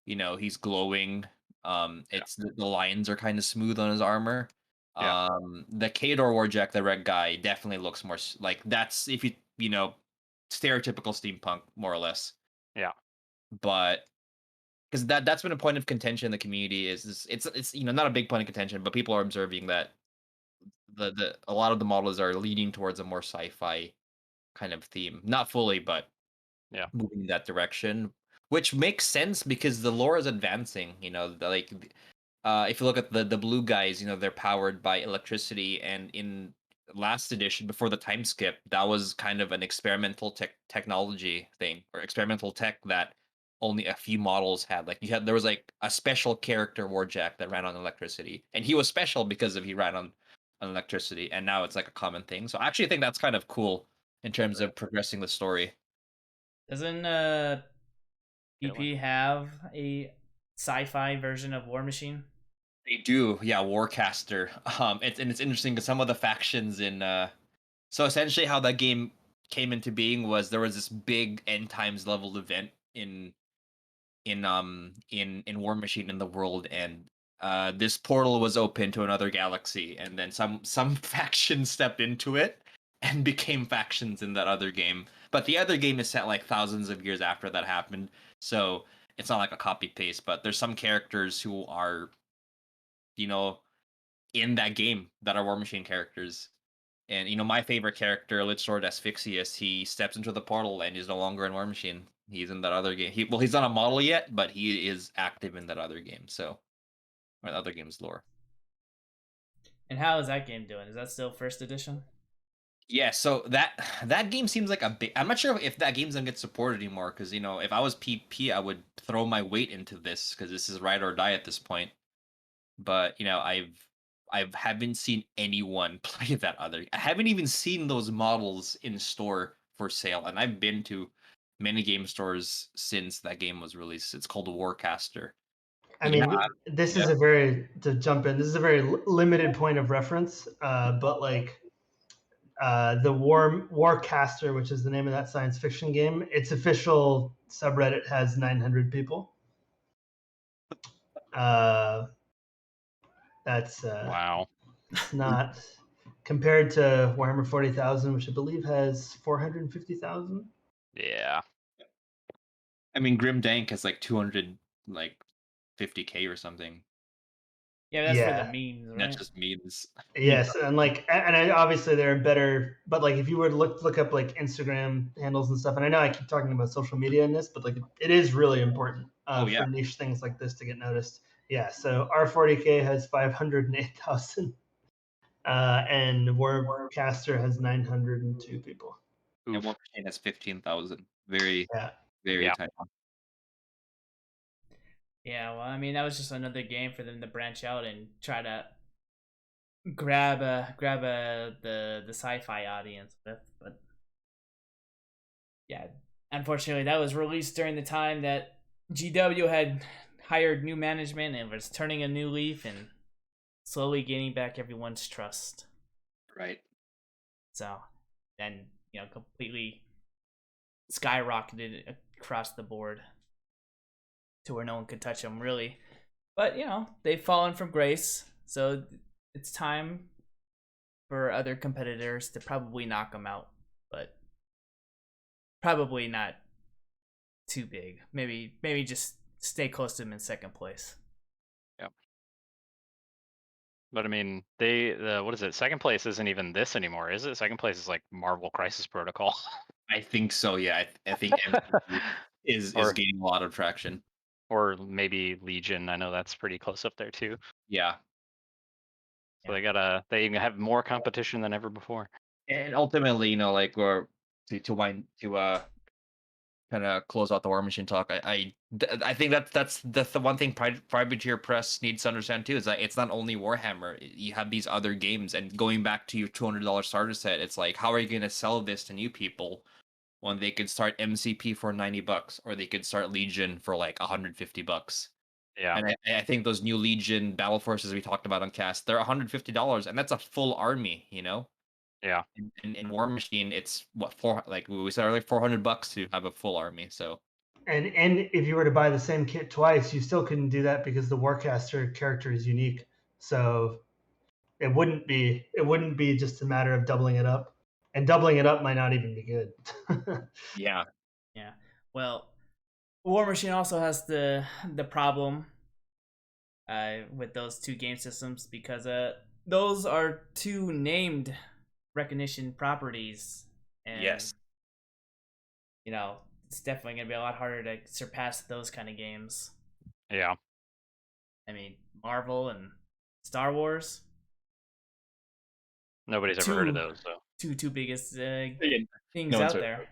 B: he's glowing.
D: Yeah.
B: It's the lines are kind of smooth on his armor.
D: Yeah.
B: The Khador warjack, the red guy, definitely looks more like that's if stereotypical steampunk more or less.
D: Yeah.
B: But because that's been a point of contention in the community is it's not a big point of contention, but people are observing that the a lot of the models are leaning towards a more sci-fi kind of theme. Not fully, but
D: Yeah.
B: moving in that direction, which makes sense because the lore is advancing. If you look at the blue guys, they're powered by electricity, and in last edition, before the time skip, that was kind of an experimental technology thing or experimental tech that only a few models had. Like there was like a special character warjack that ran on electricity, and he was special because he ran on electricity, and now it's like a common thing. So I actually think that's kind of cool in terms of progressing the story.
A: Doesn't
D: Get one.
A: PP have a sci-fi version of Warmachine?
B: They do, yeah, Warcaster. It's interesting because some of the factions so essentially how that game came into being was there was this big end times level event in Warmachine in the world, and this portal was open to another galaxy, and then some factions stepped into it and became factions in that other game. But the other game is set like thousands of years after that happened, so it's not like a copy paste. But there's some characters who are you know in that game that are Warmachine characters. And my favorite character, Lichord Asphyxius, he steps into the portal and is no longer in Warmachine. He's in that other game. He's not a model yet, but he is active in that other game. So, or the other game's lore.
A: And how is that game doing? Is that still first edition?
B: Yeah, so that game seems like a big. I'm not sure if that game's gonna get supported anymore because if I was PP, I would throw my weight into this because this is ride or die at this point. But I haven't seen anyone play that other. I haven't even seen those models in store for sale, and I've been to many game stores since that game was released. It's called Warcaster.
C: I
B: Yeah,
C: mean, this is
B: yeah.
C: a very to jump in. This is a very limited point of reference, but like the Warcaster, which is the name of that science fiction game, its official subreddit has 900 people. That's
D: Wow.
C: it's not compared to Warhammer 40,000, which I believe has 450,000.
D: Yeah.
B: I mean, Grim Dank has like 200, like 50K or something.
A: Yeah, that's for the
C: Yeah.
A: memes,
B: And that's
A: right?
B: just memes.
C: Yes, and obviously there are better, but like if you were to look up like Instagram handles and stuff, and I know I keep talking about social media in this, but like it is really important
B: Oh yeah.
C: for niche things like this to get noticed. Yeah, so R40K has 508,000, and Warcaster has 902 people.
B: And
D: Oof.
B: Warmachine has 15,000. Very,
C: Yeah,
B: very
D: Yeah.
B: tiny.
A: Yeah, well, I mean, that was just another game for them to branch out and try to grab the sci-fi audience with. But yeah, unfortunately, that was released during the time that GW had hired new management and was turning a new leaf and slowly gaining back everyone's trust.
B: Right.
A: So, then, completely skyrocketed across the board to where no one could touch them, really. But, they've fallen from grace, so it's time for other competitors to probably knock them out, but probably not too big. Maybe just stay close to them in second place.
D: Yeah. But I mean, what is it? Second place isn't even this anymore, is it? Second place is like Marvel Crisis Protocol.
B: I think so. Yeah, I think MVP is
D: Or-
B: gaining a lot of traction.
D: Or maybe Legion. I know that's pretty close up there too.
B: Yeah,
D: So they have more competition than ever before.
B: and ultimately, like we're to kind of close out the Warmachine talk. I think that's the one thing Privateer Press needs to understand too, is that it's not only Warhammer. You have these other games, and going back to your $200 starter set, it's like, how are you going to sell this to new people when they could start MCP for $90, or they could start Legion for like $150?
D: Yeah.
B: And I think those new Legion battle forces we talked about on cast, they're $150, and that's a full army,
D: Yeah.
B: In Warmachine, it's what, like we said earlier, $400 to have a full army. So
C: And if you were to buy the same kit twice, you still couldn't do that because the Warcaster character is unique. So it wouldn't be just a matter of doubling it up. And doubling it up might not even be good.
B: yeah,
A: Yeah. Well, Warmachine also has the problem with those two game systems because those are two named recognition properties, and
B: yes,
A: it's definitely gonna be a lot harder to surpass those kind of games.
D: Yeah.
A: I mean, Marvel and Star Wars,
D: Nobody's ever heard of those, though.
A: two biggest
B: Yeah,
A: things
B: no one's
A: out
B: heard
A: there.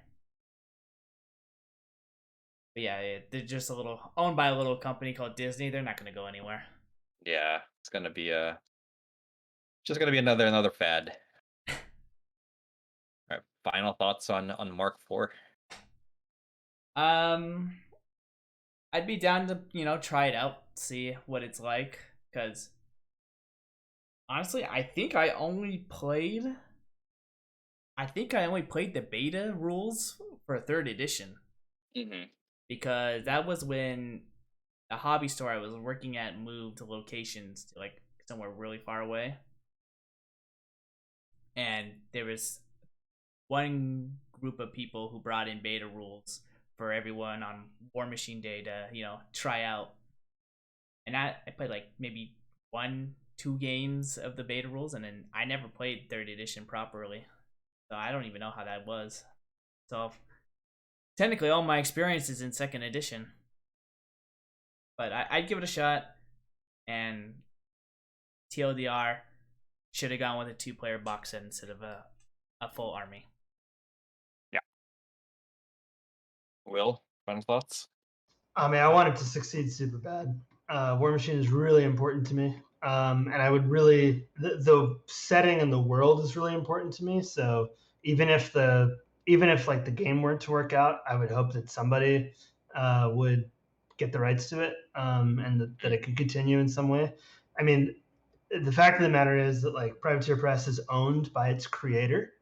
A: But yeah, they're just owned by a little company called Disney. They're not gonna go anywhere.
B: yeah, it's gonna be just gonna be another fad. All right, final thoughts on Mark IV.
A: I'd be down to try it out, see what it's like, because honestly, I think I only played the beta rules for 3rd edition, because that was when the hobby store I was working at moved to locations to like somewhere really far away, and there was one group of people who brought in beta rules for everyone on Warmachine Day to try out, and I played like maybe 1-2 games of the beta rules, and then I never played 3rd edition properly, so I don't even know how that was. So technically all my experience is in 2nd edition, but I'd give it a shot. And TLDR, should have gone with a 2-player box set instead of a full army.
D: Yeah.
B: Will, final thoughts?
C: I mean, I want it to succeed super bad. Warmachine is really important to me, and I would really the setting and the world is really important to me. So even if like the game weren't to work out, I would hope that somebody would get the rights to it, and that it could continue in some way. I mean, the fact of the matter is that like Privateer Press is owned by its creator,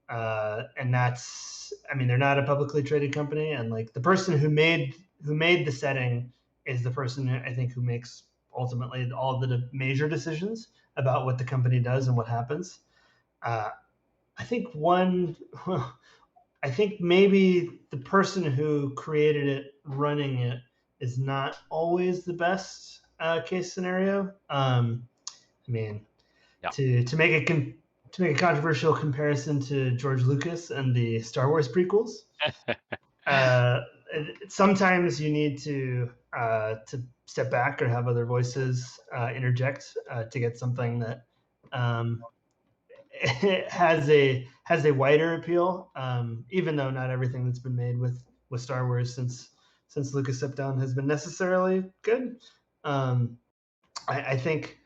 C: and they're not a publicly traded company, and like the person who made the setting is the person I think who makes ultimately all the major decisions about what the company does and what happens. I think I think maybe the person who created it running it is not always the best case scenario. I mean,
D: Yeah.
C: to make a controversial comparison to George Lucas and the Star Wars prequels, sometimes you need to step back or have other voices interject to get something that has a wider appeal. Even though not everything that's been made with Star Wars since since Lucas stepped down has been necessarily good. I think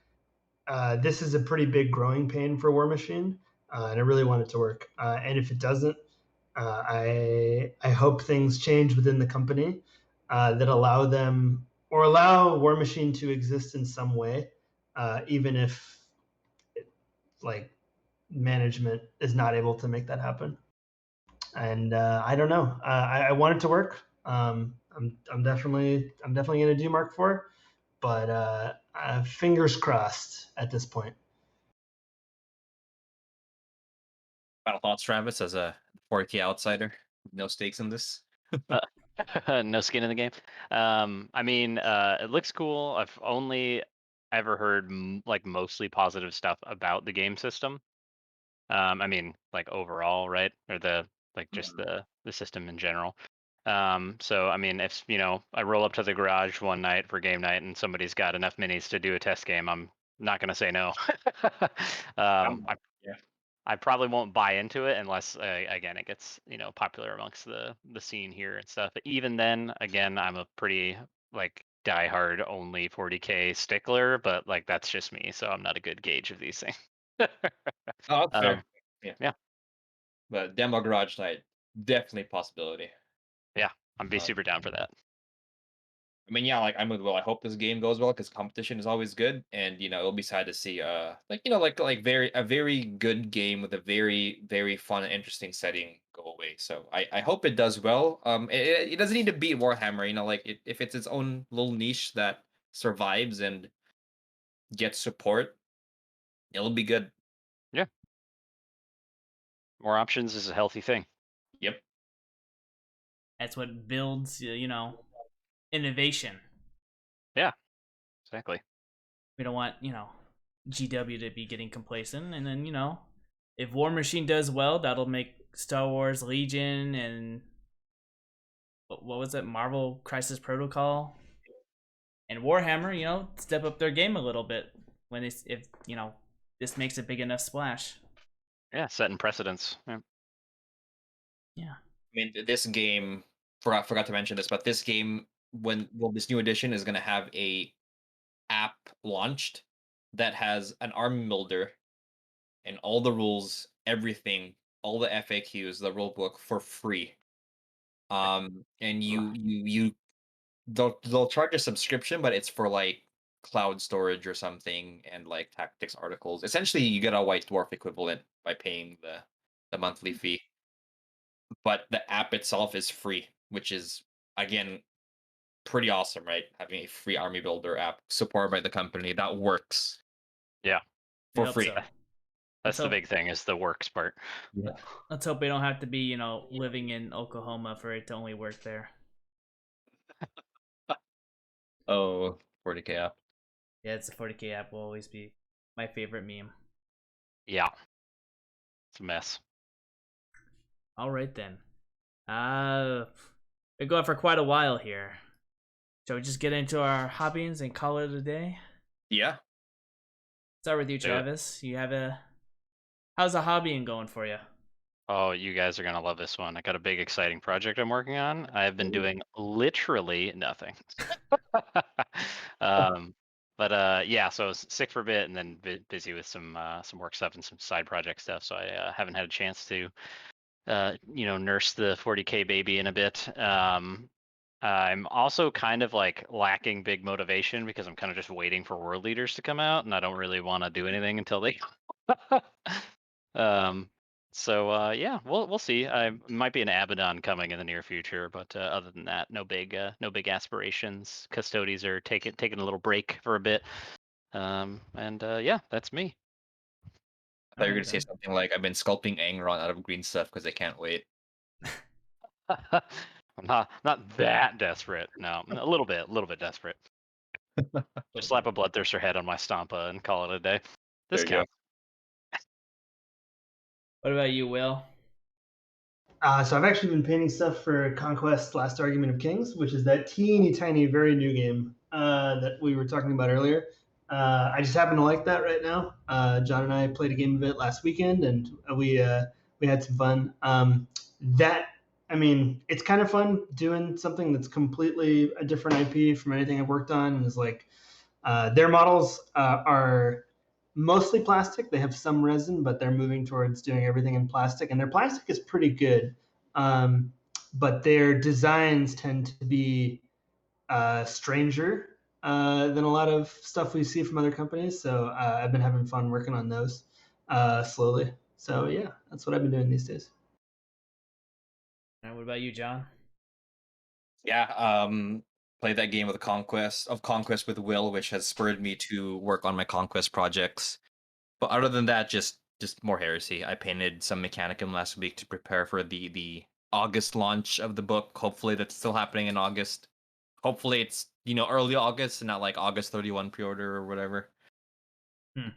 C: this is a pretty big growing pain for Warmachine, and I really want it to work. And if it doesn't, I hope things change within the company that allow them or allow Warmachine to exist in some way, even if like management is not able to make that happen. And I don't know. I want it to work. I'm definitely gonna do Mark IV, but fingers crossed at this point.
B: Final thoughts, Travis, as a 40K outsider, no stakes in this.
D: No skin in the game. I mean, it looks cool. I've only ever heard like mostly positive stuff about the game system. I mean, like overall, right? Or the like just the system in general. So I mean, if I roll up to the garage one night for game night and somebody's got enough minis to do a test game, I'm not gonna say no. I probably won't buy into it unless again it gets popular amongst the scene here and stuff. But even then, again, I'm a pretty like diehard only 40K stickler, but like that's just me, so I'm not a good gauge of these things.
B: Oh, that's fair.
D: Yeah.
B: But demo garage night, definitely a possibility.
D: Yeah, I'm be super down for that.
B: I mean, yeah, like I'm with Will. I hope this game goes well because competition is always good, and it'll be sad to see like a very good game with a very fun and interesting setting go away. So I hope it does well. It doesn't need to beat Warhammer. If it's its own little niche that survives and gets support, it'll be good.
D: Yeah. More options is a healthy thing.
B: Yep.
A: That's what builds, innovation.
D: Yeah, exactly.
A: We don't want, GW to be getting complacent. And then, if Warmachine does well, that'll make Star Wars Legion and what was it, Marvel Crisis Protocol and Warhammer, step up their game a little bit when if this makes a big enough splash.
D: Yeah, setting precedents.
A: Yeah.
B: I mean, this game forgot to mention this, but this game this new edition is going to have a app launched that has an army builder and all the rules, everything, all the FAQs, the rule book for free. And they'll charge a subscription, but it's for like cloud storage or something and like tactics articles. Essentially, you get a White Dwarf equivalent by paying the monthly fee. But the app itself is free, which is again pretty awesome, right? Having a free army builder app supported by the company that works.
D: Yeah.
B: For free.
A: So.
D: That's the big thing, is the works part.
B: Yeah.
A: Let's hope we don't have to be, living in Oklahoma for it to only work there.
B: Oh, 40K app.
A: Yeah, it's a 40K app will always be my favorite meme.
D: Yeah. It's a mess.
A: All right then. Been going for quite a while here. Shall we just get into our hobbies and call it a day?
B: Yeah.
A: Start with you, Travis. How's the hobbying going for you?
D: Oh, you guys are gonna love this one. I got a big exciting project I'm working on. I've been doing literally nothing. Yeah, so I was sick for a bit and then busy with some work stuff and some side project stuff. So I haven't had a chance to nurse the 40K baby in a bit. I'm also kind of like lacking big motivation because I'm kind of just waiting for world leaders to come out, and I don't really want to do anything until they. Yeah, we'll see. I might be an Abaddon coming in the near future, but other than that, no big aspirations. Custodies are taking a little break for a bit, yeah, that's me.
B: I thought you were gonna say something like, "I've been sculpting Angron out of green stuff because I can't wait."
D: I'm not that desperate. No, a little bit desperate. Just slap a Bloodthirster head on my Stampa and call it a day. This counts.
A: What about you, Will?
C: So I've actually been painting stuff for Conquest: Last Argument of Kings, which is that teeny tiny, very new game that we were talking about earlier. I just happen to like that right now. John and I played a game of it last weekend, and we had some fun. That I mean, it's kind of fun doing something that's completely a different IP from anything I've worked on. And it's like their models are mostly plastic. They have some resin, but they're moving towards doing everything in plastic. And their plastic is pretty good, but their designs tend to be stranger than a lot of stuff we see from other companies. So I've been having fun working on those slowly. So yeah, that's what I've been doing these days.
A: And what about you, John?
B: Yeah, played that game with Conquest with Will, which has spurred me to work on my Conquest projects. But other than that, just more Heresy. I painted some Mechanicum last week to prepare for the August launch of the book. Hopefully that's still happening in August. Hopefully it's, early August and not like August 31 pre-order or whatever.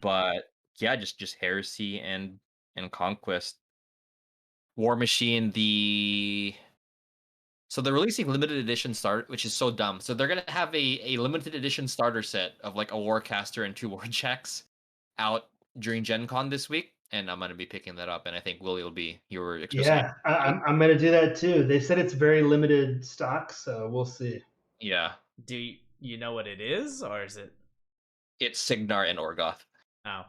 B: But yeah, just Heresy and Conquest. Warmachine, so they're releasing limited edition which is so dumb. So they're gonna have a limited edition starter set of like a Warcaster and 2 Warjacks out during Gen Con this week, and I'm gonna be picking that up. And I think Willie will be your
C: Yeah, I'm gonna do that too. They said it's very limited stock, so we'll see.
B: Yeah,
A: Do you know what it is, or is it?
B: it's Signar and Orgoth.
A: Oh.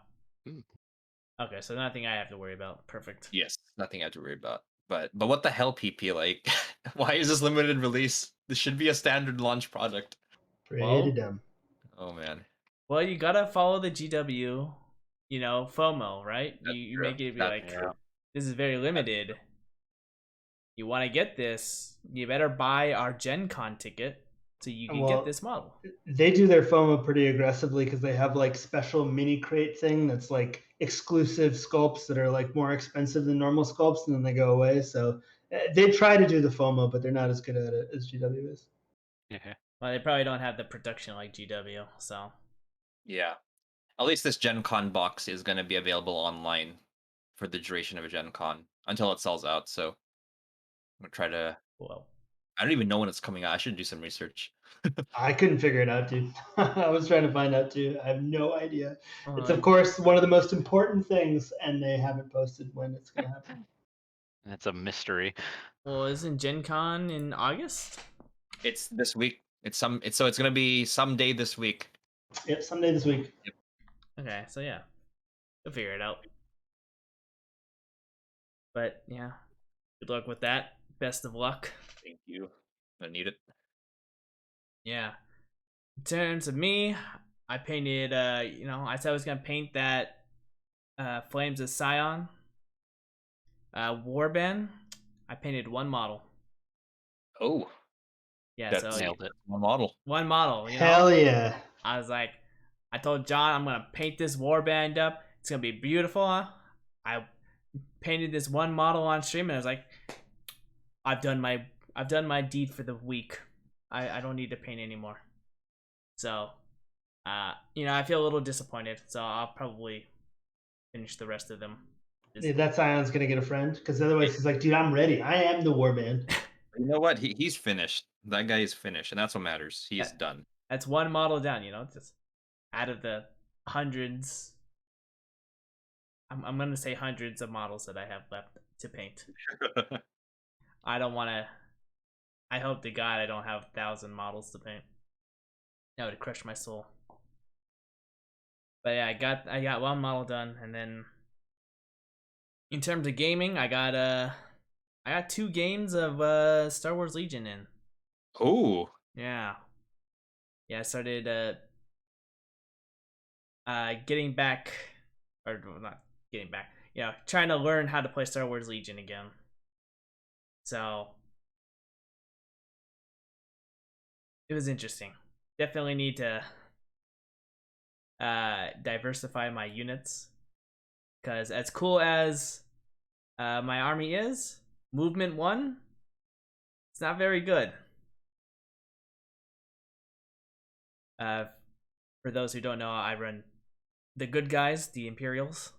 A: Okay, so nothing I have to worry about. Perfect.
B: Yes, nothing I have to worry about. But what the hell, PP? Like, why is this limited release? This should be a standard launch product.
C: Pretty dumb.
B: Oh man.
A: Well, you gotta follow the GW, FOMO, right? You
B: true.
A: make it be
B: That's
A: like,
B: true.
A: this is very limited. You want to get this, you better buy our Gen Con ticket so you can get this model.
C: They do their FOMO pretty aggressively because they have like special mini crate thing that's like exclusive sculpts that are like more expensive than normal sculpts, and then they go away. So they try to do the FOMO, but they're not as good at it as GW is.
D: Yeah.
A: Well, they probably don't have the production like GW, so.
B: Yeah. At least this Gen Con box is going to be available online for the duration of a Gen Con until it sells out. So I'm going to try to.
A: Well,
B: I don't even know when it's coming out. I should do some research.
C: I couldn't figure it out, dude. I was trying to find out too. I have no idea. It's of
A: uh,
C: course one of the most important things, and they haven't posted when it's gonna happen.
D: That's a mystery.
A: well, isn't Gen Con in August?
B: It's this week. It's gonna be someday this week.
C: Yep, someday this week.
B: Yep.
A: Okay, so yeah, we'll figure it out. But yeah, good luck with that. Best of luck.
B: Thank you. I need it.
A: Yeah. In terms of me, I painted. I said I was gonna paint that Flames of Scion warband. I painted one model.
B: Oh.
A: Yeah,
B: That's
A: so
D: nailed it.
B: One model.
A: one model.
C: Hell yeah!
A: I was like, I told John I'm gonna paint this warband up. It's gonna be beautiful. I painted this one model on stream, and I was like, I've done my deed for the week. I don't need to paint anymore. So, I feel a little disappointed. So I'll probably finish the rest of them.
C: Dude, that Scion's gonna get a friend because otherwise he's like, dude, I'm ready. I am the warband.
B: You know what? He's finished. That guy is finished, and that's what matters. He's done.
A: That's one model down. Just out of the hundreds. I'm gonna say hundreds of models that I have left to paint. I don't want to. I hope to God I don't have 1,000 models to paint. That would crush my soul. But yeah, I got one model done, and then in terms of gaming, I got 2 games of Star Wars Legion in.
B: Oh.
A: Yeah. Yeah, I started getting back, or not getting back, trying to learn how to play Star Wars Legion again. So it was interesting. Definitely need to diversify my units, because as cool as my army is, movement 1, it's not very good. For those who don't know, I run the good guys, the Imperials.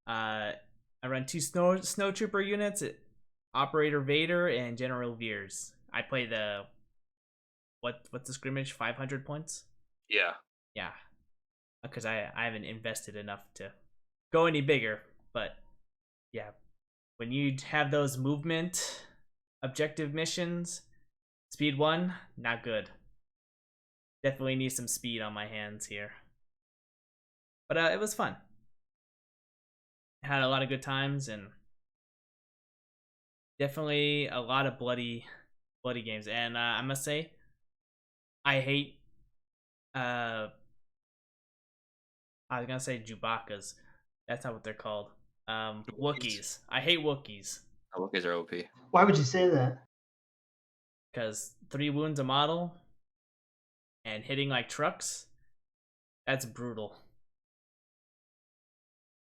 A: I run 2 snowtrooper units, Operator Vader and General Veers. I play the what's the scrimmage, 500 points? Yeah, because I haven't invested enough to go any bigger. But yeah, when you have those movement objective missions. Speed 1, not good. Definitely need some speed on my hands here. But it was fun. Had a lot of good times, and definitely a lot of bloody games. And I must say, I hate I was gonna say Chewbacca's. That's not what they're called. Wookiees. I hate Wookiees.
B: Wookiees are OP.
C: Why would you say that?
A: Because 3 wounds a model and hitting like trucks, that's brutal.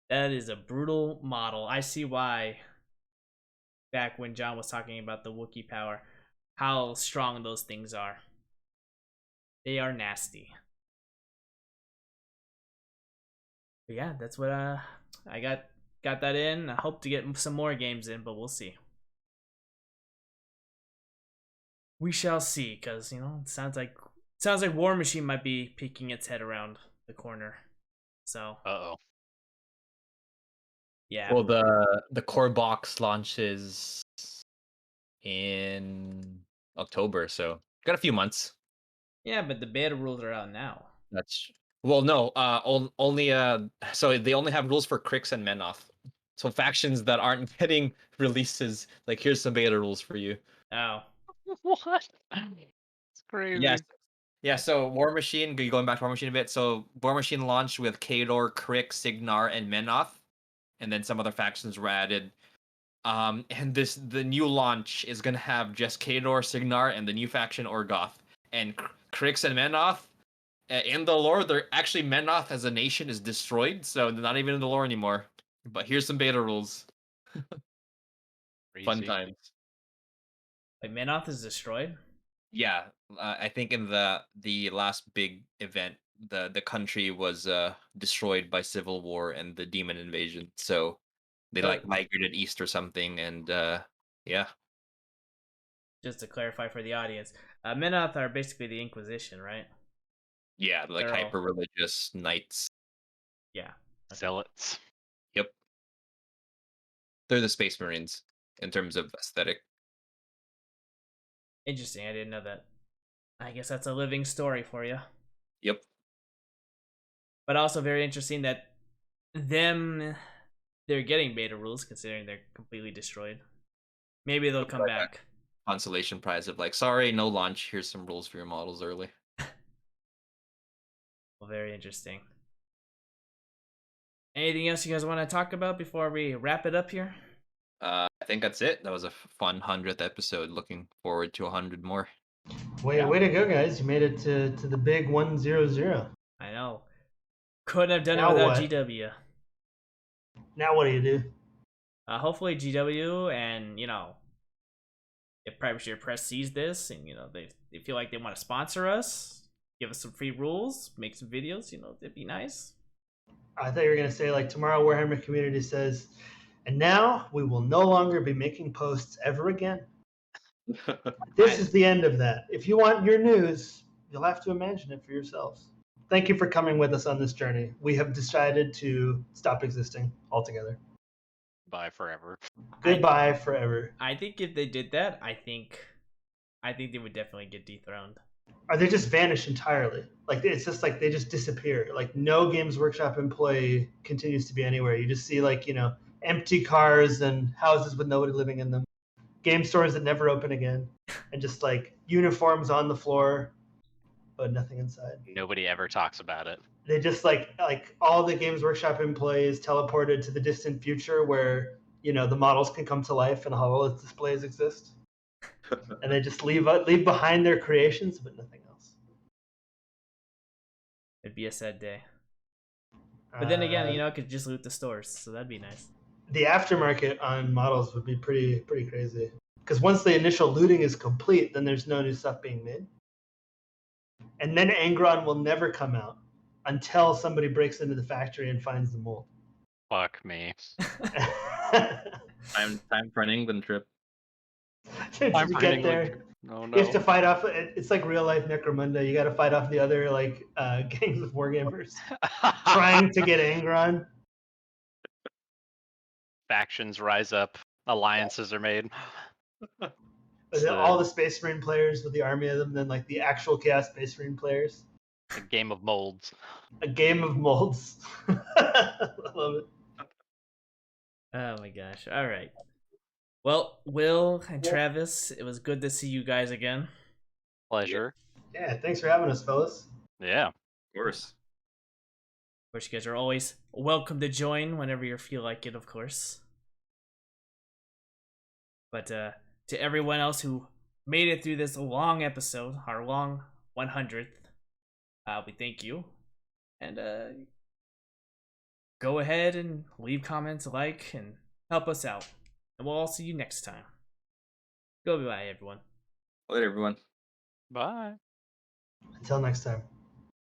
A: That is a brutal model. I see why back when John was talking about the Wookiee power, how strong those things are. They are nasty. But yeah, that's what I got that in. I hope to get some more games in, but we'll see. We shall see, because it sounds like Warmachine might be peeking its head around the corner. So yeah.
B: Well, the core box launches in October, so got a few months.
A: Yeah, but the beta rules are out now.
B: That's well, no, only so they only have rules for Krix and Menoth. So factions that aren't getting releases, like here's some beta rules for you.
A: Oh.
D: What? It's crazy.
B: Yes. Yeah, so Warmachine, going back to Warmachine a bit. So Warmachine launched with Khador, Krix, Signar, and Menoth, and then some other factions were added. And the new launch is gonna have just Khador, Signar, and the new faction Orgoth. And Krix and Menoth, in the lore, they're actually Menoth as a nation is destroyed, so they're not even in the lore anymore. But here's some beta rules. Fun
D: Crazy.
B: times.
A: Like Menoth is destroyed?
B: Yeah, I think in the last big event, the country was destroyed by civil war and the demon invasion. So they like migrated east or something, and yeah.
A: Just to clarify for the audience, Menoth are basically the Inquisition, right?
B: Yeah, like hyper religious knights.
A: Yeah.
D: Zealots.
B: Yep. They're the Space Marines in terms of aesthetic.
A: Interesting. I didn't know that. I guess that's a living story for you.
B: Yep.
A: But also very interesting that they're getting beta rules considering they're completely destroyed. Maybe they'll come back.
B: Consolation prize of like, sorry, no launch. Here's some rules for your models early.
A: Well, very interesting. Anything else you guys want to talk about before we wrap it up here?
B: I think that's it. That was a fun 100th episode. Looking forward to 100 more.
C: Way to go, guys! You made it to the big 100.
A: I know. Couldn't have done
C: Now
A: it without
C: what?
A: GW.
C: Now what do you do?
A: Hopefully GW and if Private Press sees this and they feel like they want to sponsor us, give us some free rules, make some videos, it'd be nice.
C: I thought you were gonna say like tomorrow Warhammer community says, and now we will no longer be making posts ever again. This is the end of that. If you want your news, you'll have to imagine it for yourselves. Thank you for coming with us on this journey. We have decided to stop existing altogether.
D: Bye forever.
C: Goodbye forever.
A: I think if they did that, I think they would definitely get dethroned.
C: Or they just vanish entirely. Like it's just like they just disappear. Like no Games Workshop employee continues to be anywhere. You just see like, empty cars and houses with nobody living in them. Game stores that never open again. And just like uniforms on the floor, but nothing inside.
D: Nobody ever talks about it.
C: They just like all the Games Workshop employees teleported to the distant future where, the models can come to life and HoloLens displays exist. And they just leave behind their creations, but nothing else.
A: It'd be a sad day. But then again, I could just loot the stores, so that'd be nice.
C: The aftermarket on models would be pretty crazy. Because once the initial looting is complete, then there's no new stuff being made. And then Angron will never come out until somebody breaks into the factory and finds the mold.
D: Fuck me.
B: Time for an England trip.
C: Did you get there?
D: Oh, no.
C: You have to fight off. It's like real life Necromunda. You got to fight off the other gangs of wargamers trying to get Angron.
D: Factions rise up. Alliances are made.
C: Was it all the Space Marine players with the army of them, then like the actual Chaos Space Marine players?
D: A game of molds.
C: A game of molds. I love it.
A: Oh my gosh. All right. Well, Will and Travis, it was good to see you guys again.
D: Pleasure.
C: Yeah, thanks for having us, fellas.
D: Yeah.
B: Of course.
A: Of course, you guys are always welcome to join whenever you feel like it, of course. But to everyone else who made it through this long episode, our long 100th, we thank you. And go ahead and leave comments, like, and help us out. And we'll all see you next time. Goodbye, everyone.
B: Later, everyone.
D: Bye.
C: Until next time.